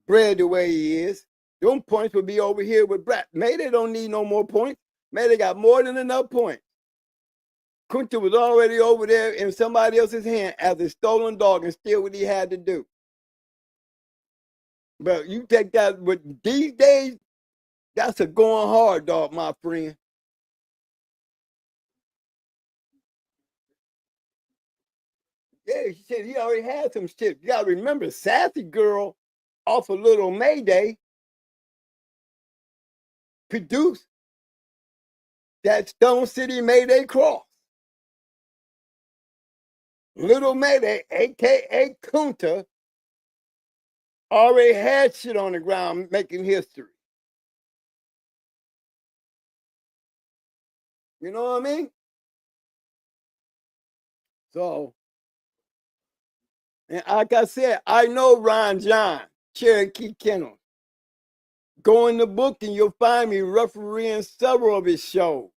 S7: bred the way he is. Them points would be over here with Brad. Maybe they don't need no more points. Maybe they got more than enough points. Kunta was already over there in somebody else's hand as a stolen dog and still what he had to do. But you take that with these days, that's a going hard dog, my friend. Yeah, he said he already had some shit. You gotta remember, Sassy Girl off of Little Mayday produced that Stone City Mayday cross. Little Mayday, aka Kunta, already had shit on the ground making history. You know what I mean? So, and like I said, I know Ron John, Cherokee Kennels. Go in the book and you'll find me refereeing several of his shows.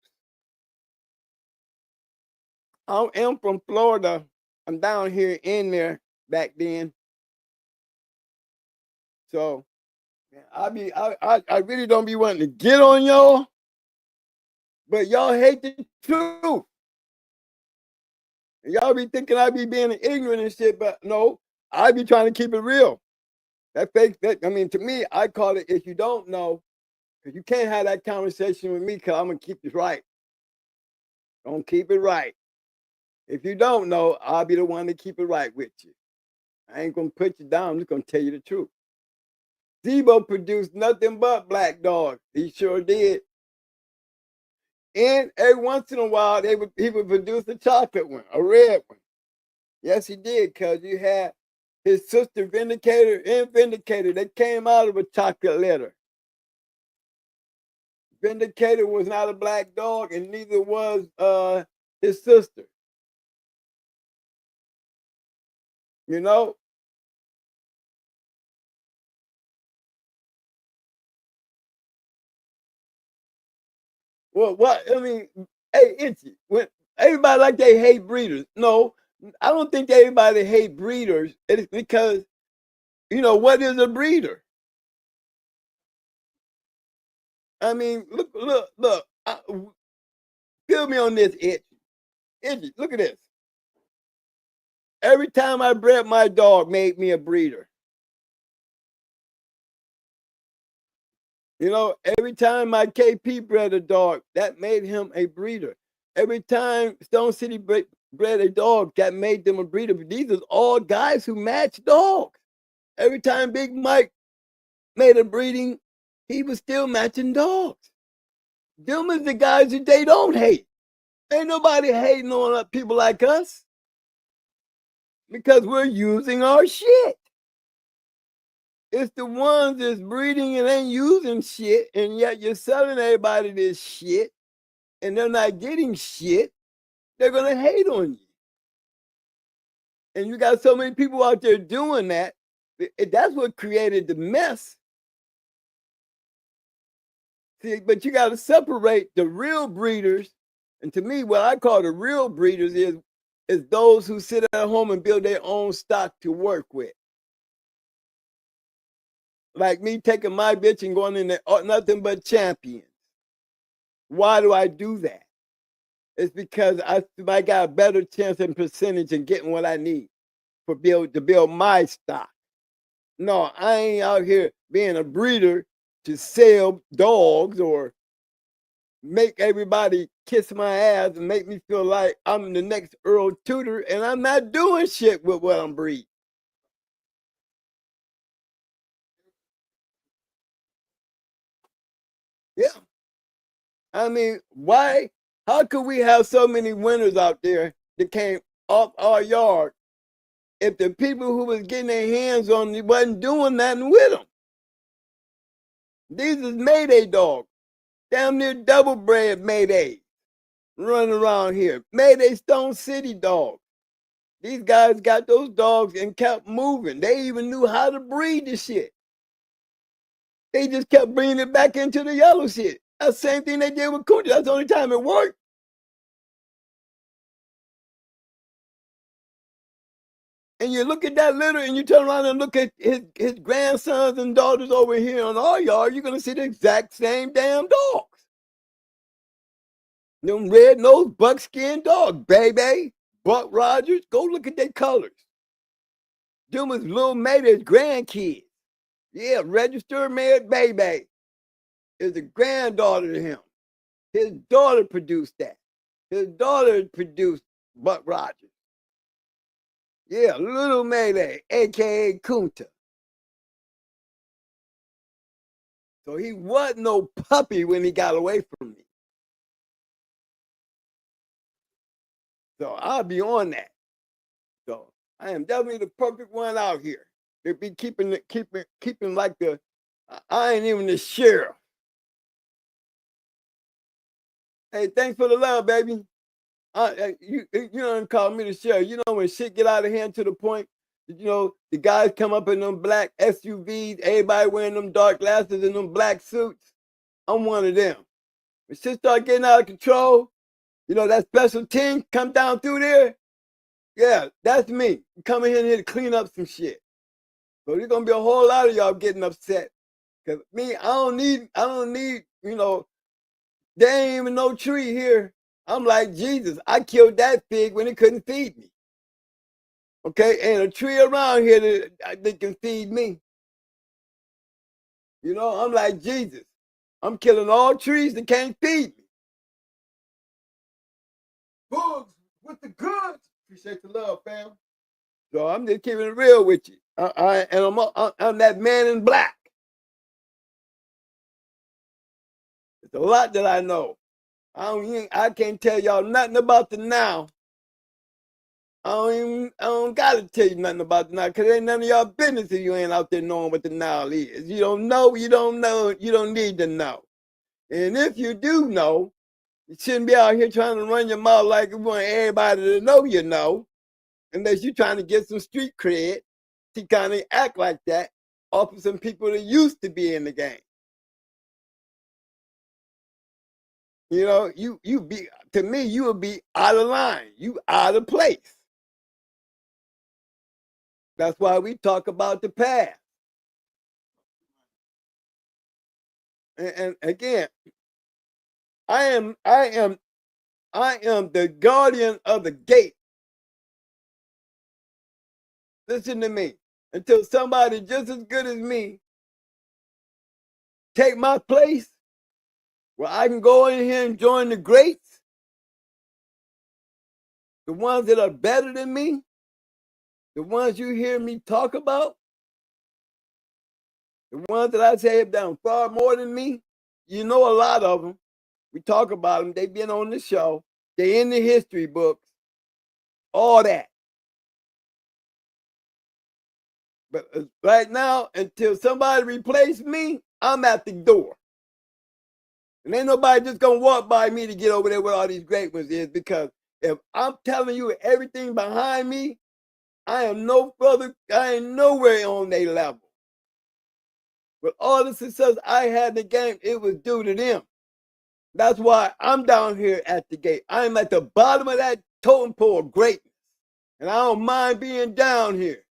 S7: I am from Florida. I'm down here in there back then. So I really don't be wanting to get on y'all, but y'all hate the truth. Y'all be thinking I be being ignorant and shit, but no, I be trying to keep it real. That fake, I mean, to me, I call it if you don't know, because you can't have that conversation with me because I'm going to keep it right. Don't keep it right. If you don't know, I'll be the one to keep it right with you. I ain't going to put you down. I'm just going to tell you the truth. Zebo produced nothing but black dogs. He sure did. And every once in a while, he would produce a chocolate one, a red one. Yes, he did, because you had his sister Vindicator and Vindicator. They came out of a chocolate litter. Vindicator was not a black dog, and neither was his sister. You know? Well, what I mean, hey, Itchy, when everybody like they hate breeders. No, I don't think everybody hate breeders. It's because what is a breeder? I mean, look. Feel me on this, Itchy. Itchy, look at this. Every time I bred my dog, made me a breeder. Every time my KP bred a dog, that made him a breeder. Every time Stone City bred a dog, that made them a breeder. But these are all guys who match dogs. Every time Big Mike made a breeding, he was still matching dogs. Them is the guys that they don't hate. Ain't nobody hating on people like us because we're using our shit. It's the ones that's breeding and ain't using shit, and yet you're selling everybody this shit, and they're not getting shit. They're gonna hate on you. And you got so many people out there doing that. That's what created the mess. See, but you got to separate the real breeders. And to me, what I call the real breeders is those who sit at home and build their own stock to work with. Like me taking my bitch and going in there, nothing but champions. Why do I do that? It's because I got a better chance and percentage in getting what I need to build my stock. No, I ain't out here being a breeder to sell dogs or make everybody kiss my ass and make me feel like I'm the next Earl Tudor, and I'm not doing shit with what I'm breeding. Yeah. I mean, why? How could we have so many winners out there that came off our yard if the people who was getting their hands on it wasn't doing nothing with them? These is Mayday dogs, damn near double bred Mayday, running around here. Mayday Stone City dogs. These guys got those dogs and kept moving. They even knew how to breed the shit. They just kept bringing it back into the yellow shit. That's the same thing they did with Coochie. That's the only time it worked. And you look at that litter and you turn around and look at his grandsons and daughters over here on our yard, you're going to see the exact same damn dogs. Them red-nosed buckskin dogs, baby. Buck Rogers, go look at their colors. Them was little May's grandkids. Yeah, registered married baby is a granddaughter to him. His daughter produced that. His daughter produced Buck Rogers. Yeah, Little Melee, aka Kunta. So he wasn't no puppy when he got away from me. So I'll be on that. So I am definitely the perfect one out here. They be keeping like I ain't even the sheriff. Hey, thanks for the love, baby. You don't call me the sheriff. You know when shit get out of hand to the point, the guys come up in them black SUVs, everybody wearing them dark glasses and them black suits. I'm one of them. When shit start getting out of control, that special team come down through there. Yeah, that's me. Coming in here to clean up some shit. So there's gonna be a whole lot of y'all getting upset. Cause me, I don't need, there ain't even no tree here. I'm like Jesus. I killed that pig when it couldn't feed me. Okay, ain't a tree around here that can feed me. You know, I'm like Jesus. I'm killing all trees that can't feed me. Bugs with the goods. Appreciate the love, fam. So I'm just keeping it real with you. I'm that man in black. It's a lot that I know. I can't tell y'all nothing about the now. I don't gotta tell you nothing about the now, because it ain't none of y'all business if you ain't out there knowing what the now is. You don't know, you don't know, you don't need to know. And if you do know, you shouldn't be out here trying to run your mouth like you want everybody to know you know, unless you're trying to get some street cred to kind of act like that off of some people that used to be in the game. You know, you be, to me, you would be out of line. You out of place. That's why we talk about the past. And again, I am the guardian of the gate. Listen to me. Until somebody just as good as me take my place, where I can go in here and join the greats, the ones that are better than me, the ones you hear me talk about, the ones that I say have done far more than me. You know a lot of them. We talk about them. They've been on the show. They in the history books. All that. But right now, until somebody replace me, I'm at the door. And ain't nobody just gonna walk by me to get over there where all these great ones is, because if I'm telling you everything behind me, I am I ain't nowhere on their level. But all the success I had in the game, it was due to them. That's why I'm down here at the gate. I'm at the bottom of that totem pole of greatness. And I don't mind being down here.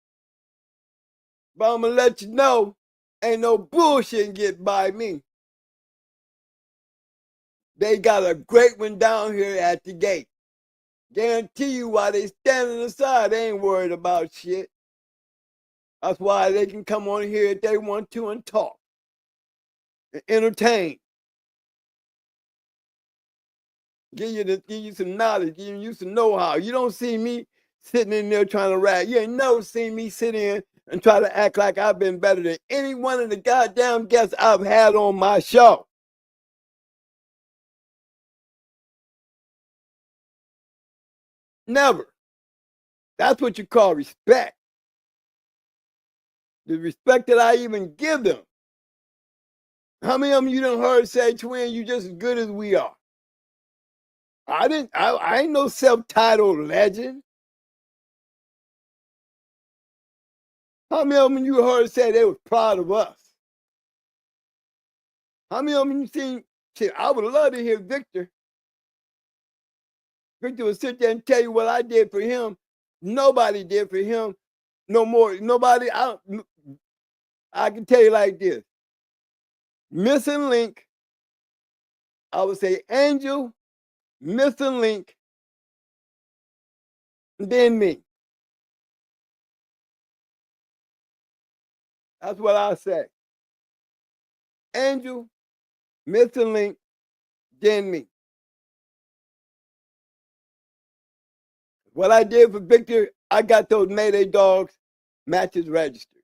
S7: But I'm gonna let you know, ain't no bullshit get by me. They got a great one down here at the gate. Guarantee you while they standing aside, they ain't worried about shit. That's why they can come on here if they want to and talk and entertain. Give you some knowledge, give you some know-how. You don't see me sitting in there trying to rap. You ain't never seen me sit in and try to act like I've been better than any one of the goddamn guests I've had on my show. Never. That's what you call respect. The respect that I even give them. How many of them you done heard say, twin, you just as good as we are? I ain't no self-titled legend. How many of them you heard say they was proud of us? How many of them you seen? Shit, I would love to hear Victor. Victor would sit there and tell you what I did for him. Nobody did for him no more. Nobody, I can tell you like this. Missing link, I would say Angel, missing link, then me. That's what I say. Angel, missing link, then me. What I did for Victor, I got those Mayday dogs matches registered.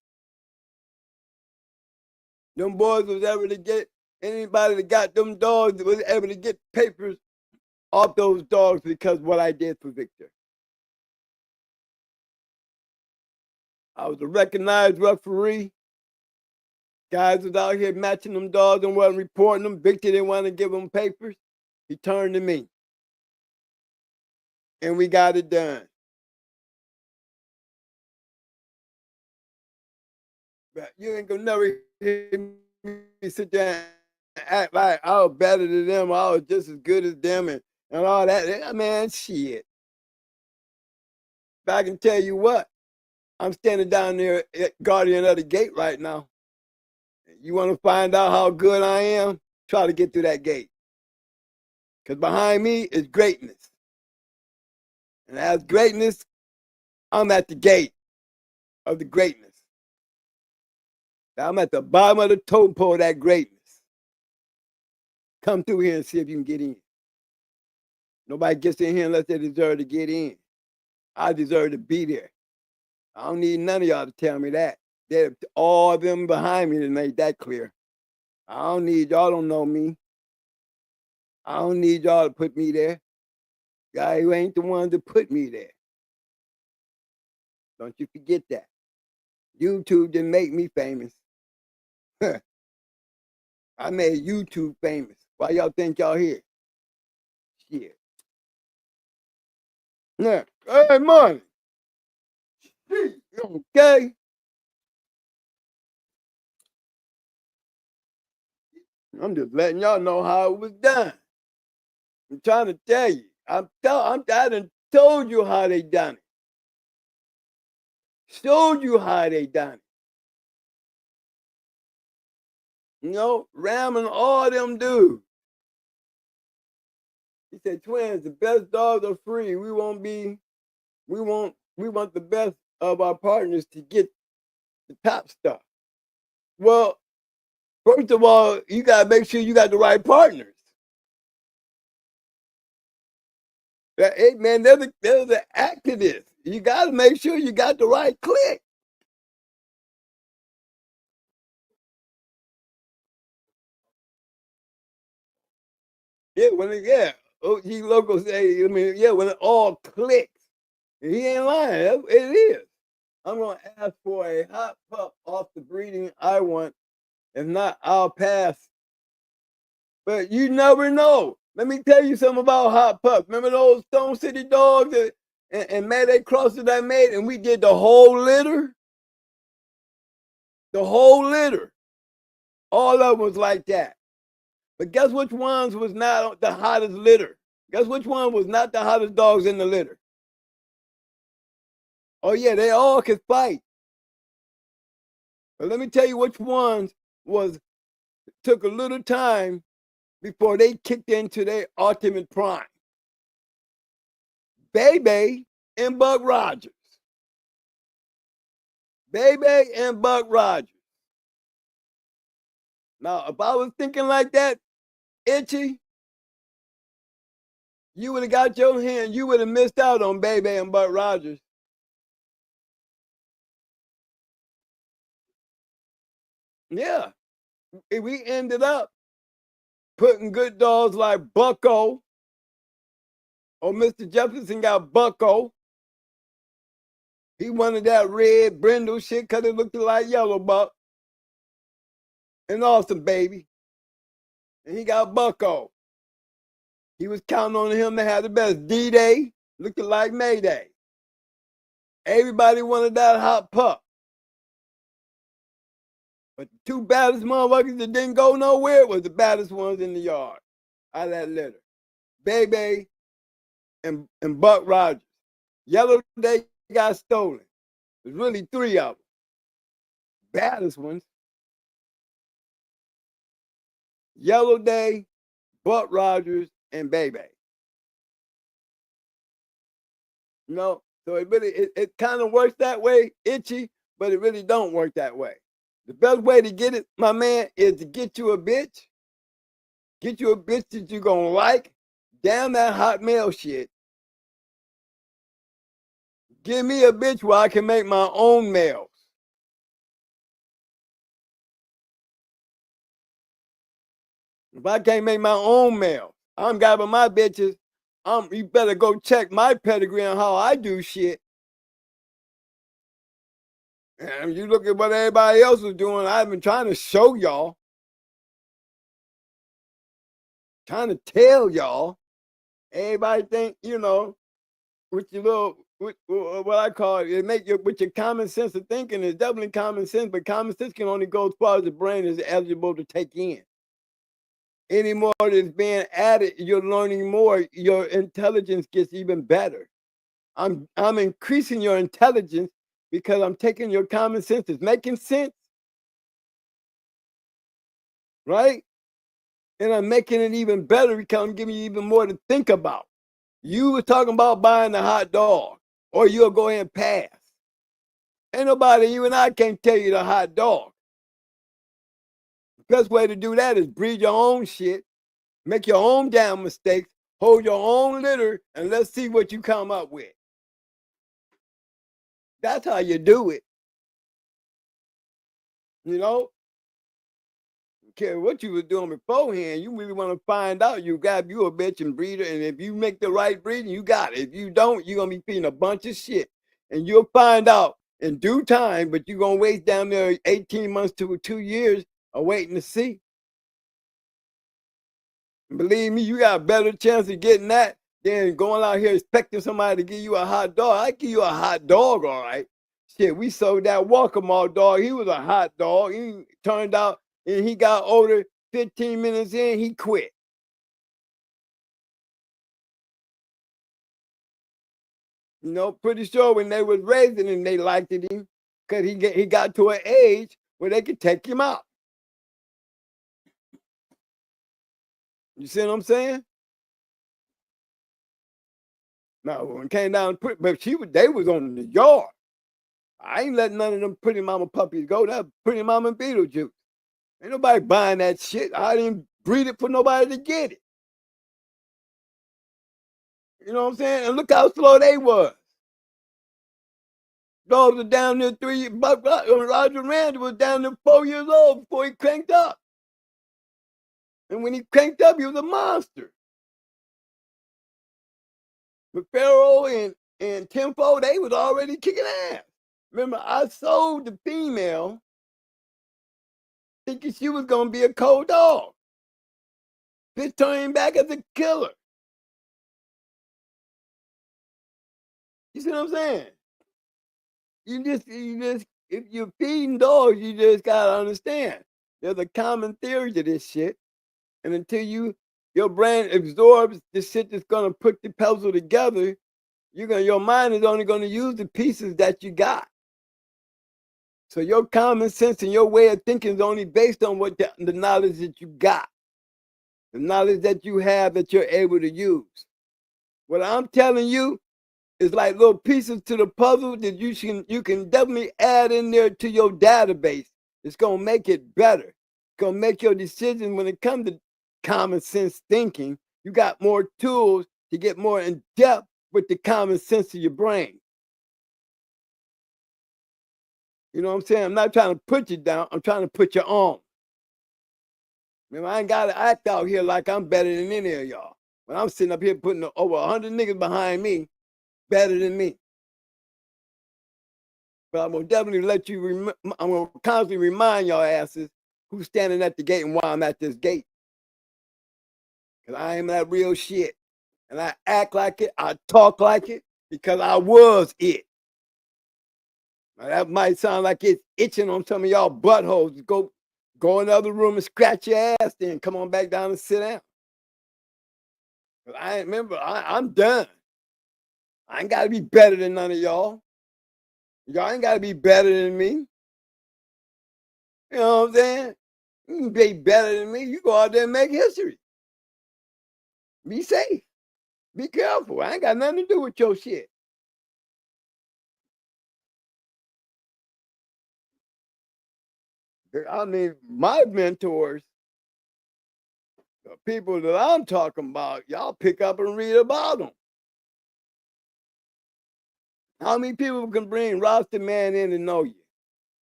S7: Them boys was able to get, anybody that got them dogs was able to get papers off those dogs because of what I did for Victor. I was a recognized referee. Guys was out here matching them dogs and wasn't reporting them. Victor didn't want to give them papers. He turned to me. And we got it done. But you ain't gonna never hear me sit there and act like I was better than them, I was just as good as them and all that. Man, shit. But I can tell you what, I'm standing down there at Guardian of the Gate right now. You want to find out how good I am? Try to get through that gate. Because behind me is greatness. And as greatness, I'm at the gate of the greatness. I'm at the bottom of the totem pole of that greatness. Come through here and see if you can get in. Nobody gets in here unless they deserve to get in. I deserve to be there. I don't need none of y'all to tell me that. They're all of them behind me to make that clear. I don't need y'all don't know me. I don't need y'all to put me there. Guy who ain't the one to put me there. Don't you forget that. YouTube didn't make me famous. I made YouTube famous. Why y'all think y'all here? Shit. Yeah. Hey, money. Okay. I'm just letting y'all know how it was done. I'm trying to tell you. I done told you how they done it. Showed you how they done it. You know, ramming all them dudes. He said, twins, the best dogs are free. We want the best of our partners to get the top stuff. Well, first of all, you gotta make sure you got the right partners. Hey man, there's an act to this. You gotta make sure you got the right click. Yeah, OG Loco say, when it all clicks. He ain't lying. It is. I'm gonna ask for a hot pup off the breeding I want. If not, I'll pass. But you never know. Let me tell you something about hot pups. Remember those Stone City dogs and Mayday crosses I made, and we did the whole litter? The whole litter. All of them was like that. But guess which ones was not the hottest litter? Guess which one was not the hottest dogs in the litter? Oh yeah, they all could fight. But let me tell you which ones took a little time before they kicked into their ultimate prime. Baby and Buck Rogers. Baby and Buck Rogers. Now, if I was thinking like that, Itchy, you would have got your hand, you would have missed out on Baby and Buck Rogers. Yeah. We ended up putting good dogs like Bucko, or Mr. Jefferson got Bucko. He wanted that red brindle shit because it looked like yellow buck. And awesome, baby. And he got Bucko. He was counting on him to have the best D-Day, looking like Mayday. Everybody wanted that hot pup. But the two baddest motherfuckers that didn't go nowhere was the baddest ones in the yard out of that litter. Baby and Buck Rogers. Yellow Day got stolen. There's really three of them. Baddest ones. Yellow Day, Buck Rogers, and Baby. You know, so it kind of works that way, Itchy, but it really don't work that way. The best way to get it, my man, is to get you a bitch. Get you a bitch that you're gonna like. Damn that hot male shit. Give me a bitch where I can make my own males. If I can't make my own males, I'm grabbing my bitches. You better go check my pedigree on how I do shit. And you look at what everybody else is doing. I've been trying to show y'all, trying to tell y'all. Everybody think, with your little, what I call it, with your common sense of thinking is definitely common sense, but common sense can only go as far as the brain is eligible to take in. Any more that's being added, you're learning more. Your intelligence gets even better. I'm increasing your intelligence because I'm taking your common sense. It's making sense, right? And I'm making it even better because I'm giving you even more to think about. You were talking about buying a hot dog, or you'll go ahead and pass. Ain't nobody, you and I can't tell you the hot dog. Best way to do that is breed your own shit, make your own damn mistakes, hold your own litter, and let's see what you come up with. That's how you do it. You know? Care what you was doing beforehand, you really want to find out. You got you a bitch and breeder, and if you make the right breeding, you got it. If you don't, you're gonna be feeding a bunch of shit. And you'll find out in due time, but you're gonna wait down there 18 months to 2 years of waiting to see. Believe me, you got a better chance of getting that than going out here expecting somebody to give you a hot dog. I give you a hot dog, all right. Shit, we sold that Walker Mall dog. He was a hot dog. He turned out and he got older. 15 minutes in, he quit. You know, pretty sure when they was raising him, they liked him because he got to an age where they could take him out. You see what I'm saying? Now, when it came down, but they was on the yard. I ain't letting none of them pretty mama puppies go. That pretty mama Beetlejuice. Ain't nobody buying that shit. I didn't breed it for nobody to get it. You know what I'm saying? And look how slow they was. Dogs were down there 3 years. Roger Randall was down there 4 years old before he cranked up. And when he cranked up, he was a monster. But Pharaoh and Tempo, they was already kicking ass. Remember, I sold the female thinking she was going to be a cold dog. Bitch turned back as a killer. You see what I'm saying? You just, if you're feeding dogs, you just gotta understand. There's a common theory to this shit, and until your brain absorbs the shit that's gonna put the puzzle together, your mind is only gonna use the pieces that you got. So your common sense and your way of thinking is only based on what the knowledge that you got, the knowledge that you have that you're able to use. What I'm telling you, it's like little pieces to the puzzle that you can definitely add in there to your database. It's gonna make it better. It's gonna make your decision when it comes to common sense thinking. You got more tools to get more in depth with the common sense of your brain. You know what I'm saying? I'm not trying to put you down. I'm trying to put you on. Remember, I ain't gotta act out here like I'm better than any of y'all. When I'm sitting up here putting over 100 niggas behind me, better than me. But I'm gonna definitely let you. I'm gonna constantly remind y'all asses who's standing at the gate and why I'm at this gate. Cause I am that real shit, and I act like it. I talk like it because I was it. Now, that might sound like it's itching on some of y'all buttholes. Go in the other room and scratch your ass, then come on back down and sit down. I remember. I'm done. I ain't gotta be better than none of y'all. Y'all ain't gotta be better than me. You know what I'm saying? You can be better than me. You go out there and make history. Be safe. Be careful. I ain't got nothing to do with your shit. I mean, my mentors, the people that I'm talking about, y'all pick up and read about them. How many people can bring Rasta Man in and know you?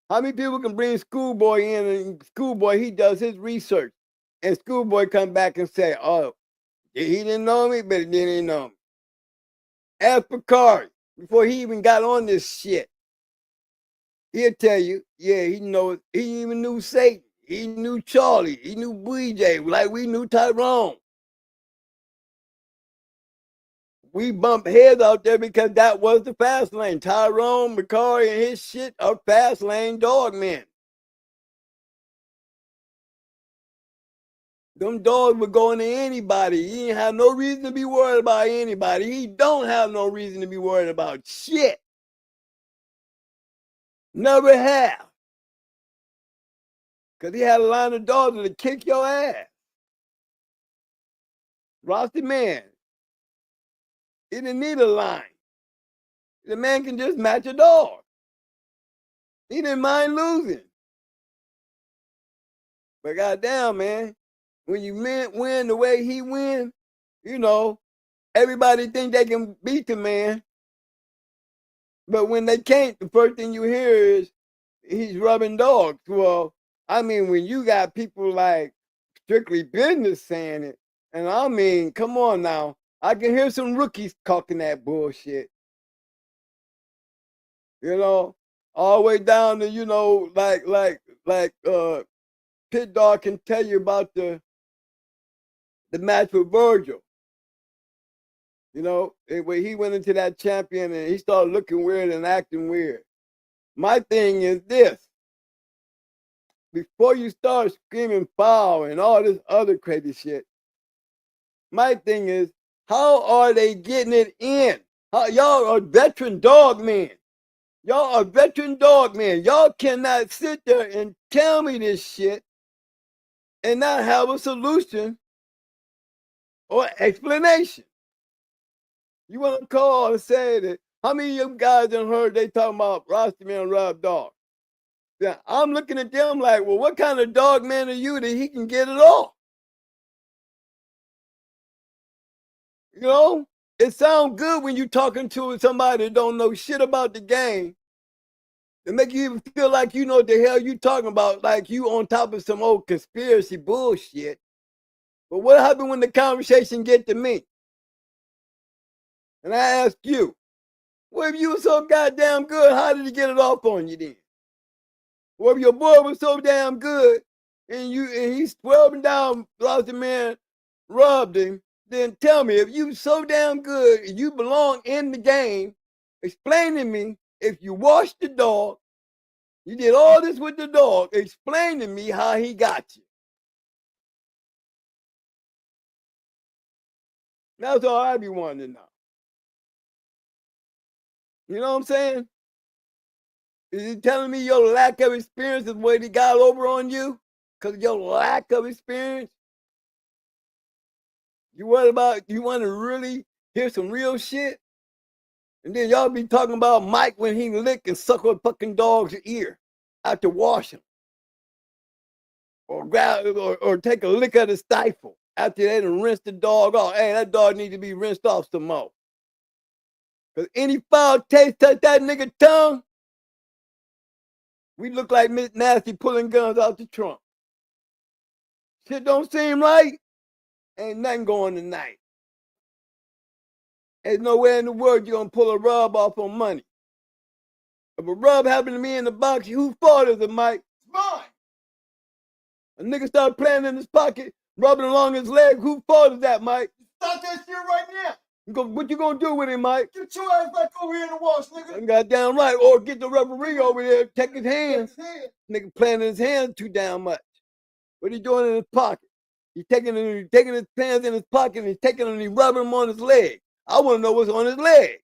S7: How many people can bring Schoolboy in and Schoolboy, he does his research. And Schoolboy come back and say, oh, he didn't know me, but he didn't know me. Ask Picard before he even got on this shit. He'll tell you, yeah, he even knew Satan. He knew Charlie. He knew BJ, like we knew Tyrone. We bumped heads out there because that was the fast lane. Tyrone, McCarry, and his shit are fast lane dog men. Them dogs were going to anybody. He didn't have no reason to be worried about anybody. He don't have no reason to be worried about shit. Never have. Because he had a line of dogs that'll kick your ass. Rossi man, he didn't need a line. The man can just match a dog. He didn't mind losing. But goddamn, man, when you win the way he win, you know, everybody think they can beat the man. But when they can't, the first thing you hear is he's rubbing dogs. Well, I mean, when you got people like Strictly Business saying it, and I mean, come on now, I can hear some rookies talking that bullshit. You know, all the way down to, you know, like Pit Dog can tell you about the match with Virgil. You know, when he went into that champion and he started looking weird and acting weird. My thing is this. Before you start screaming foul and all this other crazy shit, my thing is, how are they getting it in? Y'all are veteran dog men. Y'all are veteran dog men. Y'all cannot sit there and tell me this shit and not have a solution or explanation. You want to call and say that, how many of you guys done heard they talking about Rossi man rub dog? Yeah, I'm looking at them like, well, what kind of dog man are you that he can get it all? You know, it sounds good when you're talking to somebody that don't know shit about the game. It make you even feel like you know what the hell you talking about, like you on top of some old conspiracy bullshit. But what happened when the conversation get to me? And I ask you, well, if you were so goddamn good, how did he get it off on you then? Well, if your boy was so damn good and he's swerving down, lost the man, rubbed him, then tell me, if you so damn good and you belong in the game, explain to me, if you washed the dog, you did all this with the dog, explain to me how he got you. That's all I be wanting to know. You know what I'm saying? Is he telling me your lack of experience is what he got over on you? Because of your lack of experience? You want to really hear some real shit? And then y'all be talking about Mike when he lick and suck a fucking dog's ear after washing. Or grab or take a lick of the stifle after they done rinsed the dog off. Hey, that dog need to be rinsed off some more. Because any foul taste touch that nigga tongue, we look like Miss Nasty pulling guns out the trunk. Shit don't seem right. Ain't nothing going tonight. There's nowhere in the world you're gonna pull a rub off on money. If a rub happened to me in the box, whose fault is it, Mike? It's mine. A nigga started playing in his pocket, rubbing along his leg. Whose fault is that, Mike? Stop that shit right now. What you gonna do with him, Mike? Get your ass back over here in the wash, nigga. Goddamn right. Or get the referee over there, take his hands. Nigga playing in his hands too damn much. What he doing in his pocket? He's taking his pants in his pocket and he's taking them and he's rubbing them on his leg. I want to know what's on his leg.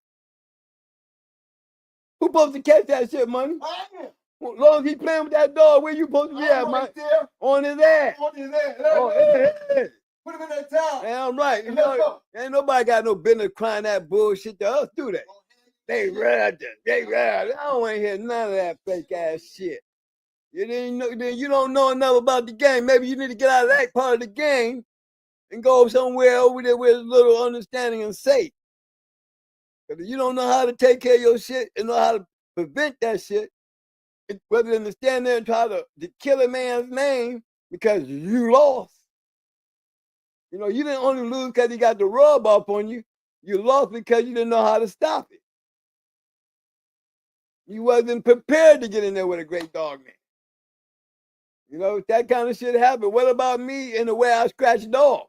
S7: Who supposed to catch that shit, money? I am. Well, as long as he playing with that dog, where you supposed to be at, Mike? There. On his ass. On his ass. Oh, hey. Put him in that towel. Damn right. You know, ain't nobody got no business crying that bullshit to us, do they? They read it. They read it. I don't want to hear none of that fake ass shit. You don't know enough about the game. Maybe you need to get out of that part of the game and go somewhere over there with a little understanding and safe. Because if you don't know how to take care of your shit and know how to prevent that shit, rather than to stand there and try to kill a man's name because you lost. You know, you didn't only lose because he got the rub off on you. You lost because you didn't know how to stop it. You wasn't prepared to get in there with a great dog man. You know, that kind of shit happened. What about me and the way I scratch dogs?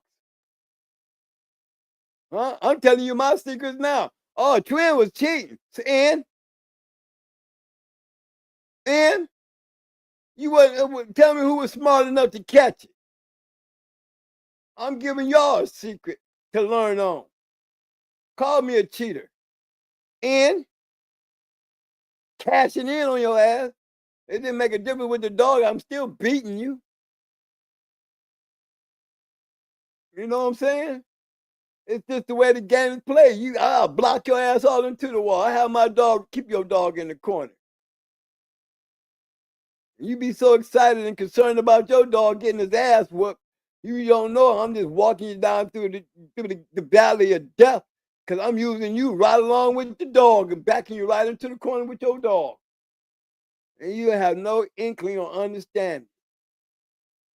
S7: Huh? I'm telling you my secrets now. Oh, Twin was cheating. And you wasn't tell me who was smart enough to catch it. I'm giving y'all a secret to learn on. Call me a cheater. And cashing in on your ass. It didn't make a difference with the dog. I'm still beating you. You know what I'm saying? It's just the way the game is played. I'll block your ass all into the wall. I have my dog, keep your dog in the corner. You be so excited and concerned about your dog getting his ass whooped. You don't know I'm just walking you down through the valley of death because I'm using you right along with the dog and backing you right into the corner with your dog. And you have no inkling or understanding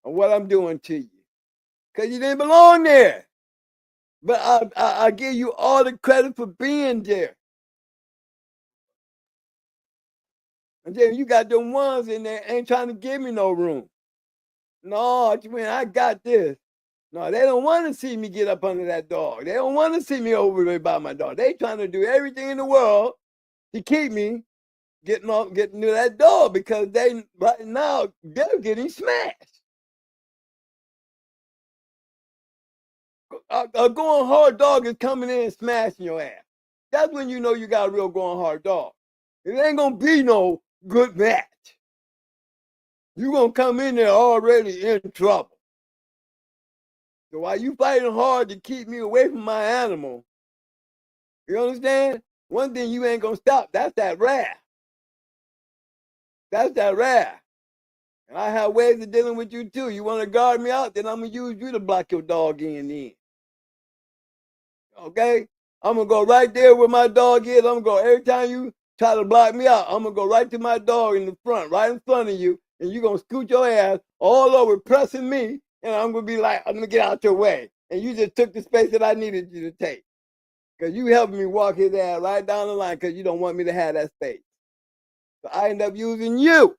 S7: of what I'm doing to you because you didn't belong there. But I give you all the credit for being there. And then you got them ones in there ain't trying to give me no room. No, I got this. No, they don't want to see me get up under that dog. They don't want to see me over there by my dog. They trying to do everything in the world to keep me getting to that dog because they right now they're getting smashed. A going hard dog is coming in and smashing your ass. That's when you know you got a real going hard dog. It ain't gonna be no good match. You're gonna come in there already in trouble. So while you fighting hard to keep me away from my animal, you understand? One thing you ain't gonna stop, that's that wrath. That's that wrath. And I have ways of dealing with you too. You wanna guard me out, then I'm gonna use you to block your dog in then. Okay? I'm gonna go right there where my dog is. I'm gonna go every time you try to block me out, I'm gonna go right to my dog in the front, right in front of you, and you're gonna scoot your ass all over pressing me, and I'm gonna be like, I'm gonna get out your way. And you just took the space that I needed you to take. Because you helped me walk his ass right down the line because you don't want me to have that space. So I end up using you.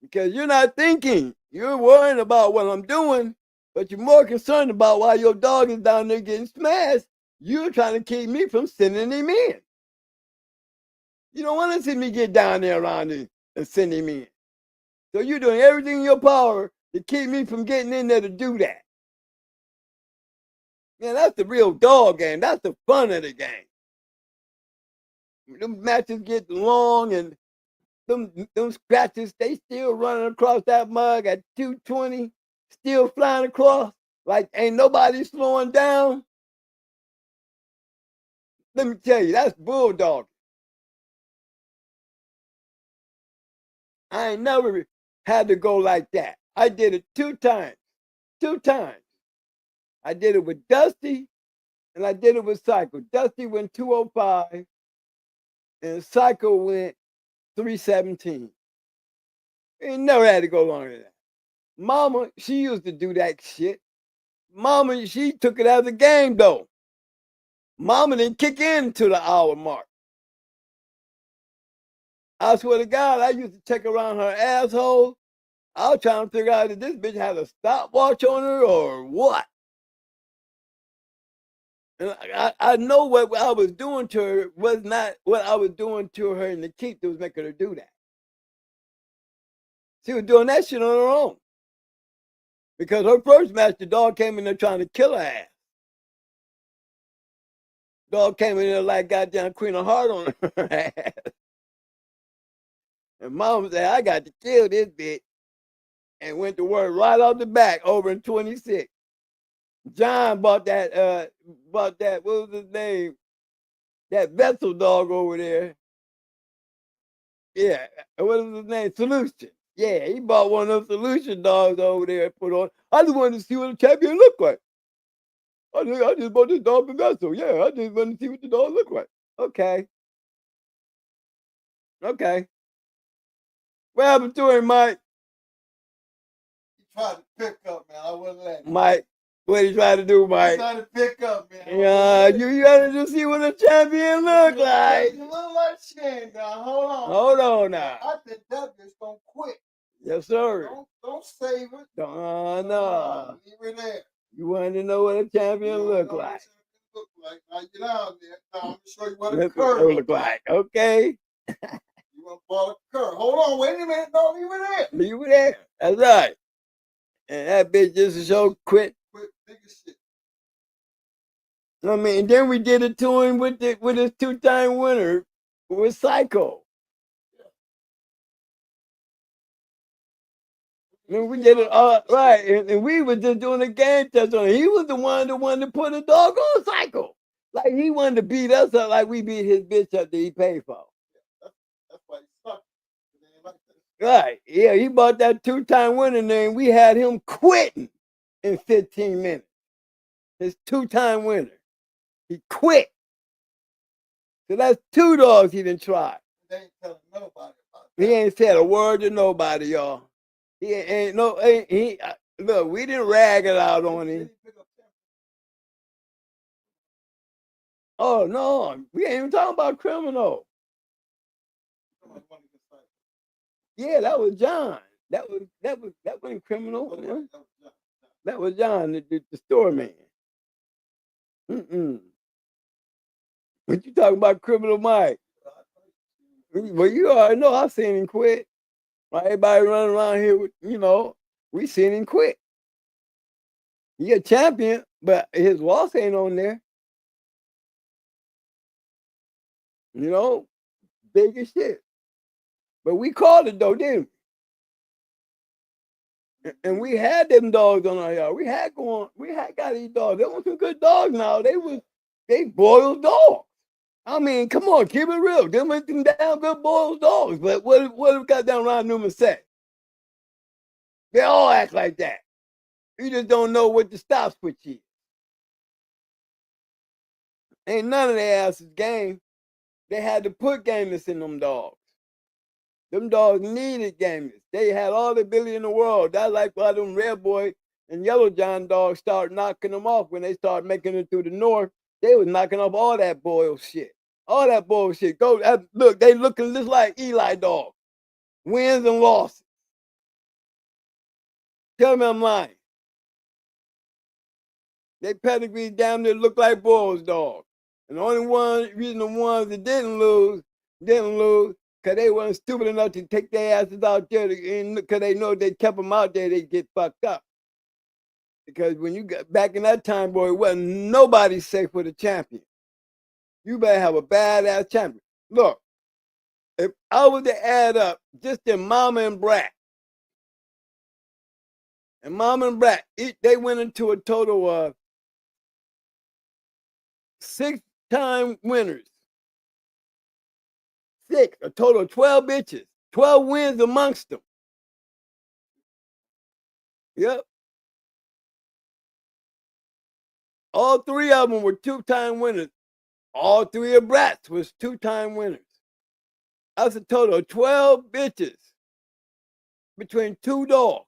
S7: Because you're not thinking. You're worrying about what I'm doing, but you're more concerned about why your dog is down there getting smashed. You're trying to keep me from sending him in. You don't want to see me get down there around him and send him in. So you're doing everything in your power to keep me from getting in there to do that. Man, that's the real dog game. That's the fun of the game. Them matches get long and them scratches, they still running across that mug at 220, still flying across like ain't nobody slowing down. Let me tell you, that's bulldog. I ain't never had to go like that. I did it 2 times. 2 times. I did it with Dusty and I did it with Psycho. Dusty went 205 and Psycho went 317. Ain't never had to go longer than that. Mama, she used to do that shit. Mama, she took it as a game though. Mama didn't kick in to the hour mark. I swear to God, I used to check around her asshole. I was trying to figure out if this bitch had a stopwatch on her or what. And I know what I was doing to her was not what I was doing to her in the keep that was making her do that. She was doing that shit on her own. Because her first match, the dog came in there trying to kill her ass. Dog came in there like goddamn Queen of Heart on her ass. And Mama said, I got to kill this bitch. And went to work right off the back over in 26. John bought that, what was his name? That vessel dog over there. Yeah, what was his name? Solution. Yeah, he bought one of those Solution dogs over there and put on. I just wanted to see what a champion looked like. I just bought this dog for vessel. Yeah, I just wanted to see what the dog looked like. Okay. Okay. What happened to him, Mike?
S3: He tried to pick up, man. I wasn't letting him.
S7: Mike, what he tried to do, Mike?
S3: He tried to pick up, man.
S7: Yeah, you gotta just see what a champion look like.
S3: You look like shit, now. Hold on.
S7: Hold on now.
S3: I think that bitch gonna quit.
S7: Yes, sir.
S3: Don't save it.
S7: No.
S3: Leave it there.
S7: You want to know what a champion look like?
S3: Look like. Now get out there. Now I'm gonna show you what a
S7: That's
S3: curve
S7: what it look like. Okay.
S3: You want to ball a curve? Hold on, wait a minute. Don't leave it there.
S7: Leave it there. That's right. And that bitch just to show quit.
S3: Quit big as shit.
S7: I mean, then we did it to him with his 2-time winner with Psycho. And we did it all right, and we were just doing a game test on it. He was the one that put a dog on cycle. Like he wanted to beat us up like we beat his bitch up that he paid for.
S3: That's why he sucked. It ain't like that.
S7: Right. Yeah, he bought that 2-time winner name. We had him quitting in 15 minutes. His 2-time winner. He quit. So that's 2 dogs he didn't try.
S3: They ain't telling nobody about
S7: He
S3: that.
S7: ain't said a word to nobody, y'all. He ain't no, he look, we didn't rag it out on him. Oh no, we ain't even talking about criminal. Yeah, that was John. That wasn't criminal. Man. That was John, the store man. What you talking about, criminal Mike? Well, you already know I seen him quit. Everybody running around here with, we seen him quit. He a champion, but his loss ain't on there. Big as shit. But we called it though, didn't we? And we had them dogs on our yard. We had got these dogs. They were some good dogs now. They boiled dogs. I mean, come on, keep it real. Them ain't them damn good boiled dogs. But what got down Ron Newman said? They all act like that. You just don't know what the stop switch is. Ain't none of their asses game. They had to put gamers in them dogs. Them dogs needed gamers. They had all the ability in the world. That's like why them Red Boy and Yellow John dogs started knocking them off when they started making it through the north. They was knocking off all that bullshit. All that bullshit. Look, they looking just like Eli dog. Wins and losses. Tell me I'm lying. They pedigree damn near look like Bulls dogs. And the only reason the ones that didn't lose, because they weren't stupid enough to take their asses out there because they know if they kept them out there, they'd get fucked up. Because when you got back in that time, boy, it wasn't nobody safe with a champion. You better have a badass champion. Look, if I was to add up just their mama and brat, they went into a total of 6-time winners. A total of 12 bitches. 12 wins amongst them. Yep. All 3 of them were 2-time winners. All 3 of brats was 2-time winners. That's a total of 12 bitches between 2 dogs.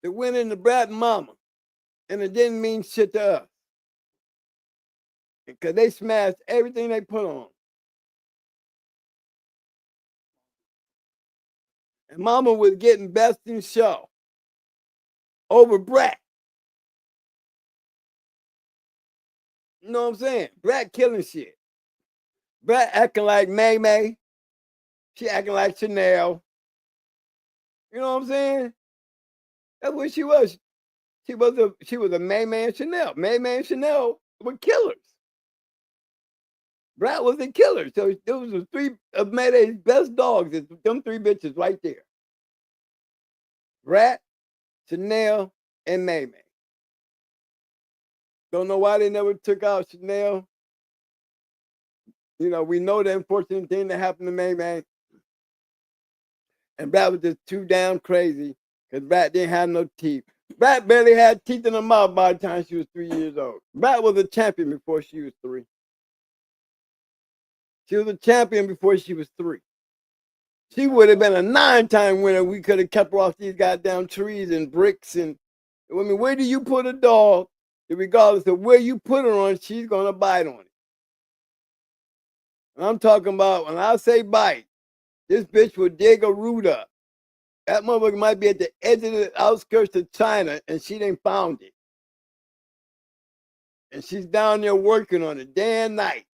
S7: The winning the brat and mama. And it didn't mean shit to us. Because they smashed everything they put on. And mama was getting best in show over brat. You know what I'm saying? Brat killing shit. Brat acting like May May. She acting like Chanel. You know what I'm saying? That's what she was. She was a May May and Chanel. May May and Chanel were killers. Brat was a killer. So those were 3 of Mayday's best dogs. It's them 3 bitches right there. Brat, Chanel, and May May. Don't know why they never took out Chanel. We know the unfortunate thing that happened to May May. And Brat was just too damn crazy because Brat didn't have no teeth. Brat barely had teeth in her mouth by the time she was 3 years old. Brat was a champion before she was 3. She was a champion before she was 3. She would have been a 9-time winner. We could have kept her off these goddamn trees and bricks. And I mean, where do you put a dog? Regardless of where you put her on, she's gonna bite on it. And I'm talking about when I say bite, this bitch will dig a root up. That motherfucker might be at the edge of the outskirts of China and she didn't found it. And she's down there working on it day and night.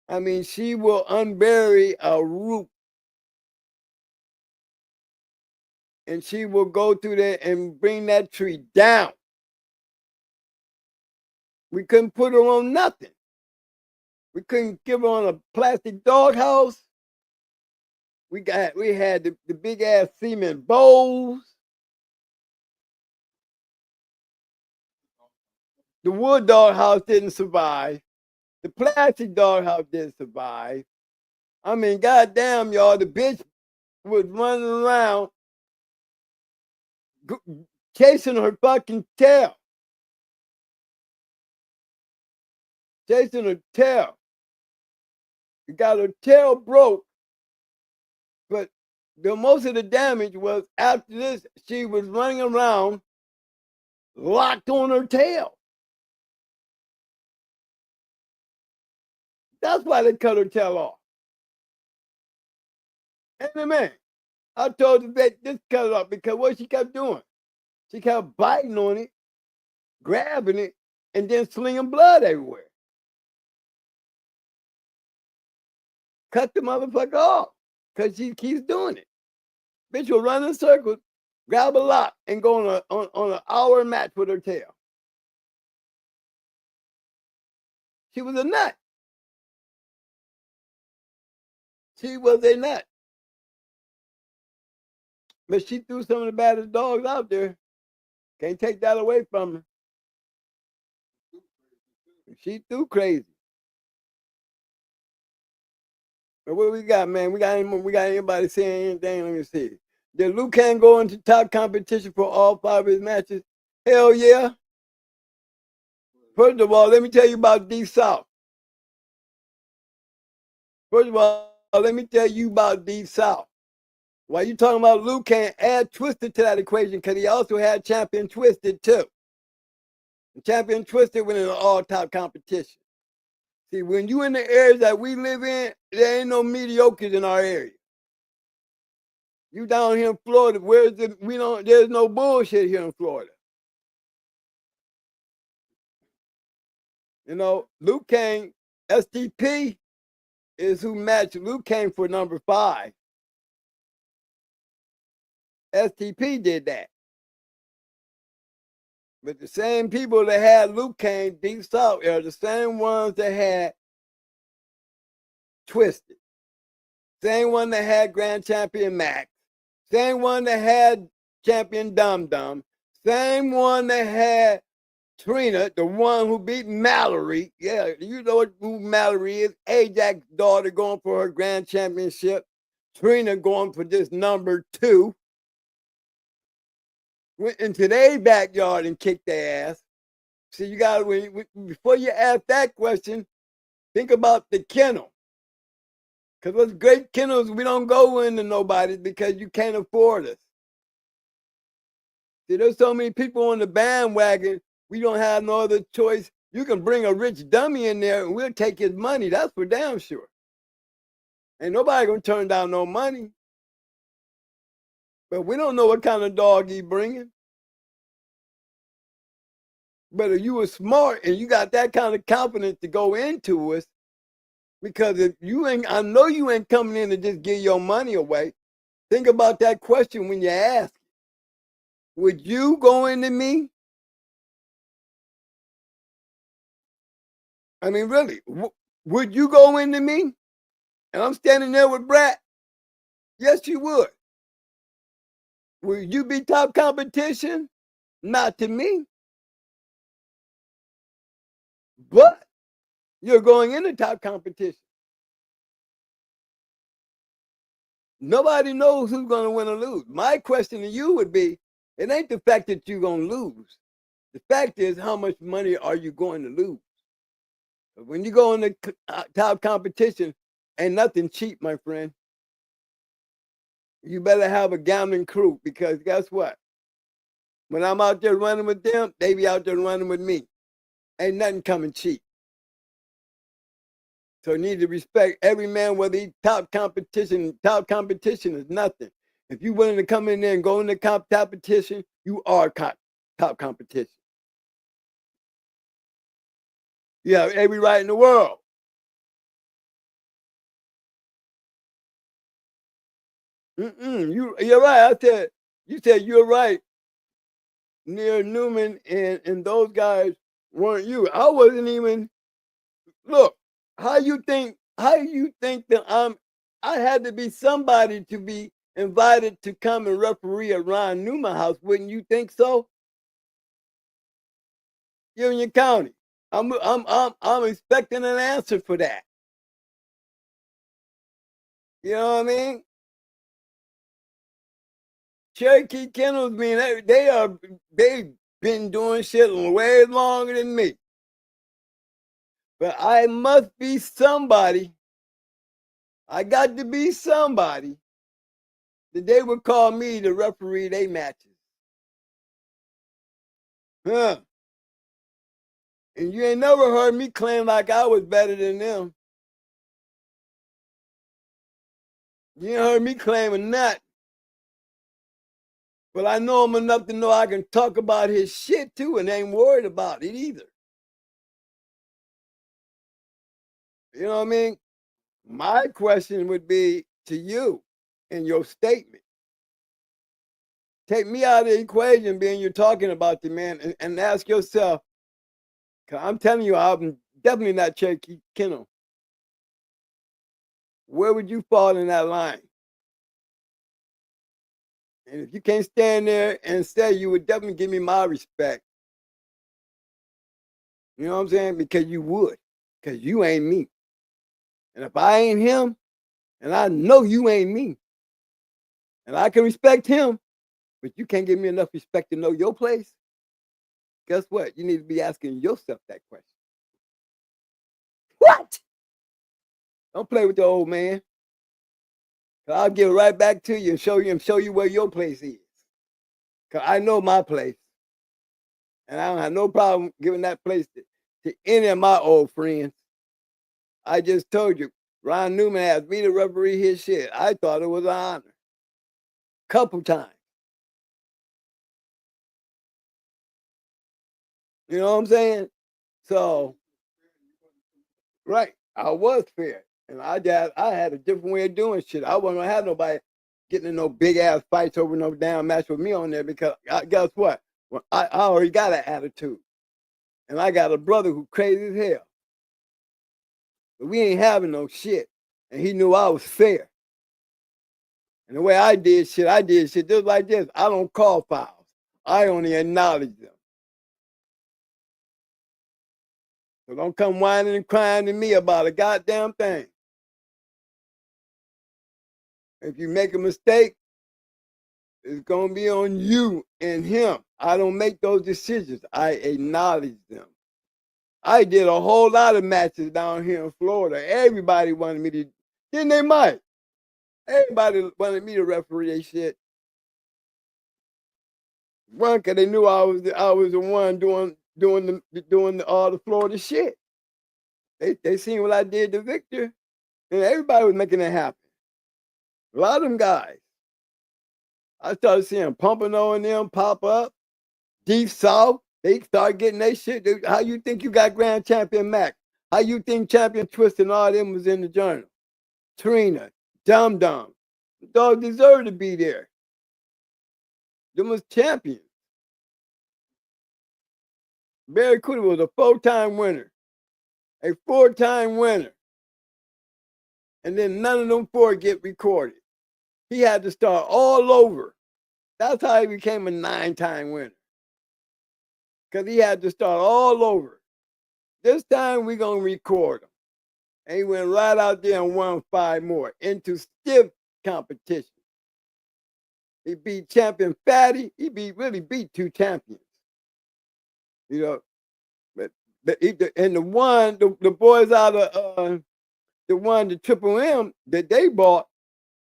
S7: I mean, she will unbury a root. And she will go through there and bring that tree down. We couldn't put her on nothing. We couldn't give her on a plastic doghouse. We had the big ass cement bowls. The wood doghouse didn't survive. The plastic doghouse didn't survive. I mean, goddamn, y'all, the bitch was running around chasing her fucking tail. Chasing her tail. She got her tail broke, but most of the damage was after this, she was running around locked on her tail. That's why they cut her tail off. And man, I told the vet, just cut it off, because what she kept doing, she kept biting on it, grabbing it, and then slinging blood everywhere. Cut the motherfucker off, because she keeps doing it. Bitch will run in circles, grab a lock, and go on an hour match with her tail. She was a nut. She was a nut. But she threw some of the baddest dogs out there. Can't take that away from her. She threw crazy. But what we got, man? We got anybody saying anything? Let me see. Did Liu Kang go into top competition for all 5 of his matches? Hell yeah. First of all, let me tell you about Deep South. First of all, let me tell you about Deep South. While you talking about Liu Kang, add Twisted to that equation, because he also had Champion Twisted too. And Champion Twisted went in an all-top competition. See, when you in the areas that we live in, there ain't no mediocres in our area. You down here in Florida, there's no bullshit here in Florida. You know, Liu Kang, STP is who matched Liu Kang for number 5. STP did that. But the same people that had Liu Kang Deep South are the same ones that had Twisted. Same one that had Grand Champion Max. Same one that had Champion Dum Dum. Same one that had Trina, the one who beat Mallory. Yeah, you know who Mallory is. Ajax's daughter going for her Grand Championship. Trina going for this number 2. Went into their backyard and kicked their ass. So you got to, before you ask that question, think about the kennel. Because what's great kennels, we don't go into nobody because you can't afford us. See, there's so many people on the bandwagon, we don't have no other choice. You can bring a rich dummy in there and we'll take his money. That's for damn sure. Ain't nobody going to turn down no money. But we don't know what kind of dog he bringing. But if you were smart and you got that kind of confidence to go into us, because if you ain't, I know you ain't coming in to just give your money away. Think about that question when you ask. Would you go into me? I mean, really, would you go into me? And I'm standing there with Brat. Yes, you would. Would you be top competition? Not to me. But you're going into top competition. Nobody knows who's going to win or lose. My question to you would be, it ain't the fact that you're going to lose. The fact is, how much money are you going to lose? But when you go into top competition, ain't nothing cheap, my friend. You better have a gambling crew, because guess what? When I'm out there running with them, they be out there running with me. Ain't nothing coming cheap. So you need to respect every man, whether he's top competition. Top competition is nothing. If you're willing to come in there and go into competition, you are top competition. You have every right in the world. You're right. You said you're right. Near Newman and those guys weren't you. I wasn't even. Look, how you think that I had to be somebody to be invited to come and referee at Ron Newman house. Wouldn't you think so? Union County. I'm expecting an answer for that. You know what I mean? Cherokee Kennels mean they've been doing shit way longer than me. But I must be somebody. I got to be somebody that they would call me to referee their matches. Huh. And you ain't never heard me claim like I was better than them. You ain't heard me claiming that. But I know him enough to know I can talk about his shit too and ain't worried about it either. You know what I mean? My question would be to you in your statement. Take me out of the equation being you're talking about the man and ask yourself, cause I'm telling you, I'm definitely not Cherokee Kennel. Where would you fall in that line? And if you can't stand there and say you would definitely give me my respect. You know what I'm saying? Because you would. Because you ain't me. And if I ain't him, and I know you ain't me, and I can respect him, but you can't give me enough respect to know your place, guess what? You need to be asking yourself that question. What? Don't play with the old man. I'll give it right back to you and show you where your place is. Cause I know my place. And I don't have no problem giving that place to any of my old friends. I just told you, Ron Newman asked me to referee his shit. I thought it was an honor. Couple times. You know what I'm saying? So, right, I was fair. And I had a different way of doing shit. I wasn't gonna have nobody getting in no big ass fights over no damn match with me on there because guess what? Well, I already got an attitude. And I got a brother who crazy as hell. But we ain't having no shit. And he knew I was fair. And the way I did shit just like this. I don't call fouls. I only acknowledge them. So don't come whining and crying to me about a goddamn thing. If you make a mistake, it's going to be on you and him. I don't make those decisions. I acknowledge them. I did a whole lot of matches down here in Florida. Everybody wanted me to, didn't they, Mike? Everybody wanted me to referee their shit. One, cause they knew I was the one doing all the Florida shit. They seen what I did to Victor, and everybody was making it happen. A lot of them guys. I started seeing Pompano and them pop up. Deep South, they start getting their shit. How you think you got Grand Champion Mac? How you think Champion Twist and all them was in the journal? Trina, Dum Dum. The dog deserved to be there. Them was champions. Barracuda was a 4-time winner. A 4-time winner. And then none of them 4 get recorded. He had to start all over. That's how he became a 9-time winner. Because he had to start all over. This time we're going to record him. And he went right out there and won 5 more into stiff competition. He beat champion Fatty. He really beat 2 champions. You know, but and the boys out of the Triple M that they bought,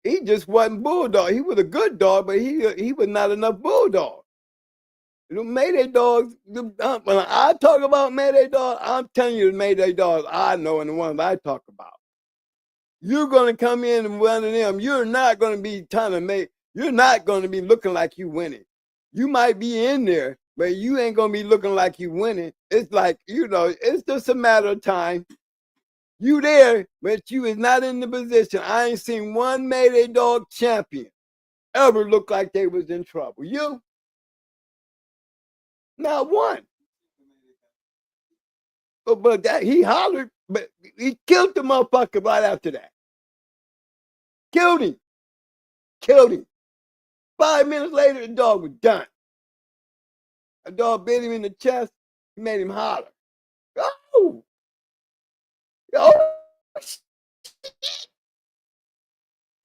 S7: he just wasn't bulldog. He was a good dog, but he was not enough bulldog. The Mayday dogs, when I talk about Mayday dogs, I'm telling you the Mayday dogs I know and the ones I talk about. You're going to come in and one of them, you're not going to be you're not going to be looking like you winning. You might be in there, but you ain't going to be looking like you winning. It's like, it's just a matter of time. You there, but you is not in the position. I ain't seen one Mayday dog champion ever look like they was in trouble. You? Not one. But that he hollered, but he killed the motherfucker right after that. Killed him. Killed him. 5 minutes later, the dog was done. A dog bit him in the chest. He made him holler. Oh! Oh!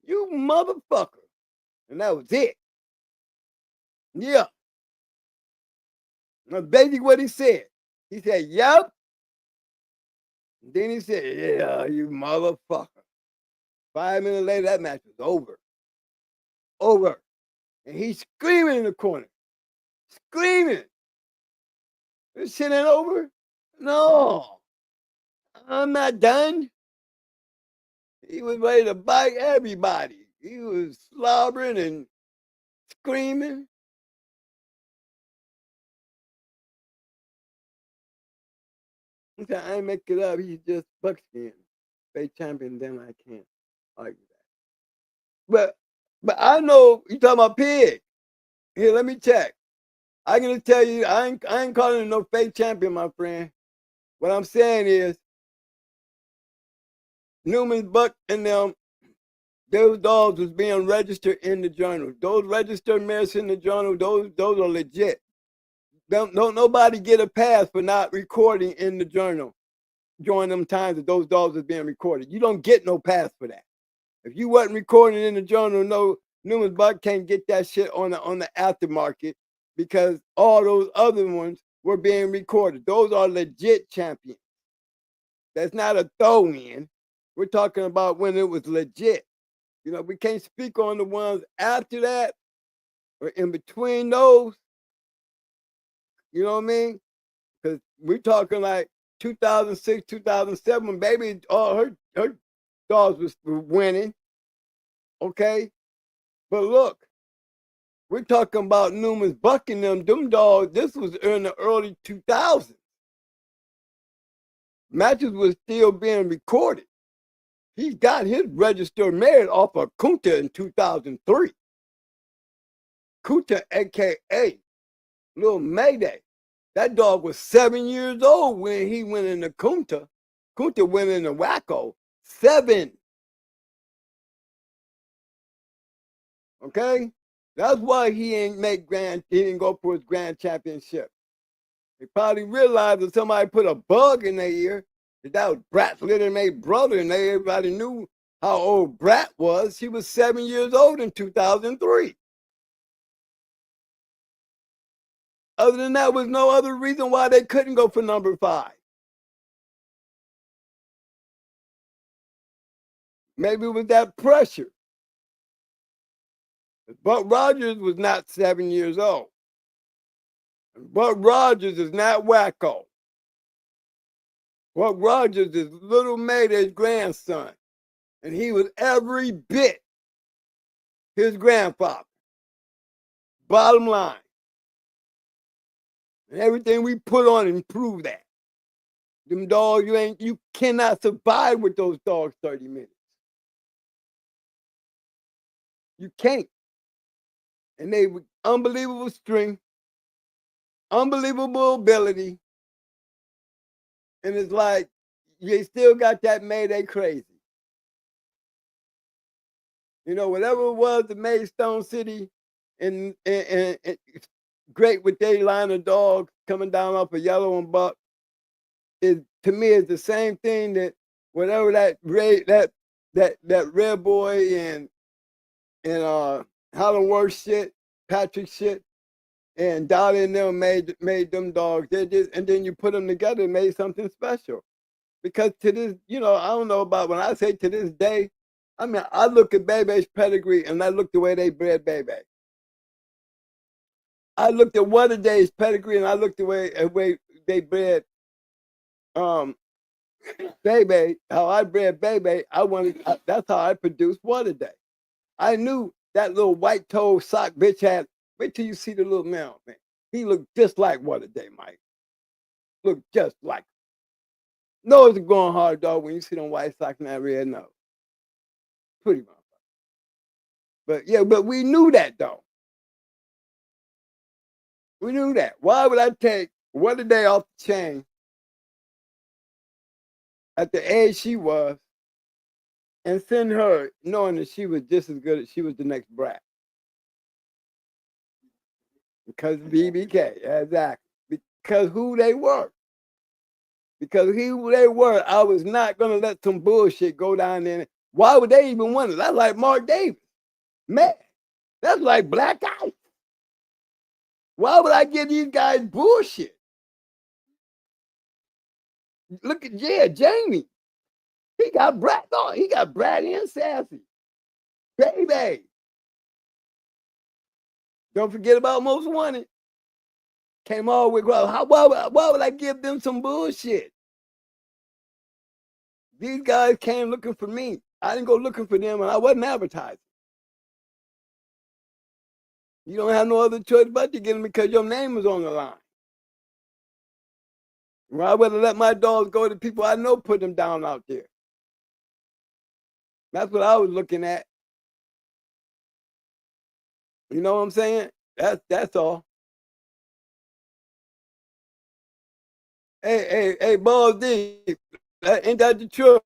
S7: You motherfucker. And that was it. Yeah. That's basically what he said. He said, yep. And then he said, yeah, you motherfucker. 5 minutes later, that match was over. Over. And he's screaming in the corner. Screaming. This shit ain't over? No. I'm not done. He was ready to bite everybody. He was slobbering and screaming. He said, I ain't make it up. He's just buckskin. State champion, then I can't argue that. But I know you talking about pig. Here, let me check. I can tell you, I ain't calling him no fake champion, my friend. What I'm saying is, Newman's Buck and them, those dogs was being registered in the journal. Those registered mares in the journal, those are legit. Don't nobody get a pass for not recording in the journal during them times that those dogs was being recorded. You don't get no pass for that. If you wasn't recording in the journal, no Newman's Buck can't get that shit on the aftermarket because all those other ones were being recorded. Those are legit champions. That's not a throw-in. We're talking about when it was legit. You know, we can't speak on the ones after that or in between those. You know what I mean? Because we're talking like 2006, 2007, baby, all her dogs was winning. Okay? But look, we're talking about Newman's Buck and them dogs. This was in the early 2000s. Matches was still being recorded. He got his registered mare off of Kunta in 2003. Kunta, a.k.a. Little Mayday. That dog was 7 years old when he went into Kunta. Kunta went into Wacko. 7. Okay? That's why he didn't go for his grand championship. He probably realized that somebody put a bug in their ear, that was Brat's little mate brother, and everybody knew how old Brat was. She was 7 years old in 2003. Other than that, was no other reason why they couldn't go for number 5. Maybe it was that pressure. Buck Rogers was not 7 years old. Buck Rogers is not Wacko. Buck Rogers is Little Mayday's grandson. And he was every bit his grandfather. Bottom line. And everything we put on him prove that. Them dogs, you cannot survive with those dogs 30 minutes. You can't. And they were unbelievable strength, unbelievable ability. And it's like, you still got that Mayday crazy. You know, whatever it was that made Stone City and great with their line of dogs coming down off of Yellow and Buck, is to me is the same thing that whatever that Red Boy and Hollandworth shit, Patrick shit, and Dolly and them made them dogs. They just, and then you put them together and made something special. Because to this, you know, I don't know about when I say to this day, I mean, I look at Bebe's pedigree and I look the way they bred Bebe. I looked at One a Day's pedigree and I looked the way they bred Bebe, how I bred Bebe. That's how I produced One a Day. I knew that little white toe sock bitch had, wait till you see the little male, man. He looked just like One a Day, Mike. Looked just like him. Nose is going hard, dog, when you see them white socks and that red nose. Pretty much. But yeah, but we knew that though. We knew that. Why would I take One a Day off the chain at the age she was and send her knowing that she was just as good as she was the next brat. Because BBK, exactly. Because who they were. Because who they were, I was not going to let some bullshit go down there. Why would they even want it? That's like Mark Davis. Man, that's like Black Ice. Why would I give these guys bullshit? Look at, Jamie. He got brat on. He got bratty and sassy. Baby. Don't forget about Most Wanted. Came all with why would I give them some bullshit? These guys came looking for me. I didn't go looking for them, and I wasn't advertising. You don't have no other choice but to get them because your name is on the line. Well, I would have let my dogs go to people I know put them down out there. That's what I was looking at. You know what I'm saying? That's all. Hey, Balls D, ain't that the truth?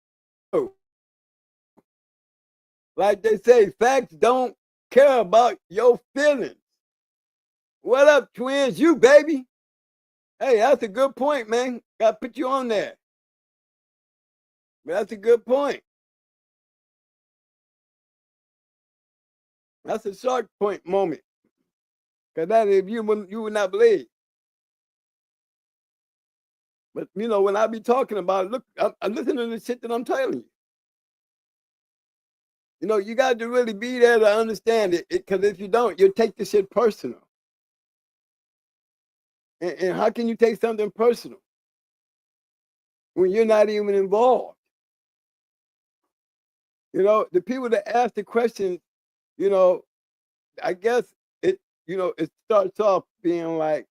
S7: Like they say, facts don't care about your feelings. What up, twins? You, baby. Hey, that's a good point, man. Got to put you on there. But that's a good point. That's a Shark Point moment. Because that if you would not believe. But, you know, when I be talking about it, look, I'm listening to the shit that I'm telling you. You know, you got to really be there to understand it. Because if you don't, you'll take the shit personal. And how can you take something personal when you're not even involved? You know, the people that ask the question, you know, I guess it starts off being like,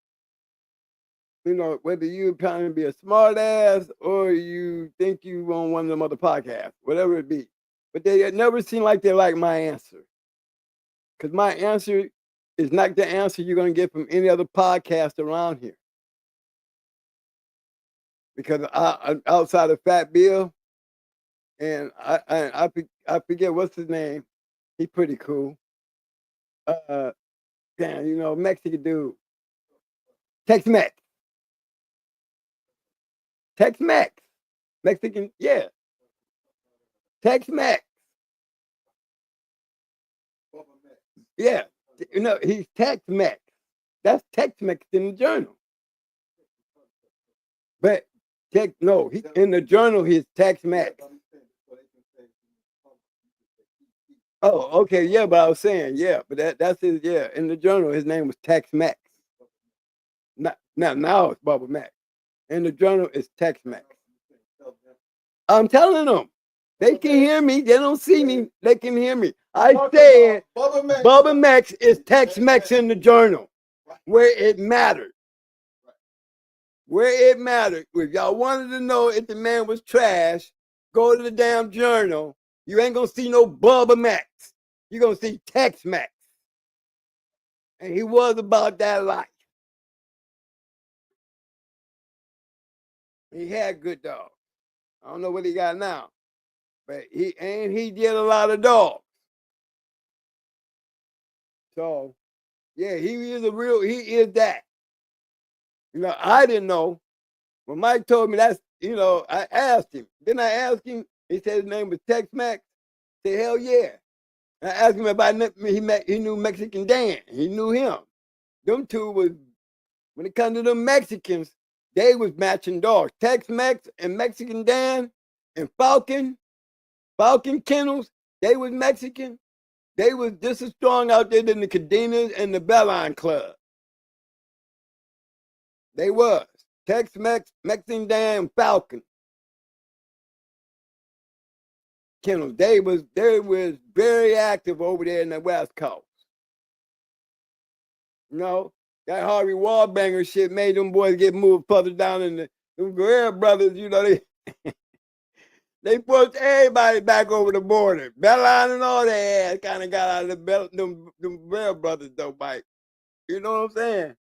S7: you know, whether you trying to be a smart ass or you think you on one of them other podcasts, whatever it be. But they never seem like they like my answer. Because my answer is not the answer you're going to get from any other podcast around here. Because I'm outside of Fat Bill, and I forget what's his name. He's pretty cool. Damn, you know, Mexican dude. Tex-Mex. Tex-Mex. Mexican, yeah. Tex-Mex. Yeah. You know, he's Tex-Mex. That's Tex-Mex in the journal. But in the journal he's Tex-Mex. Oh, okay, yeah, but I was saying, yeah, but that's his, yeah. In the journal, his name was Tex-Mex. Now it's Bubba Mac. In the journal, it's Tex-Mex. I'm telling them. They can hear me. They don't see me. They can hear me. I said Bubba Max is Tex-Mex in the journal, where it mattered. Where it mattered. If y'all wanted to know if the man was trash, go to the damn journal. You ain't gonna see no Bubba Max. You're gonna see Tex-Mex. And he was about that life. He had good dogs. I don't know what he got now. But he did a lot of dogs. So yeah, he is that. You know, I didn't know. When Mike told me that's, you know, I asked him. Then I asked him, he said his name was Tex-Mex. I said, hell yeah. I asked him about he knew Mexican Dan. He knew him. Them two was, when it comes to them Mexicans, they was matching dogs. Tex-Mex and Mexican Dan and Falcon Kennels, they was Mexican. They was just as strong out there than the Cadenas and the Belline Club. They was. Tex-Mex, Mexican Dan, Falcon Kennels. They was very active over there in the West Coast. You know, that Harvey Wallbanger shit made them boys get moved further down in the Guerrero brothers, you know, they pushed everybody back over the border. Belline and all that ass kind of got out of them Guerrero brothers though, Mike. You know what I'm saying?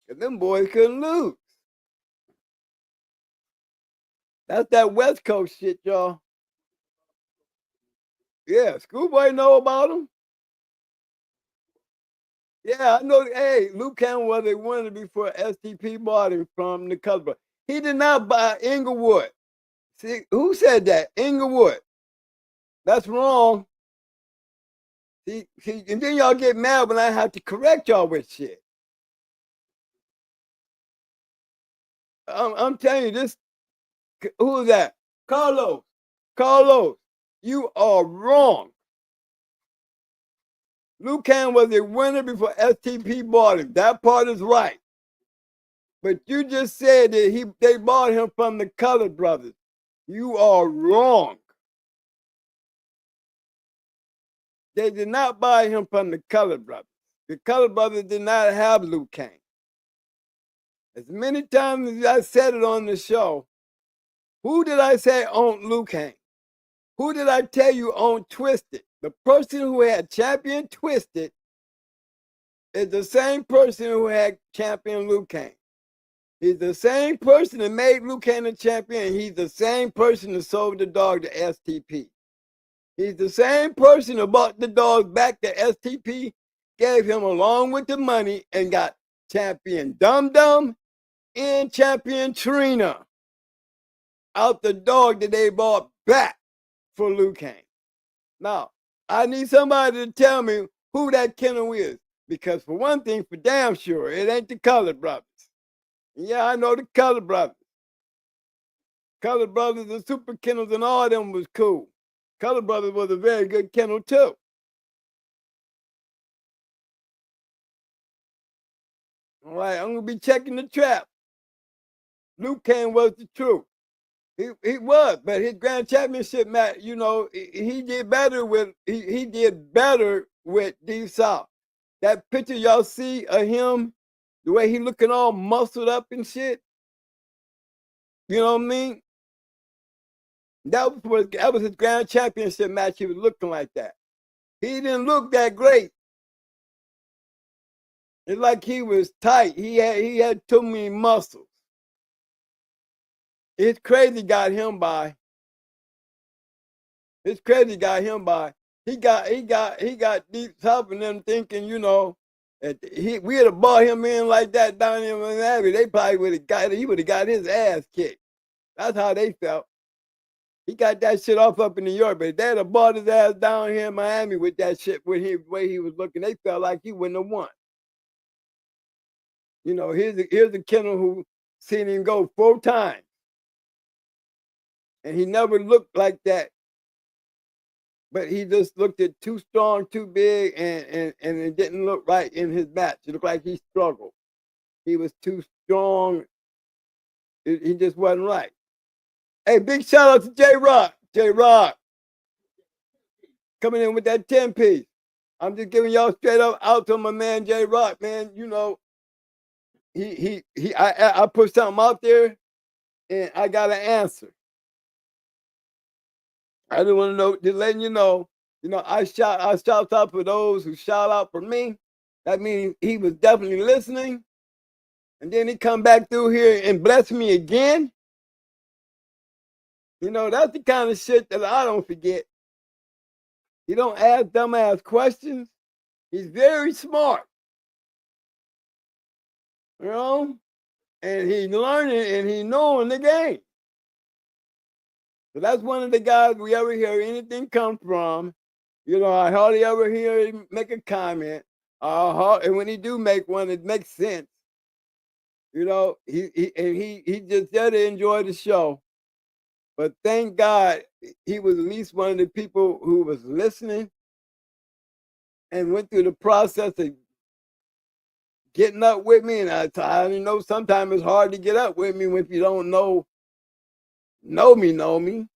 S7: Because them boys couldn't lose. That's that West Coast shit, y'all. Yeah, Schoolboy know about him. Yeah, I know. Hey, Luke Cannon was a winner before STP bought him from the Cutler. He did not buy Inglewood. See, who said that? Inglewood. That's wrong. See, and then y'all get mad when I have to correct y'all with shit. I'm telling you, this. Who is that? Carlos. Carlos, you are wrong. Luke Cannon was a winner before STP bought him. That part is right. But you just said that they bought him from the Colored Brothers. You are wrong. They did not buy him from the Colored Brothers. The Colored Brothers did not have Luke Cannon. As many times as I said it on the show, who did I say owned Luke Cannon? Who did I tell you owned Twisted? The person who had Champion Twisted is the same person who had Champion Luke Cannon. He's the same person that made Luke Cannon champion. He's the same person that sold the dog to STP. He's the same person who bought the dog back to STP, gave him along with the money, and got Champion Dum Dum and Champion Trina out the dog that they bought back for Luke Cannon. Now, I need somebody to tell me who that kennel is. Because for one thing, for damn sure, it ain't the Colored Brothers. Yeah, I know the Colored Brothers. Colored Brothers and Super Kennels and all of them was cool. Colored Brothers was a very good kennel too. All right, I'm gonna be checking the trap. Luke Cannon was the truth. He was, but his grand championship match, you know, he did better with he did better with Deep South. That picture y'all see of him, the way he looking all muscled up and shit. You know what I mean? That was his grand championship match. He was looking like that. He didn't look that great. It's like he was tight. He had too many muscles. His crazy got him by. His crazy got him by. He got Deep South and them thinking, you know, we would have bought him in like that down in Miami. They probably he would have got his ass kicked. That's how they felt. He got that shit off up in New York, but if they'd have bought his ass down here in Miami with that shit, with the way he was looking, they felt like he wouldn't have won. You know, here's a kennel who seen him go 4 times. And he never looked like that. But he just looked at too strong, too big, and it didn't look right in his match. It looked like he struggled. He was too strong. He just wasn't right. Hey, big shout out to J-Rock. J-Rock. Coming in with that 10-piece. I'm just giving y'all straight up out to my man J-Rock, man. You know, I put something out there and I got an answer. I just want to know, just letting you know, I shout out for those who shout out for me. That means he was definitely listening. And then he come back through here and bless me again. You know, that's the kind of shit that I don't forget. He don't ask dumbass questions. He's very smart. You know? And he's learning and he's knowing the game. So that's one of the guys we ever hear anything come from. You know, I hardly ever hear him make a comment. And when he do make one, it makes sense. You know, he just there to enjoy the show. But thank God he was at least one of the people who was listening and went through the process of getting up with me. And I know sometimes it's hard to get up with me if you don't know me.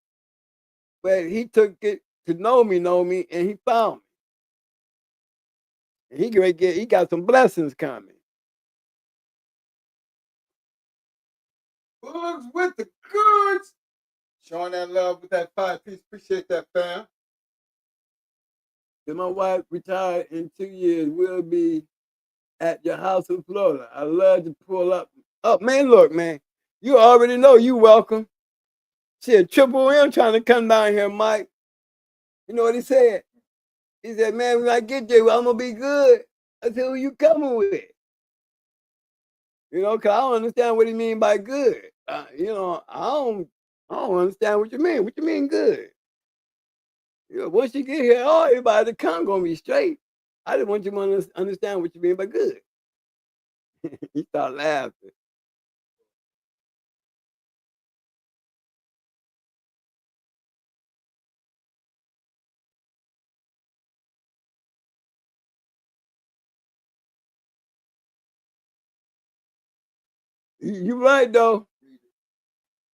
S7: But he took it to know me, and he found me. And he got some blessings coming. Bugs with the goods. Showing that love with that 5-piece. Appreciate that, fam. Then my wife retired in 2 years. We'll be at your house in Florida. I love to pull up. Oh, man, look, man. You already know you welcome. Shit, Triple M trying to come down here, Mike. You know what he said? He said, man, when I get there, I'm going to be good. I said, who you coming with? You know, because I don't understand what he mean by good. You know, I don't understand what you mean. What you mean good? You know, once you get here, oh, everybody that come going to be straight. I didn't want you to understand what you mean by good. He started laughing. You right, though.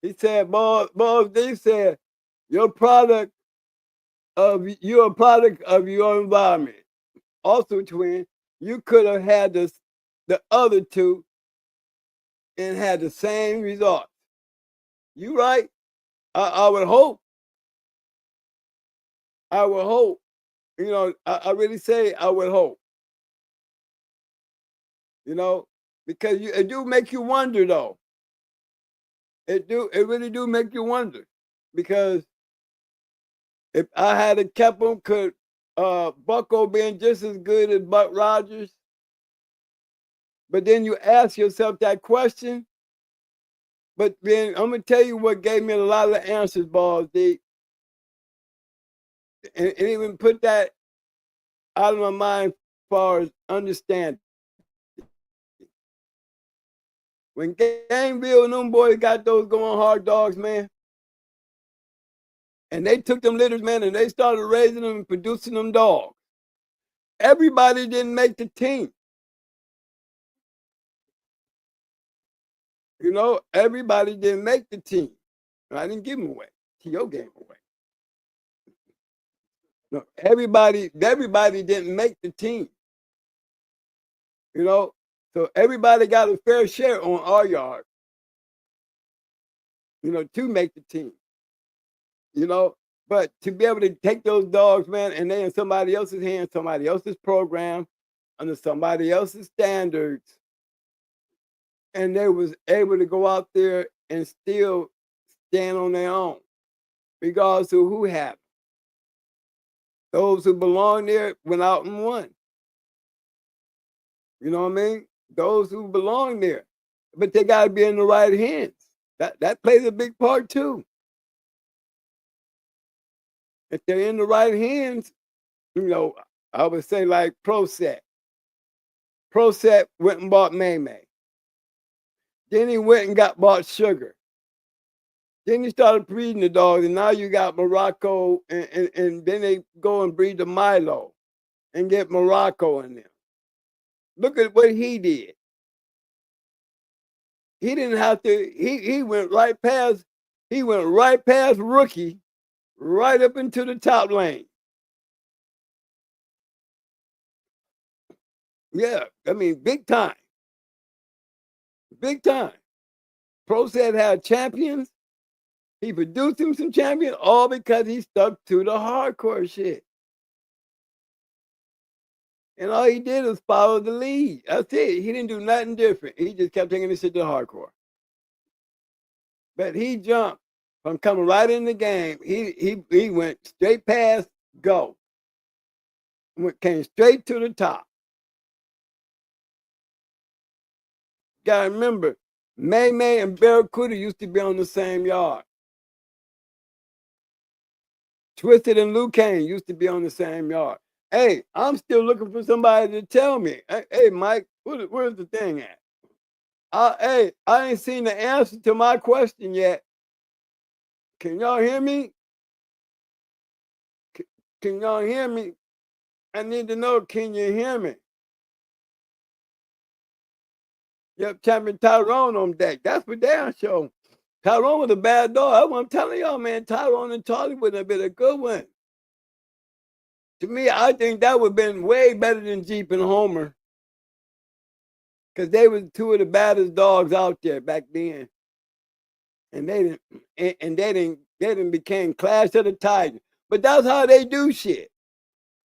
S7: He said, boss, they said, you're a product of your environment. Also, twin, you could have had the other two and had the same result. You right? I would hope. I would hope. You know, I really say I would hope. You know, because it do make you wonder though. It really do make you wonder. Because if I had a kept them, could Bucko been just as good as Buck Rogers? But then you ask yourself that question. But then I'm gonna tell you what gave me a lot of answers, balls deep. And even put that out of my mind as far as understanding. When Gameville and them boys got those going hard dogs, man, and they took them litters, man, and they started raising them and producing them dogs. Everybody didn't make the team. You know, everybody didn't make the team. I didn't give them away. T.O. gave them away. No, everybody didn't make the team. You know, so everybody got a fair share on our yard, you know, to make the team. You know, but to be able to take those dogs, man, and they in somebody else's hands, somebody else's program, under somebody else's standards, and they was able to go out there and still stand on their own, regardless of who had them. Those who belong there went out and won. You know what I mean? Those who belong there, but they got to be in the right hands. That plays a big part too. If they're in the right hands, you know, I would say like Proset. Proset went and bought May. Then he went and bought Sugar. Then he started breeding the dogs, and now you got Morocco, and then they go and breed the Milo and get Morocco in there. Look at what he did. He didn't have to, he went right past Rookie, right up into the top lane. Yeah, I mean, big time. Big time. Proset had champions. He produced him some champions, all because he stuck to the hardcore shit. And all he did was follow the lead. That's it. He didn't do nothing different. He just kept taking this shit to hardcore. But he jumped from coming right in the game. He went straight past go. Came straight to the top. Gotta remember, May and Barracuda used to be on the same yard. Twisted and Luke Kane used to be on the same yard. Hey, I'm still looking for somebody to tell me. Hey, Mike, where's the thing at? Hey, I ain't seen the answer to my question yet. Can y'all hear me? Can y'all hear me? I need to know, can you hear me? Yep, Champion Tyrone on deck. That's for damn sure. Tyrone was a bad dog. That's what I'm telling y'all, man. Tyrone and Charlie would have been a good one. To me, I think that would have been way better than Jeep and Homer. Because they were two of the baddest dogs out there back then. And they didn't became Clash of the Tigers. But that's how they do shit.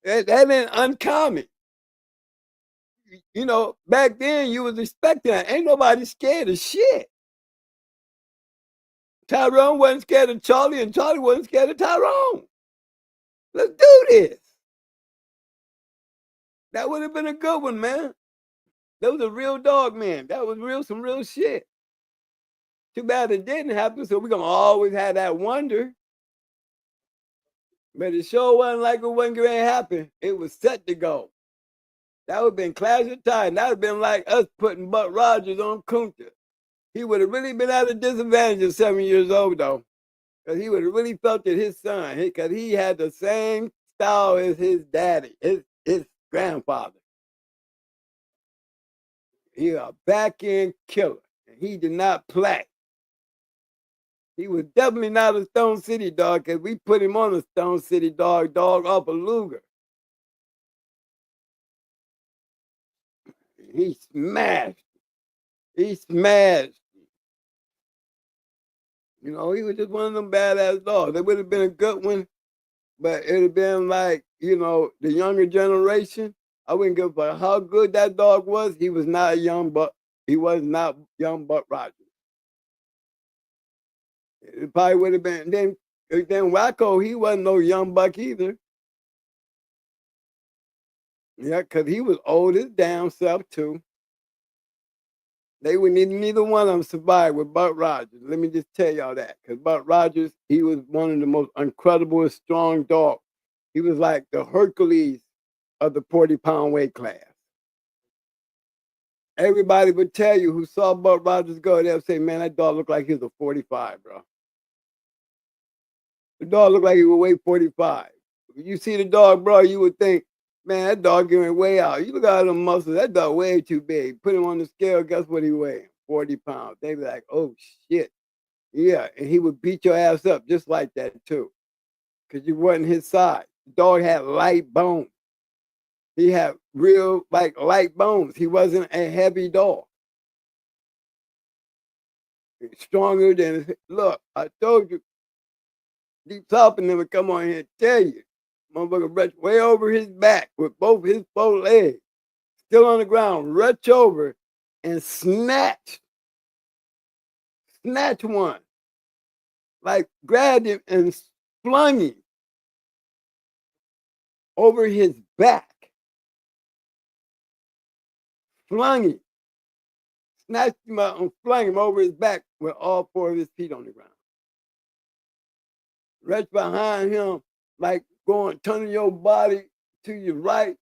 S7: That ain't uncommon. You know, back then you was expecting that. Ain't nobody scared of shit. Tyrone wasn't scared of Charlie, and Charlie wasn't scared of Tyrone. Let's do this. That would have been a good one, man. That was a real dog, man. That was some real shit. Too bad it didn't happen, so we're gonna always have that wonder. But it sure wasn't like it wasn't going to happen. It was set to go. That would have been clash of time. That would have been like us putting Buck Rogers on Kunta. He would have really been at a disadvantage at 7 years old, though. Because he would have really felt that his son, because he had the same style as his daddy, his grandfather. He was a back-end killer. And he did not play. He was definitely not a Stone City dog because we put him on a Stone City dog off a Luger. He smashed. He smashed. You know, he was just one of them badass dogs. It would have been a good one, but it would have been like, you know, the younger generation. I wouldn't give a fuck how good that dog was. He was not a young Buck. He was not young Buck Rogers. It probably would have been. Then Wacko, he wasn't no young Buck either. Yeah, because he was old his damn self too. They would neither one of them survive with Buck Rogers. Let me just tell y'all that. Because Buck Rogers, he was one of the most incredible and strong dogs. He was like the Hercules of the 40-pound weight class. Everybody would tell you who saw Buck Rogers go, they'll say, man, that dog looked like he was a 45, bro. The dog looked like he would weigh 45. If you see the dog, bro, you would think, man, that dog getting way out. You look at them muscles, that dog way too big. Put him on the scale, guess what he weighed? 40 pounds. They be like, oh, shit. Yeah, and he would beat your ass up just like that, too. Because you wasn't his size. The dog had light bones. He had real, like, light bones. He wasn't a heavy dog. Stronger than, look, I told you, Deep South and them would come on here and tell you. Motherfucker retch way over his back with both his 4 legs, still on the ground, retch over and snatch one. Like grabbed him and flung him over his back. Flung him. Snatched him out and flung him over his back with all 4 of his feet on the ground. Retch behind him, like turning your body to your right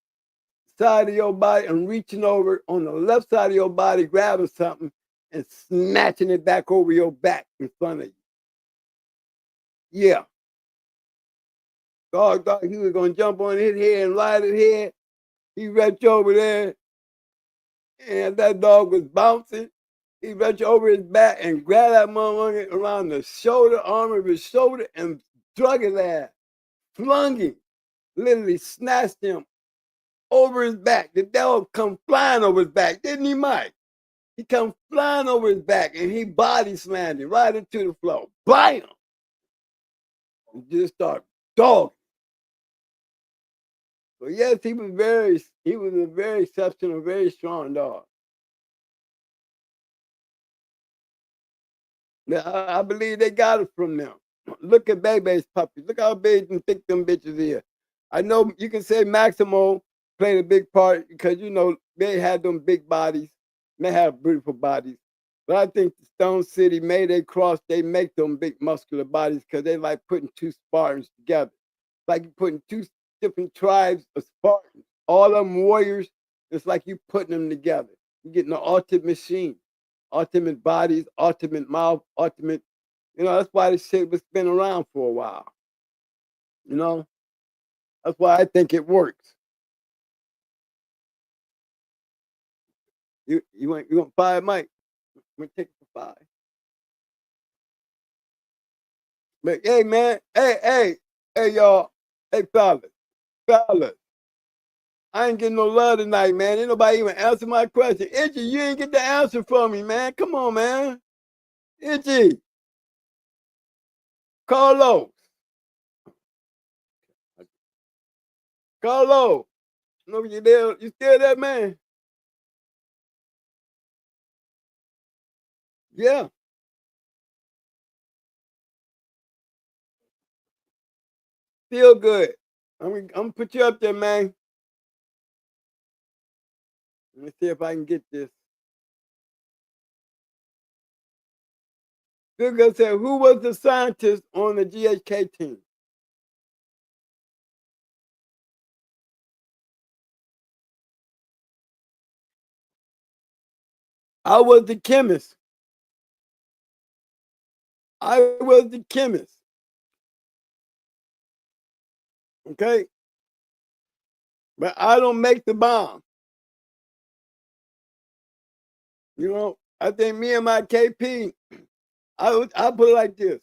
S7: side of your body and reaching over on the left side of your body, grabbing something and snatching it back over your back in front of you. Yeah. Dog, he was going to jump on his head and ride his head. He reached over there, and that dog was bouncing. He reached over his back and grabbed that motherfucker around the shoulder, arm of his shoulder, and drug his ass. Flung him. Literally snatched him over his back. The dog come flying over his back, didn't he, Mike? He come flying over his back, and he body slammed him right into the floor. Bam! And just start dogging. So yes, he was a very exceptional, very strong dog. Now, I believe they got it from them. Look at Bebe's puppies. Look how big and thick them bitches is. I know you can say Maximo played a big part because, you know, they had them big bodies. They have beautiful bodies. But I think the Stone City Mayday Cross, they make them big muscular bodies because they like putting 2 Spartans together. Like you putting 2 different tribes of Spartans. All of them warriors, it's like you putting them together. You're getting the ultimate machine. Ultimate bodies, ultimate mouth, ultimate, you know, that's why this shit was been around for a while. You know? That's why I think it works. You want 5, Mike? I'm gonna take it for 5. But hey, man, hey, y'all, hey, fellas, I ain't getting no love tonight, man. Ain't nobody even answer my question. Itchy, you ain't get the answer for me, man. Come on, man. Itchy, Carlos, no, you there? You still there, man? Yeah. Feel good. I'm gonna put you up there, man. Let me see if I can get this. Good said, who was the scientist on the GHK team? I was the chemist. I was the chemist. Okay? But I don't make the bomb. You know, I think me and my KP, I put it like this.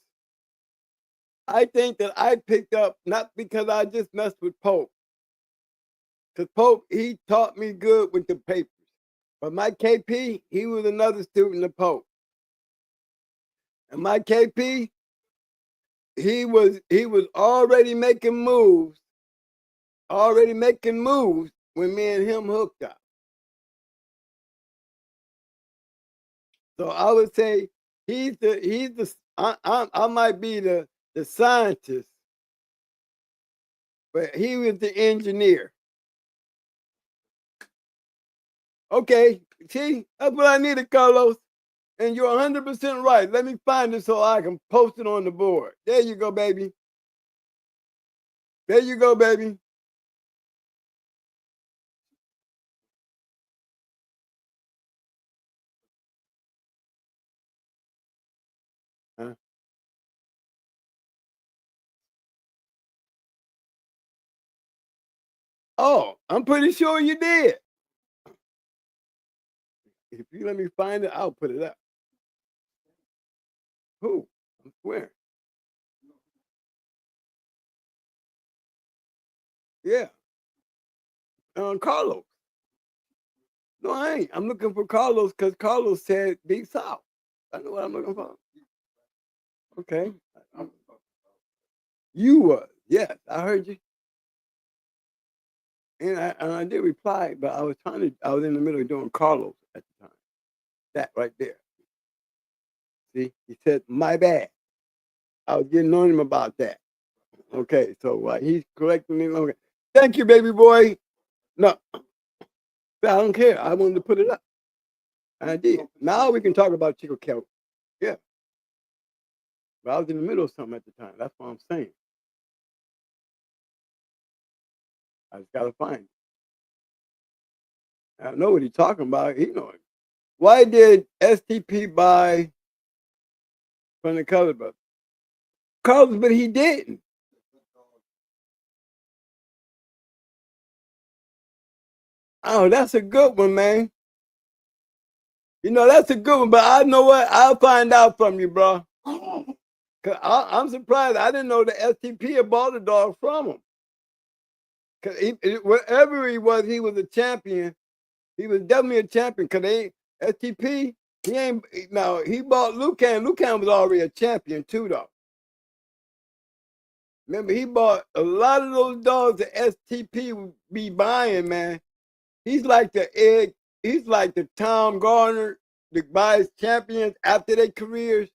S7: I think that I picked up, not because I just messed with Pope, because Pope, he taught me good with the papers. But my KP, he was another student of Pope. And my KP, he was already making moves when me and him hooked up. So I would say I might be the scientist, but he was the engineer. Okay, see, that's what I needed, Carlos. And you're 100% right. Let me find it so I can post it on the board. There you go, baby. There you go, baby. Huh? Oh, I'm pretty sure you did. If you let me find it, I'll put it up. Who? Where? Yeah. Carlos. No, I ain't. I'm looking for Carlos because Carlos said Big South. I know what I'm looking for. Okay. You were. Yes, I heard you. And I did reply, but I was in the middle of doing Carlos at the time. That right there. See, he said, my bad. I was getting on him about that. Okay, so he's correcting me. Okay. Thank you, baby boy. No, I don't care. I wanted to put it up. I did. Now we can talk about Chico Kelly. Yeah. But I was in the middle of something at the time. That's what I'm saying. I just got to find it. I know what he's talking about. He know it. Why did STP buy from the Color Brothers? Carlos, but he didn't. Oh, that's a good one, man. You know, that's a good one, but I know what? I'll find out from you, bro. Cause I'm surprised. I didn't know the STP had bought the dog from him. Cause wherever he was a champion. He was definitely a champion. Cause STP, he ain't now. He bought Lucan. Lucan was already a champion too, though. Remember, he bought a lot of those dogs that STP would be buying, man. He's like the egg. He's like the Tom Garner that buys champions after their careers.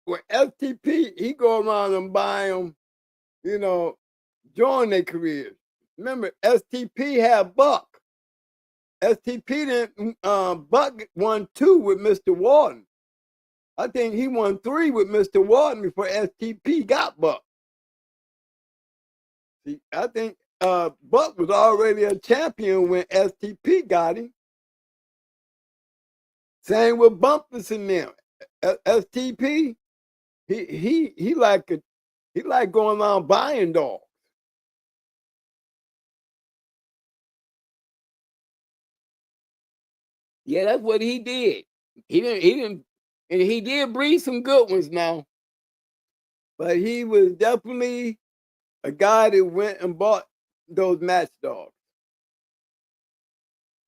S7: With STP, he go around and buy them, you know, during their careers. Remember, STP had Buck. STP didn't. Buck won 2 with Mr. Warden. I think he won 3 with Mr. Warden before STP got Buck. See, I think Buck was already a champion when STP got him. Same with Bumpus and them. STP, he like going around buying dogs. Yeah, that's what he did. He didn't, and he did breed some good ones now. But he was definitely a guy that went and bought those match dogs.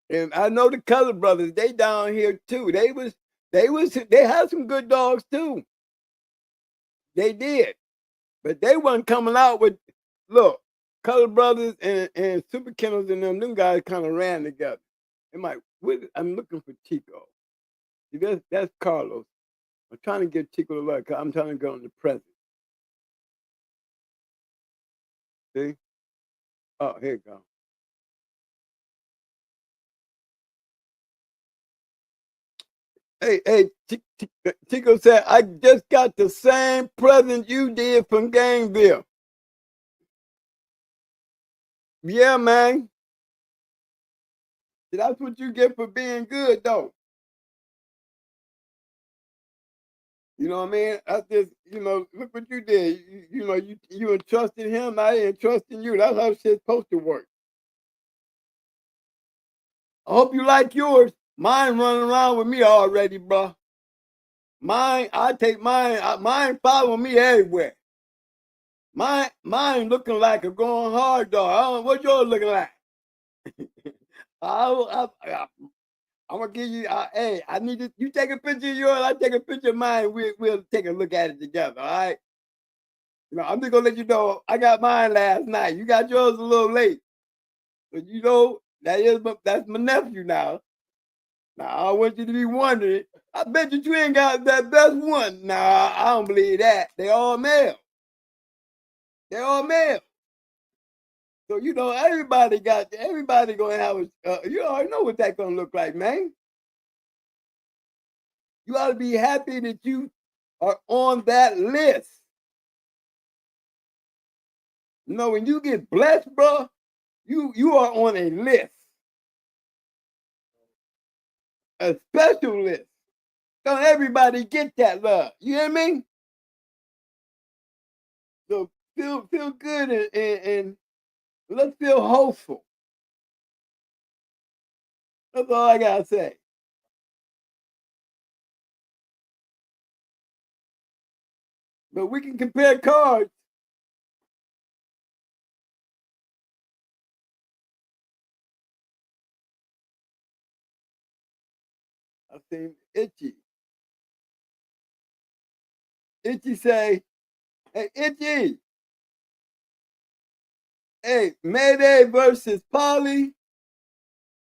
S7: And I know the Color Brothers, they down here too. They had some good dogs too. They did. But they wasn't coming out with, look, Color Brothers and Super Kennels and them guys kind of ran together. I'm looking for Chico. See, that's Carlos. I'm trying to get Chico to look. I'm trying to go in the present. See? Oh, here you go. Hey, Chico said, I just got the same present you did from Gameville. Yeah, man. That's what you get for being good, though. You know what I mean? I just, look what you did. You entrusted him. I entrusted you. That's how shit's supposed to work. I hope you like yours. Mine running around with me already, bro. Mine, I take mine. Mine follow me everywhere. Mine looking like a going hard dog. I don't know what yours looking like. I'm gonna give you. Hey, I need to. You take a picture of yours. I take a picture of mine. We'll take a look at it together. All right. I'm just gonna let you know. I got mine last night. You got yours a little late, but that's my nephew now. Now I want you to be wondering. I bet you ain't got that best one. Nah, I don't believe that. They all male. They all male. So everybody gonna have a. You already know what that's gonna look like, man. You ought to be happy that you are on that list. When you get blessed, bro, you are on a list, a special list. Don't everybody get that love? You hear me? So feel good and let's feel hopeful. That's all I gotta say. But we can compare cards. I seen Itchy. Itchy say, hey, Itchy. Hey, Mayday versus Polly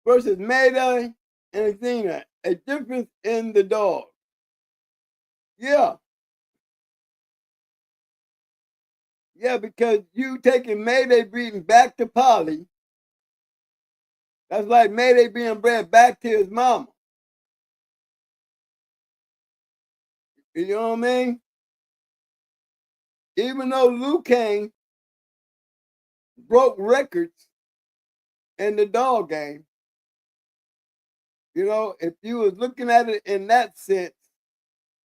S7: versus Mayday and Athena. A difference in the dog. Yeah. Yeah, because you taking Mayday breeding back to Polly. That's like Mayday being bred back to his mama. You know what I mean? Even though Lucane broke records in the dog game, if you was looking at it in that sense,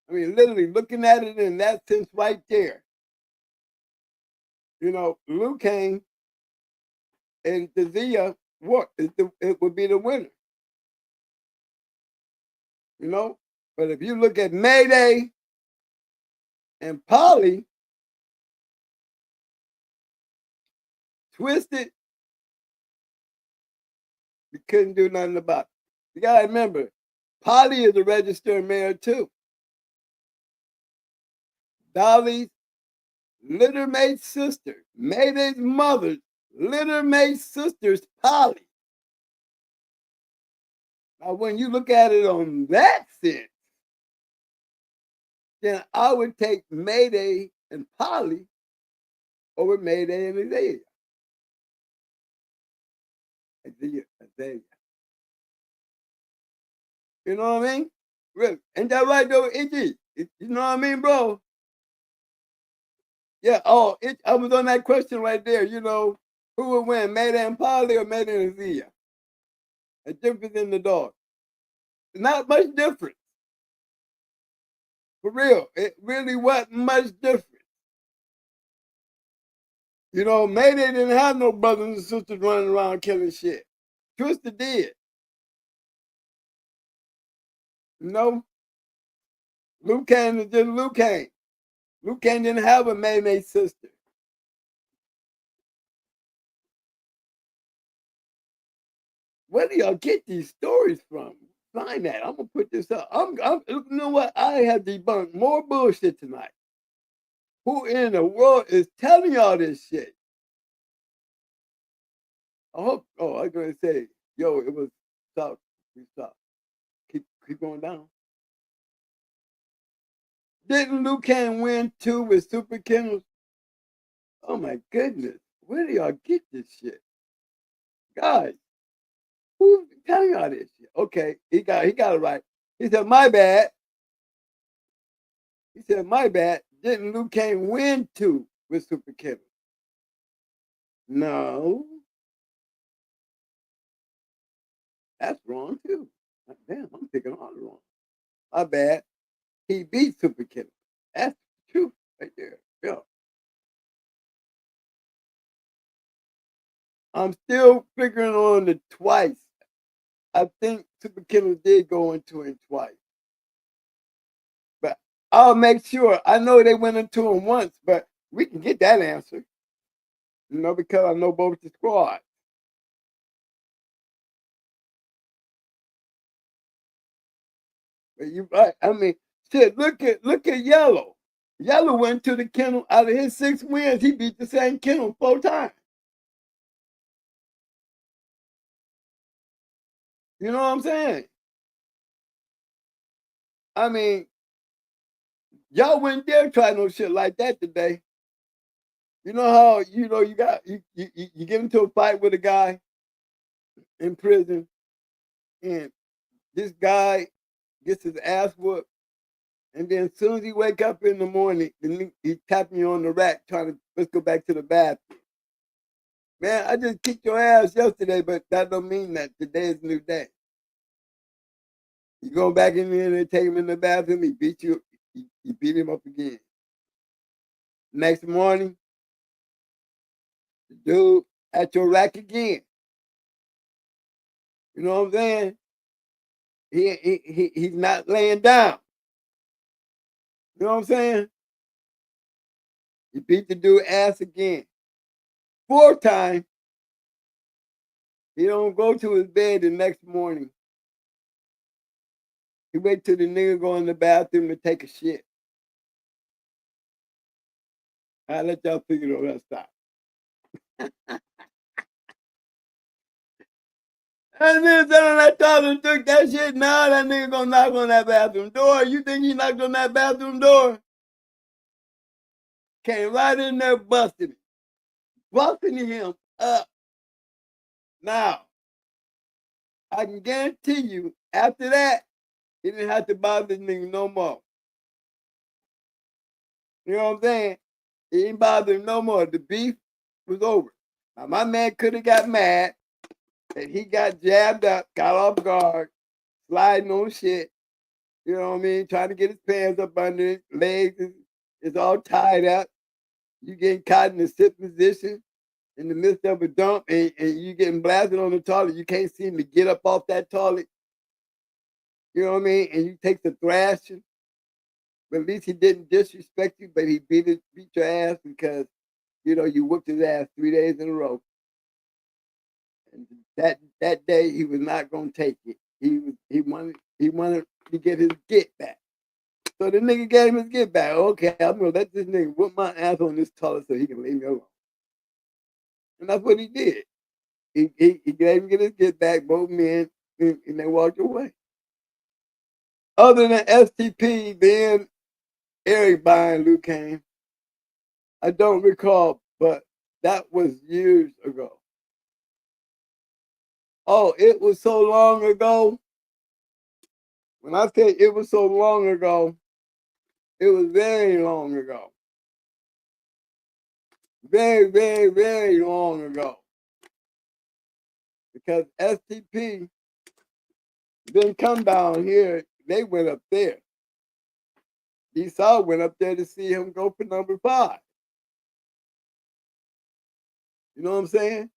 S7: I mean, literally looking at it in that sense right there, Lucane and Thea, it would be the winner. But if you look at Mayday and Polly, Twisted, you couldn't do nothing about it. You gotta remember, Polly is a registered mare too. Dolly's littermate sister, Mayday's mother, littermate sister's Polly. Now, when you look at it on that sense, then I would take Mayday and Polly over Mayday and Azalea. Azalea. You know what I mean? Really? Ain't that right though, Itchy? You know what I mean, bro? Yeah. Oh, I was on that question right there. Who would win, Mayday and Polly or Mayday and Azalea? A difference in the dog. Not much difference. For real, it really wasn't much different. Mayday didn't have no brothers and sisters running around killing shit. Twister did. Lucane is just Lucane. Lucane didn't have a Mayday sister. Where do y'all get these stories from? Find that. I'm gonna put this up. You know what? I have debunked more bullshit tonight. Who in the world is telling y'all this shit? I hope. Oh, I was gonna say, yo, it was stop. Stop. Keep going down. Didn't Lucane win too with Super Kennels? Oh my goodness. Where do y'all get this shit? Guys, who's telling y'all this shit? Okay, he got it right. He said, my bad. He said, my bad. Didn't Liu Kang win two with Super Kennel? No. That's wrong too. Damn, I'm picking all the wrong. My bad. He beat Super Kennel. That's the truth right there. Yeah. I'm still figuring on the twice. I think Super Kennel did go into him twice. But I'll make sure. I know they went into him once, but we can get that answer. You know, because I know both the squads. But you right. I mean, shit, look at Yellow. Yellow went to the kennel. Out of his 6 wins, he beat the same kennel 4 times. You know what I'm saying? I mean, y'all wouldn't dare try no shit like that today. You know how you got you get into a fight with a guy in prison, and this guy gets his ass whooped, and then as soon as he wake up in the morning, he tapping you on the rack, trying to let's go back to the bathroom. Man, I just kicked your ass yesterday, but that don't mean that today is a new day. You go back in there and take him in the bathroom, he beat you, you beat him up again. Next morning, the dude at your rack again. You know what I'm saying? He's not laying down. You know what I'm saying? You beat the dude ass again. 4th time, he don't go to his bed the next morning. He wait till the nigga go in the bathroom to take a shit. I'll let y'all figure out that stop. And then that toddler took that shit. Now that nigga gonna knock on that bathroom door. You think he knocked on that bathroom door? Came right in there busting him up. Now, I can guarantee you, after that, he didn't have to bother this nigga no more. You know what I'm saying? He didn't bother him no more. The beef was over. Now, my man could have got mad that he got jabbed up, got off guard, sliding on shit. You know what I mean? Trying to get his pants up under his legs is all tied up. You getting caught in a sit position in the midst of a dump, and you getting blasted on the toilet. You can't seem to get up off that toilet. You know what I mean? And you take the thrashing. But at least he didn't disrespect you, but he beat your ass because, you whooped his ass 3 days in a row. And that day he was not gonna take it. He wanted to get his get back. So the nigga gave him his get back. Okay, I'm gonna let this nigga whoop my ass on this toilet so he can leave me alone. And that's what he did. He gave him his get back, both men, and they walked away. Other than STP being Eric buying Liu Kang, I don't recall, but that was years ago. Oh, it was so long ago. When I say it was so long ago, it was very long ago. Very, very, very long ago. Because STP didn't come down here, they went up there. Esau went up there to see him go for number 5. You know what I'm saying?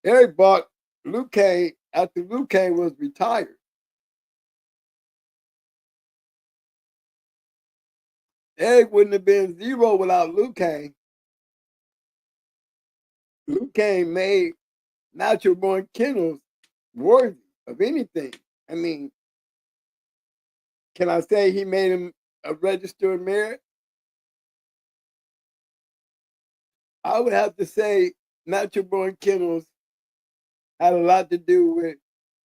S7: Eric bought Liu Kang after Liu Kang was retired. Eric wouldn't have been zero without Liu Kang. Liu Kang made natural born kennels worthy of anything. I mean, can I say he made him a registered merit? I would have to say natural born kennels had a lot to do with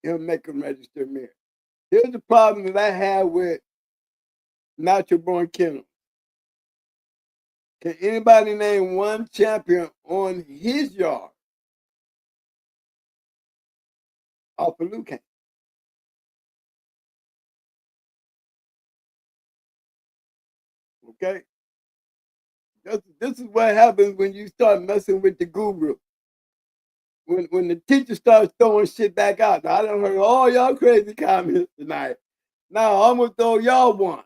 S7: him making registered merit. Here's the problem that I have with natural born kennels. Can anybody name one champion on his yard off of Luke? Okay? This is what happens when you start messing with the guru. When the teacher starts throwing shit back out. Now, I done heard all y'all crazy comments tonight. Now, I'm going to throw y'all one.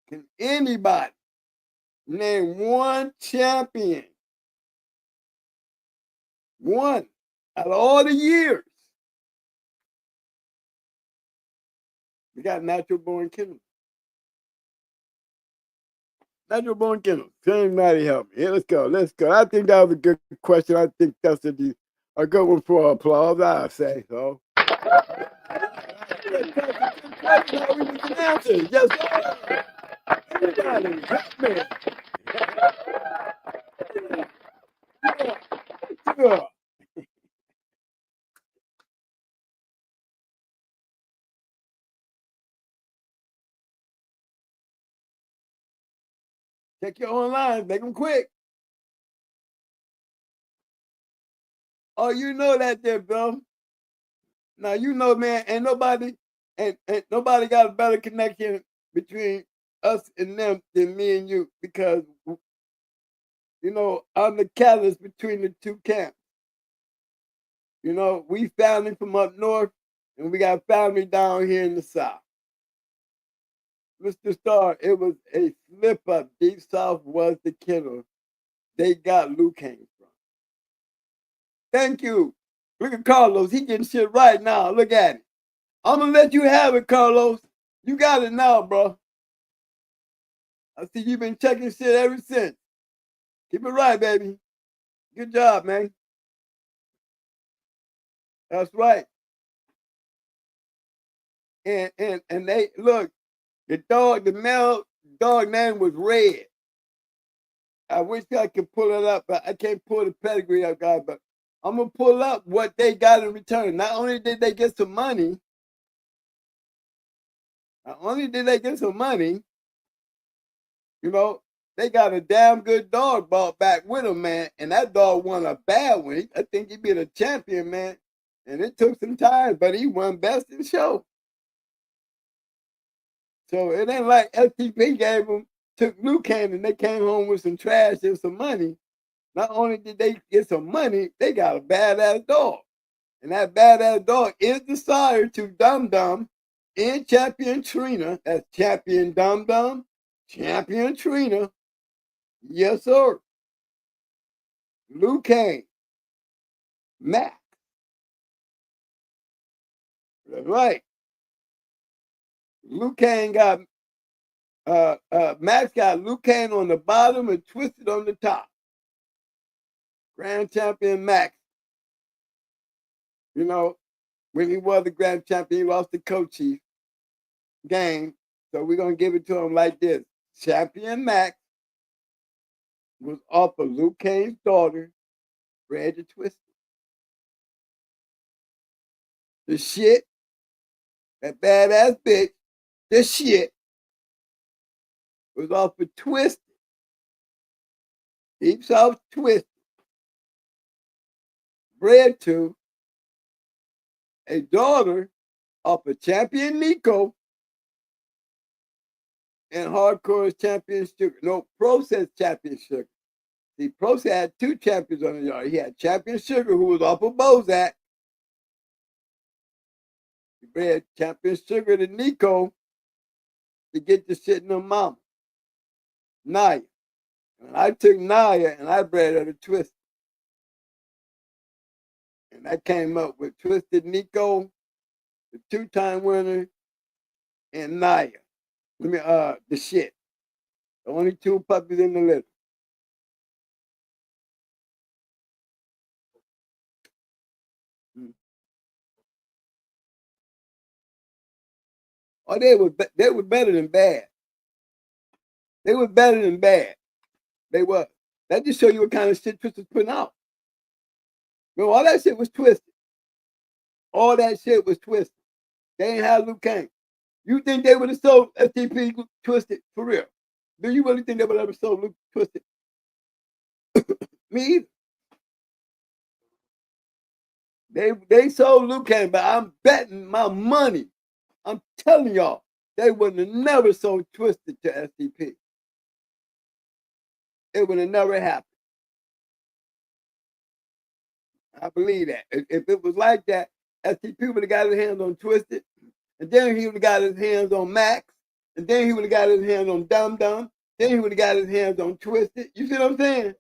S7: Can anybody name one champion, one, out of all the years? We got natural born kennels. Natural born kennels. Somebody help me. Here, let's go. Let's go. I think that was a good question. I think that's a good one for applause, I say so. Yes, sir. Everybody, help me. Sure. Check your online, make them quick. Oh, you know that there, bro. Now you know, man, ain't nobody got a better connection between us and them than me and you, because you know, I'm the catalyst between the two camps. You know, we family from up north and we got family down here in the south. Mr. Starr, it was a slip up. Deep South was the killer they got Luke came from. Thank you. Look at Carlos. He getting shit right now. Look at it. I'm going to let you have it, Carlos. You got it now, bro. I see you've been checking shit ever since. Keep it right, baby. Good job, man. That's right. And they, look, the male dog name was Red. I wish I could pull it up, but I can't pull the pedigree up, guys. But I'm going to pull up what they got in return. Not only did they get some money, you know, they got a damn good dog brought back with them, man. And that dog won a bad one. I think he be the champion, man. And it took some time, but he won best in show. So it ain't like FTP took Luke Kane and they came home with some trash and some money. Not only did they get some money, they got a badass dog. And that badass dog is the sire to Dum Dum and Champion Trina. That's Champion Dum Dum, Champion Trina. Yes, sir. Luke Kane, Mac. That's right. Luke Kane got Max got Luke Kane on the bottom and Twisted on the top. Grand Champion Max. You know, when he was the Grand Champion, he lost the co-chief game. So we're going to give it to him like this. Champion Max was off of Luke Kane's daughter, Bridget Twisted. The shit, that badass bitch, the shit was off of Twisted. Deep South Twisted. Bred to a daughter of a Champion Nico and Hardcore Champion Sugar. No, Process Champion Sugar. See, Process had two champions on the yard. He had Champion Sugar, who was off of Bozak. He bred Champion Sugar to Nico to get the shit in her mama. Naya. And I took Naya and I bred her to Twisted. And I came up with Twisted Nico, the two-time winner, and Naya. The shit. The only two puppies in the litter. Oh, they were better than bad. They were better than bad. They were. That just show you what kind of shit Twisted was putting out. You know, all that shit was Twisted. All that shit was Twisted. They ain't have Luke Kane. You think they would have sold FTP Twisted for real? Do you really think they would ever sold Luke Twisted? Me either. They sold Luke Cannon, but I'm betting my money. I'm telling y'all, they would have never sold Twisted to STP. It would have never happened. I believe that. If it was like that, STP would have got his hands on Twisted, and then he would have got his hands on Max, and then he would have got his hands on Dum Dum, then he would have got his hands on Twisted. You see what I'm saying?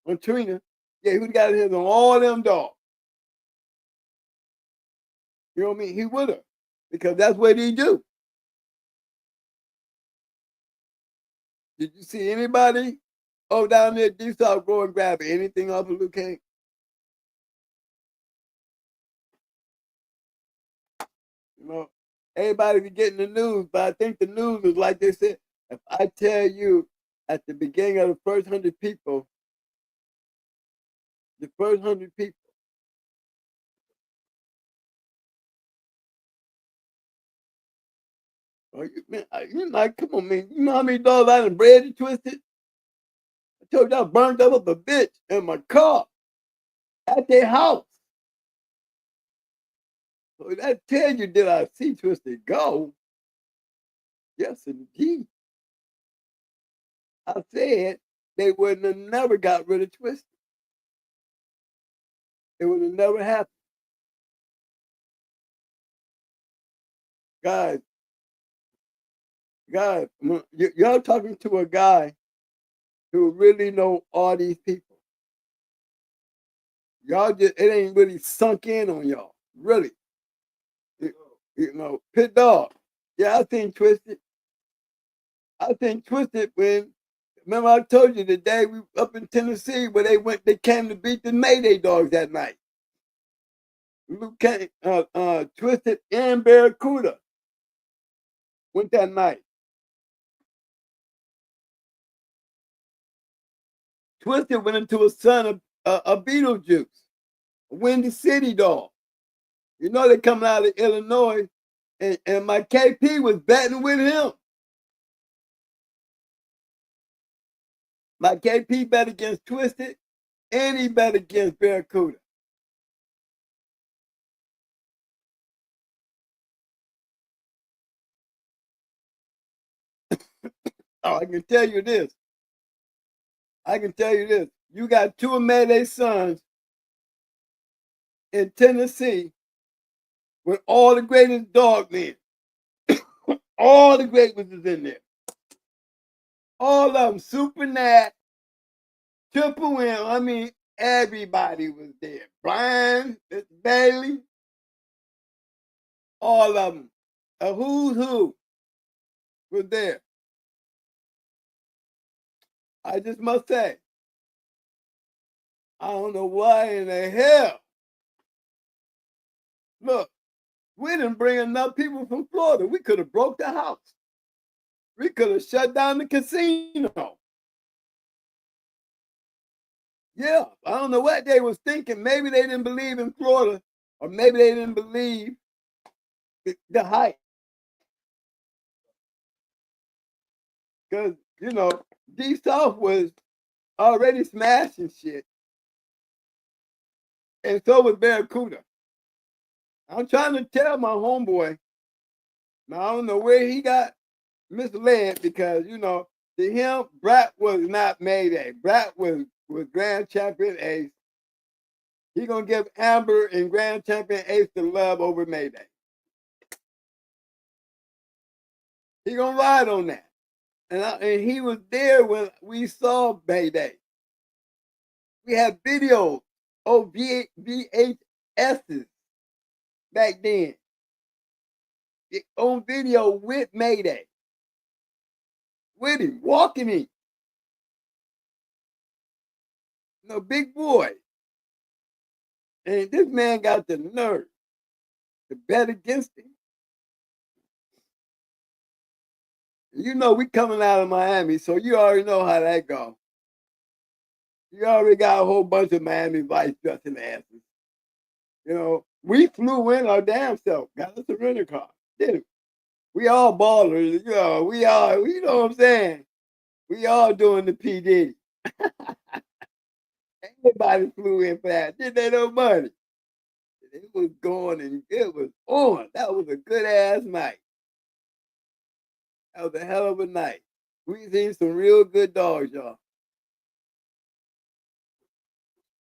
S7: On Trina. Yeah, he would have got his hands on all them dogs. You know what I mean? He would have. Because that's what he do. Did you see anybody down there D-South go and grab anything off of Luke King? You know, everybody be getting the news, but I think the news is like they said, if I tell you at the beginning of the first 100 people, oh, you like, come on, man. You know how many dollars I done bred and twisted? I told you I burned up a bitch in my car at their house. So that tell you, did I see Twisted go? Yes, indeed. I said they wouldn't have never got rid of Twisted. It would have never happened. Guys, y'all talking to a guy who really know all these people. Y'all just, it ain't really sunk in on y'all, really. You know, Pit Dog. Yeah, I think Twisted. When, remember I told you the day we up in Tennessee where they came to beat the Mayday dogs that night. Luke came, Twisted and Barracuda went that night. Twisted went into a son of a Beetlejuice, a Windy City dog. You know they coming out of Illinois, and my KP was betting with him. My KP bet against Twisted, and he bet against Barracuda. Oh, I can tell you this. You got two of Mayday's sons in Tennessee with all the greatest dog men. All the great ones is in there. All of them, Super Nat, Triple M. I mean, everybody was there. Brian, Mr. Bailey, all of them. A who's who was there. I just must say, I don't know why in the hell. Look, we didn't bring enough people from Florida. We could have broke the house. We could have shut down the casino. Yeah, I don't know what they was thinking. Maybe they didn't believe in Florida, or maybe they didn't believe the hype. Because, you know, D-South was already smashing shit. And so was Barracuda. I'm trying to tell my homeboy, now I don't know where he got misled because, you know, to him, Brat was not Mayday. Brat was Grand Champion Ace. He gonna give Amber and Grand Champion Ace the love over Mayday. He gonna ride on that. And he was there when we saw Mayday. We had videos of VHSs back then. On video with Mayday. With him, walking him. No, big boy. And this man got the nerve to bet against him. You know, we coming out of Miami, so you already know how that go. You already got a whole bunch of Miami Vice dressing asses. You know, we flew in our damn self, got us a rental car, did it? We all ballers, you know. We all, you know what I'm saying? We all doing the P Diddy. Everybody flew in for that. Didn't they no money? It was going and it was on. That was a good ass night. That was a hell of a night. We seen some real good dogs, y'all.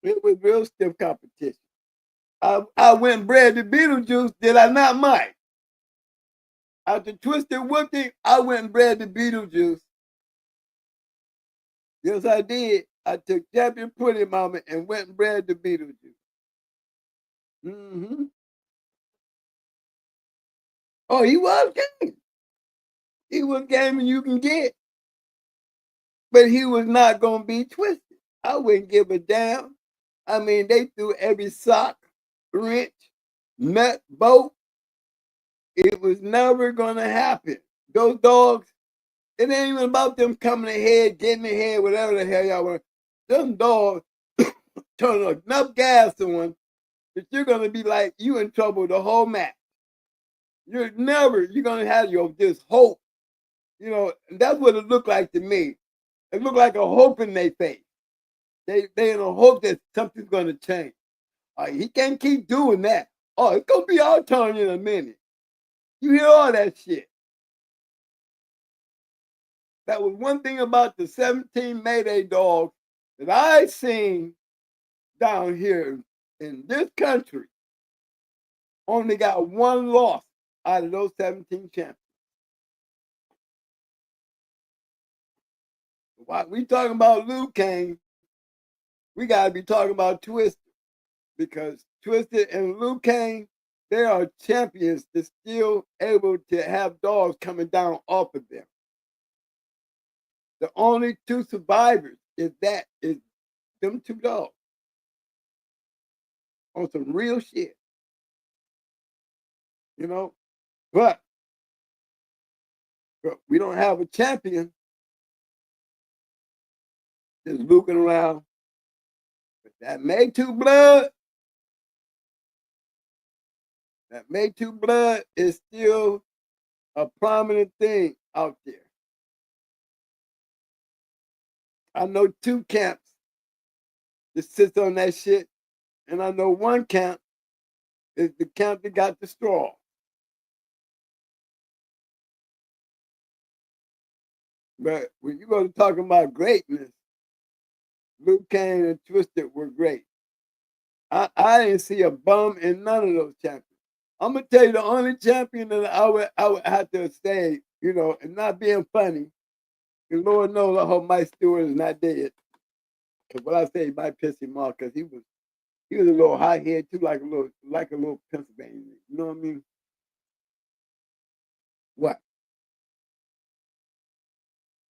S7: It was real stiff competition. I went and bred the Beetlejuice, did I not, Mike? After Twisted Whooping, I went and bred the Beetlejuice. Yes, I did. I took Champion Pudding Mama and went and bred the Beetlejuice. Mm-hmm. Oh, he was game. He was game and you can get. But he was not going to be twisted. I wouldn't give a damn. I mean, they threw every sock, wrench, nut, bolt. It was never going to happen. Those dogs, it ain't even about them coming ahead, getting ahead, whatever the hell y'all want. Them dogs turn enough gas on that you're going to be like, you in trouble the whole match. You're going to have this hope. You know, and that's what it looked like to me. It looked like a hope in their face. They in a hope that something's going to change. He can't keep doing that. Oh, it's going to be our turn in a minute. You hear all that shit. That was one thing about the 17 Mayday dogs that I seen down here in this country. Only got one loss out of those 17 champions. While we talking about Liu Kang, we got to be talking about Twisted, because Twisted and Liu Kang, they are champions that's still able to have dogs coming down off of them. The only two survivors is them two dogs on some real shit, you know. But we don't have a champion just looking around. But that Maytoo blood is still a prominent thing out there. I know two camps that sits on that shit, and I know one camp is the camp that got the straw. But when you go to talking about greatness, Liu Kang and Twisted were great. I didn't see a bum in none of those champions. I'm gonna tell you the only champion that I would have to say, you know, and not being funny, because Lord knows I hope Mike Stewart is not dead. Because what I say might piss him off, because he was a little hot head too, like a little Pennsylvania. You know what I mean? What?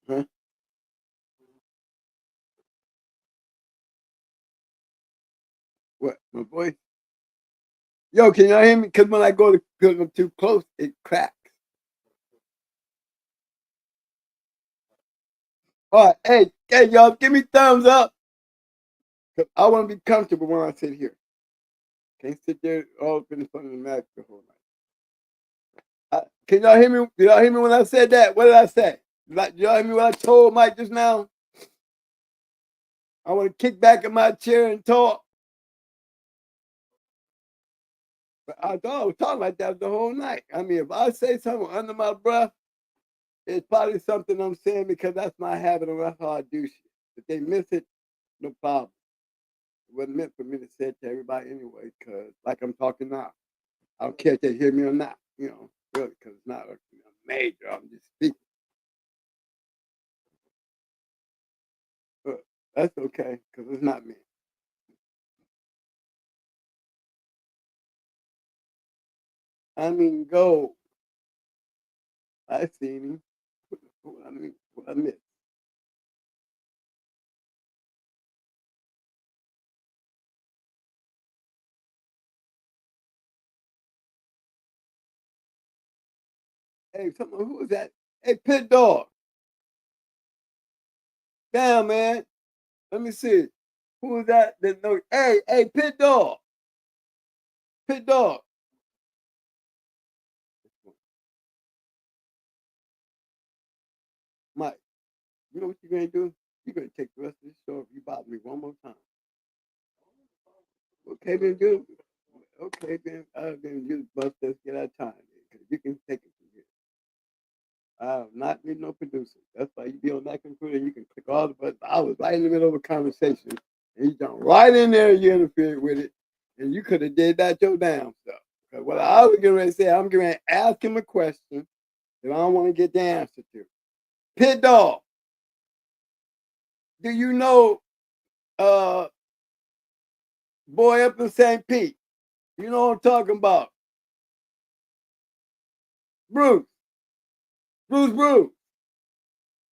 S7: Huh? What? My voice? Yo, can y'all hear me? Because when I go too close, it cracks. All right, hey, y'all, give me thumbs up. Cause I want to be comfortable when I sit here. Can't sit there all up in front of the Mac the whole night. Can y'all hear me? Did y'all hear me when I said that? What did I say? Did y'all hear me what I told Mike just now? I want to kick back in my chair and talk. But I thought I was talking like that the whole night. I mean, if I say something under my breath, it's probably something I'm saying because that's my habit and that's how I do shit. If they miss it, no problem. It wasn't meant for me to say it to everybody anyway, because like I'm talking now, I don't care if they hear me or not, you know, really, because it's not a major, I'm just speaking. But that's okay, because it's not me. I mean, go. I seen him. What I missed. Hey, who was that? Hey, Pit Dog. Damn, man. Let me see. Who was that? No. Hey, Pit Dog. Pit Dog. You know what you're gonna do? You're gonna take the rest of this show if you bother me one more time. Okay, then do. Okay, then you bust us, get our time. Because you can take it from here. I not need no producer. That's why you be on that computer and you can click all the buttons. I was right in the middle of a conversation and you jump right in there and you interfered with it. And you could have did that your damn stuff. Because what I was getting ready to say, I'm going to ask him a question that I don't want to get the answer to. Pit Dog, do you know boy up in St. Pete? You know what I'm talking about? Bruce. Bruce.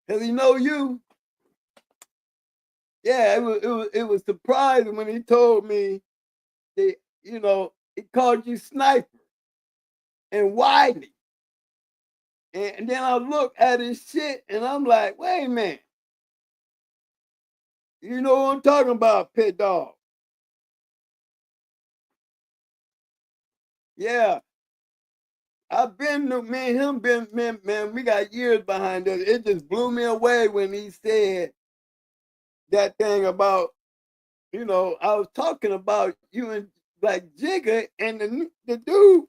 S7: Does he know you? Yeah, it was surprising when he told me that, you know, he called you Sniper and Wiley. And then I look at his shit and I'm like, wait a minute. You know what I'm talking about, Pit Dog? Yeah. I've been, me and him been, man, we got years behind us. It just blew me away when he said that thing about, you know, I was talking about you and like Jigga, and the dude,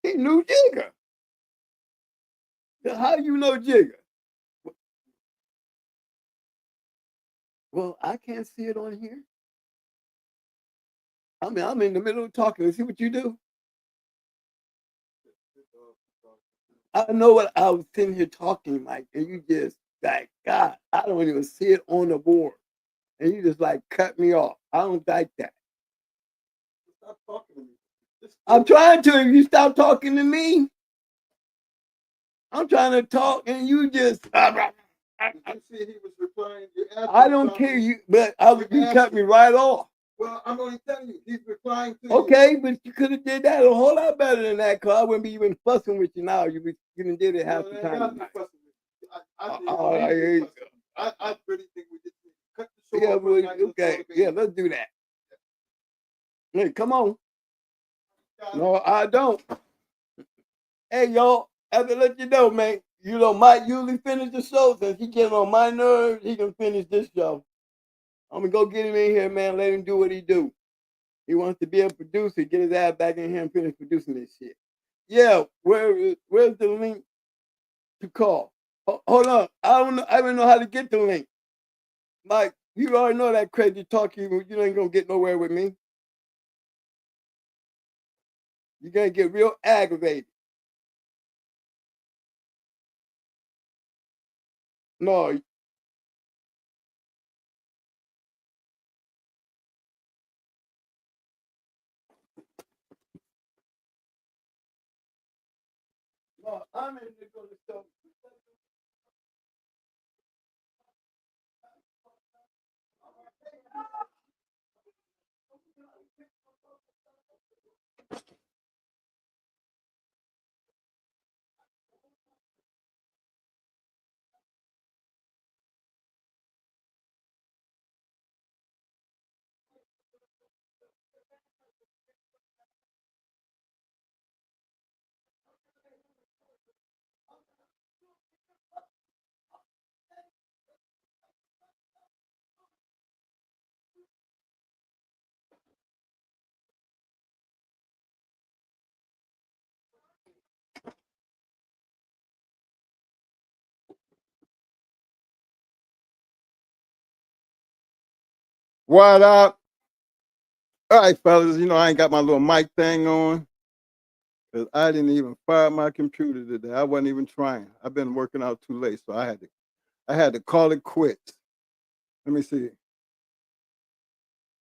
S7: he knew Jigga. So how you know Jigga? Well, I can't see it on here. I mean, I'm in the middle of talking. See what you do? I know what I was sitting here talking like, and you just like, God, I don't even see it on the board. And you just like cut me off. I don't like that. Stop talking to me. I'm trying to. If you stop talking to me, I'm trying to talk, and you just. I
S3: see he was replying.
S7: I don't care you, but you cut me right off.
S3: Well, I'm only telling you, he's replying to you.
S7: Okay, but you could have did that a whole lot better than that, cause I wouldn't be even fussing with you now. You done did it half the time.
S3: I really think we just cut the show.
S7: Yeah, well, okay. Yeah, let's do that. Hey, come on. No, I don't. Hey, y'all, I have to let you know, man. You know, Mike usually finish the show. Since he getting on my nerves, he can finish this show. I'm gonna go get him in here, man. Let him do what he do. He wants to be a producer. Get his ass back in here and finish producing this shit. Yeah, where's the link to call? Hold on. I don't know how to get the link. Mike, you already know that crazy talk. You ain't gonna get nowhere with me. You're gonna get real aggravated. No. No, I'm in the go to show. What up? All right, fellas, you know, I ain't got my little mic thing on because I didn't even fire my computer today. I wasn't even trying. I've been working out too late, so I had to call it quits. Let me see.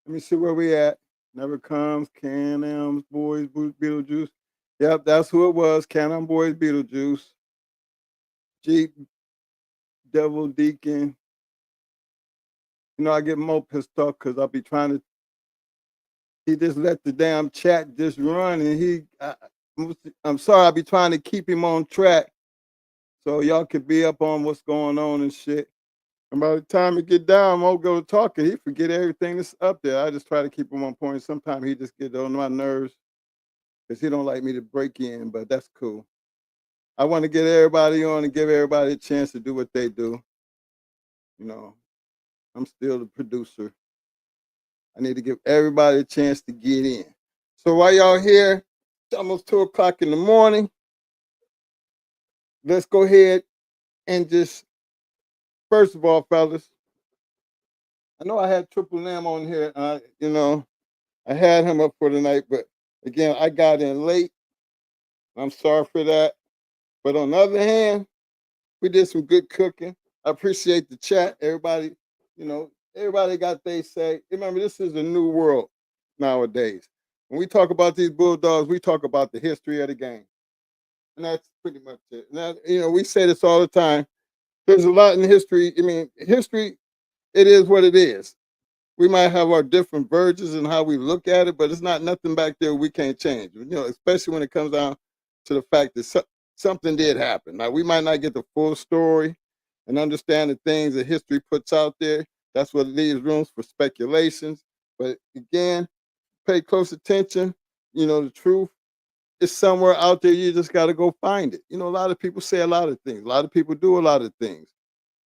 S7: Let me see where we at. Never comes, Can-Am's Boys, Beetlejuice. Yep, that's who it was. Can-Am Boys, Beetlejuice. Jeep, Devil Deacon. You know, I get more pissed off because I'll be trying to. He just let the damn chat just run, and I'm sorry, I'll be trying to keep him on track so y'all could be up on what's going on and shit. And by the time he get down, I'll go talking. He forget everything that's up there. I just try to keep him on point. Sometimes he just get on my nerves because he don't like me to break in, but that's cool. I want to get everybody on and give everybody a chance to do what they do.
S3: You know, I'm still the producer. I need to give everybody a chance to get in. So while y'all here, it's almost 2:00 in the morning. Let's go ahead and just, first of all, fellas, I know I had Triple M on here. You know, I had him up for the night, but again, I got in late. I'm sorry for that. But on the other hand, we did some good cooking. I appreciate the chat. Everybody, everybody got they say. Remember, this is a new world nowadays. When we talk about these Bulldogs, we talk about the history of the game. And that's pretty much it. Now, we say this all the time. There's a lot in history. I mean, history, it is what it is. We might have our different versions and how we look at it, but it's not nothing back there we can't change. Especially when it comes down to the fact that something did happen. Now, we might not get the full story and understand the things that history puts out there. That's what leaves rooms for speculations. But again, pay close attention. The truth is somewhere out there. You just got to go find it. A lot of people say a lot of things. A lot of people do a lot of things.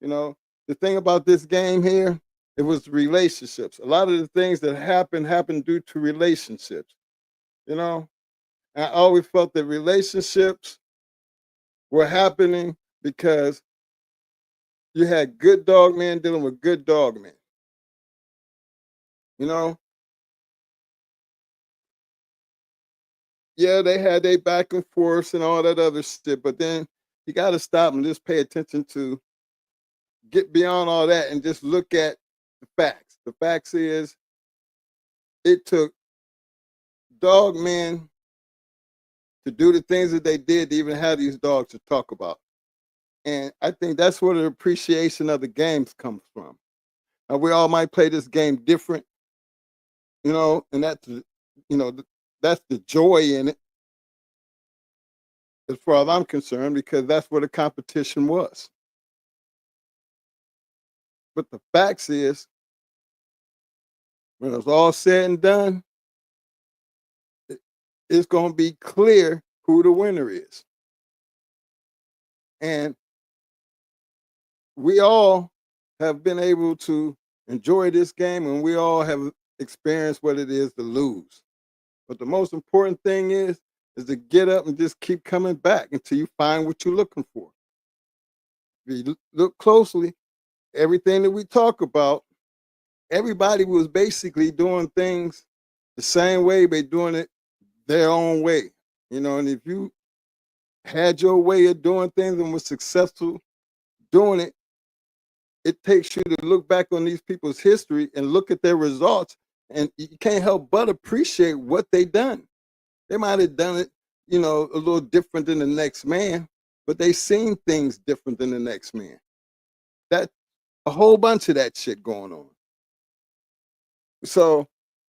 S3: The thing about this game here, it was relationships. A lot of the things that happened due to relationships. And I always felt that relationships were happening because you had good dog men dealing with good dog men. Yeah, they had their back and forth and all that other shit, but then you got to stop and just pay attention to get beyond all that and just look at the facts. The facts is it took dog men to do the things that they did to even have these dogs to talk about. And I think that's where the appreciation of the games comes from. Now, we all might play this game different, and that's the joy in it, as far as I'm concerned, because that's where the competition was. But the facts is, when it's all said and done, it's going to be clear who the winner is. And we all have been able to enjoy this game, and we all have experienced what it is to lose. But the most important thing is to get up and just keep coming back until you find what you're looking for. If you look closely, everything that we talk about, everybody was basically doing things the same way, but doing it their own way. And if you had your way of doing things and was successful doing it, it takes you to look back on these people's history and look at their results, and you can't help but appreciate what they done. They might have done it, a little different than the next man, but they seen things different than the next man. That a whole bunch of that shit going on. So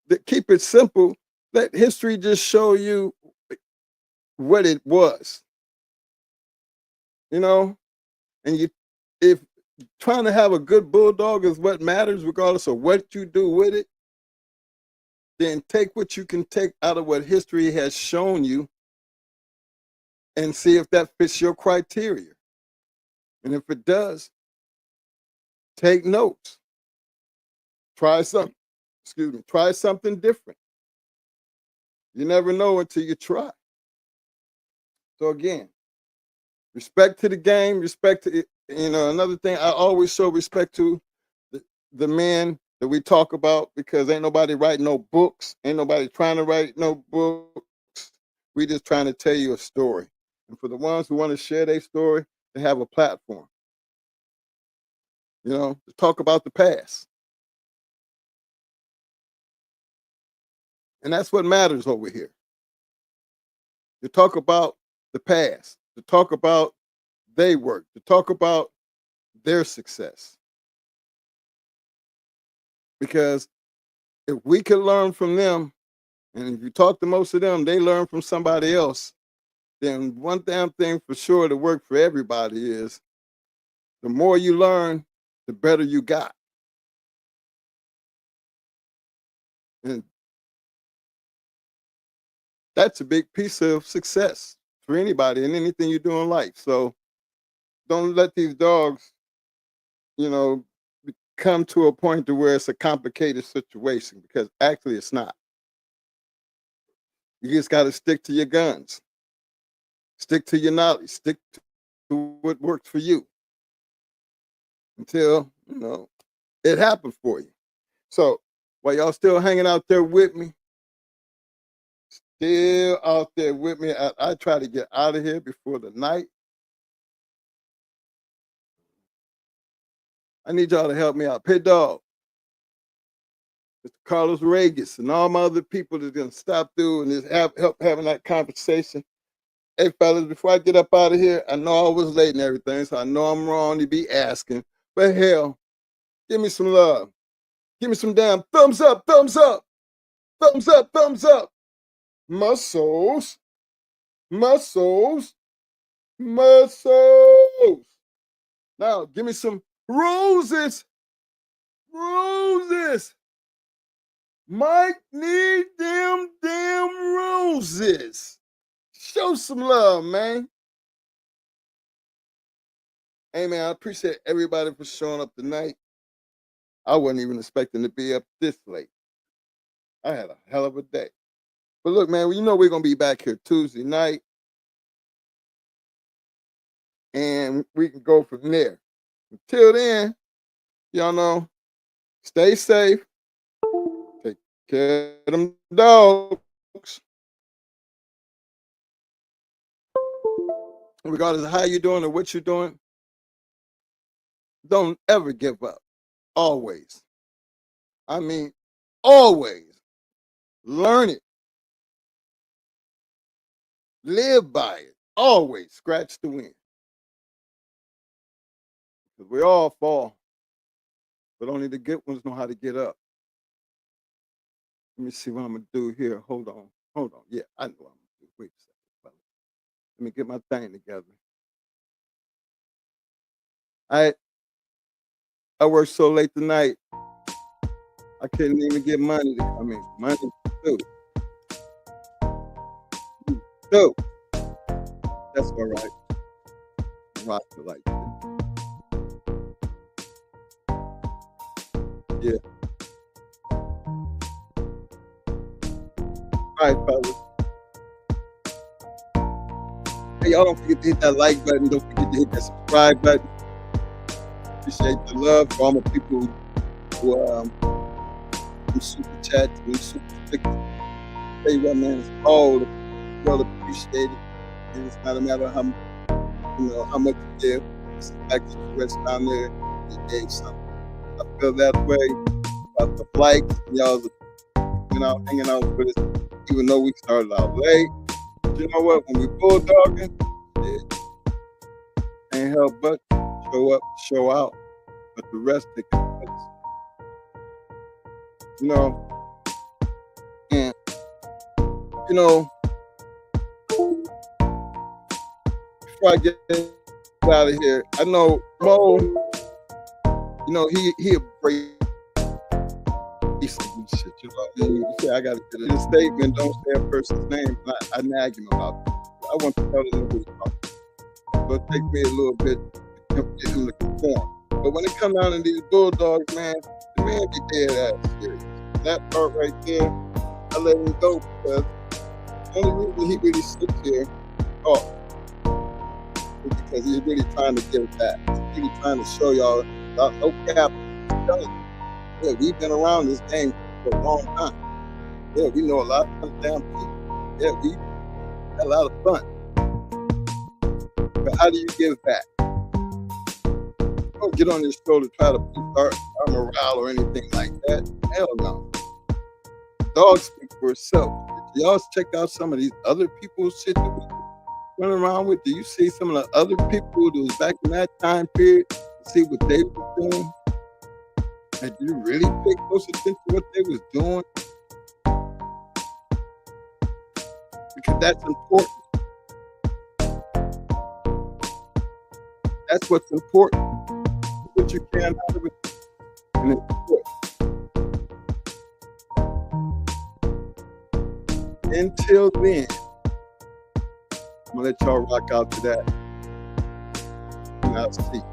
S3: to keep it simple, let history just show you what it was. And if trying to have a good bulldog is what matters, regardless of what you do with it, then take what you can take out of what history has shown you and see if that fits your criteria. And if it does, take notes. Try something different. You never know until you try. So again, respect to the game, respect to it. Another thing, I always show respect to the men that we talk about, because ain't nobody writing no books. Ain't nobody trying to write no books. We just trying to tell you a story. And for the ones who want to share their story, they have a platform. To talk about the past. And that's what matters over here. To talk about the past, to talk about their work, to talk about their success. Because if we can learn from them, and if you talk to most of them, they learn from somebody else, then one damn thing for sure to work for everybody is the more you learn, the better you got. And that's a big piece of success for anybody in anything you do in life. So don't let these dogs, come to a point to where it's a complicated situation, because actually it's not. You just got to stick to your guns, stick to your knowledge, stick to what works for you until, it happens for you. So while y'all still hanging out there with me, I try to get out of here before the night. I need y'all to help me out. Pay dog, Mr. Carlos Regis, and all my other people that's gonna stop through and just help having that conversation. Hey fellas, before I get up out of here, I know I was late and everything, so I know I'm wrong to be asking, but hell, give me some love. Give me some damn thumbs up, thumbs up, thumbs up, thumbs up. Muscles, muscles, muscles. Now, give me some roses, roses. Mike need them damn roses. Show some love, man. Hey, man, I appreciate everybody for showing up tonight. I wasn't even expecting to be up this late. I had a hell of a day. But look, man, we're going to be back here Tuesday night. And we can go from there. Until then, y'all know, stay safe. Take care of them dogs. Regardless of how you're doing or what you're doing, don't ever give up. Always. I mean, always. Learn it. Live by it. Always scratch the wind. Because we all fall, but only the good ones know how to get up. Let me see what I'm going to do here. Hold on. Yeah, I know what I'm going to do. Wait a second, fellas. Let me get my thing together. I worked so late tonight, I couldn't even get money to come in. Money too. So, that's all right. Rock it like that. Yeah. All right, fellas. Hey, y'all don't forget to hit that like button. Don't forget to hit that subscribe button. Appreciate the love for all my people who super chats and super stickers. Tell you what, man, it's all well appreciated. And it's not a matter of how much you give. It's the fact that you rest down there and you gave something. I feel that way about the likes. Y'all hanging out with us, even though we started out late. But you know what? When we bulldogging, ain't help but show up, show out. But the rest takes place. And before I get out of here, I know Mo, he a great piece of shit. You know what I mean? You say I gotta get a statement, don't say a person's name. I nag him about it. I want to tell him who he's talking. So it takes me a little bit to get him to conform. But when it comes down to these bulldogs, man, the man be dead ass serious. That part right there, I let him go because the only reason he really sits here is because he's really trying to get it back. He's really trying to show y'all no cap. Yeah, we've been around this game for a long time. Yeah, we know a lot of damn people. Yeah, we had a lot of fun. But how do you give back? Don't get on this show to try to boost our morale or anything like that. Hell no. Dogs speak for itself. Did y'all check out some of these other people's shit that we run around with? Do you see some of the other people that was back in that time period and see what they were doing? And do you really pay close attention to what they was doing? Because that's important. That's what's important. What you can out of it, and it's important. Until then, I'm gonna let y'all rock out to that, and I'll see you.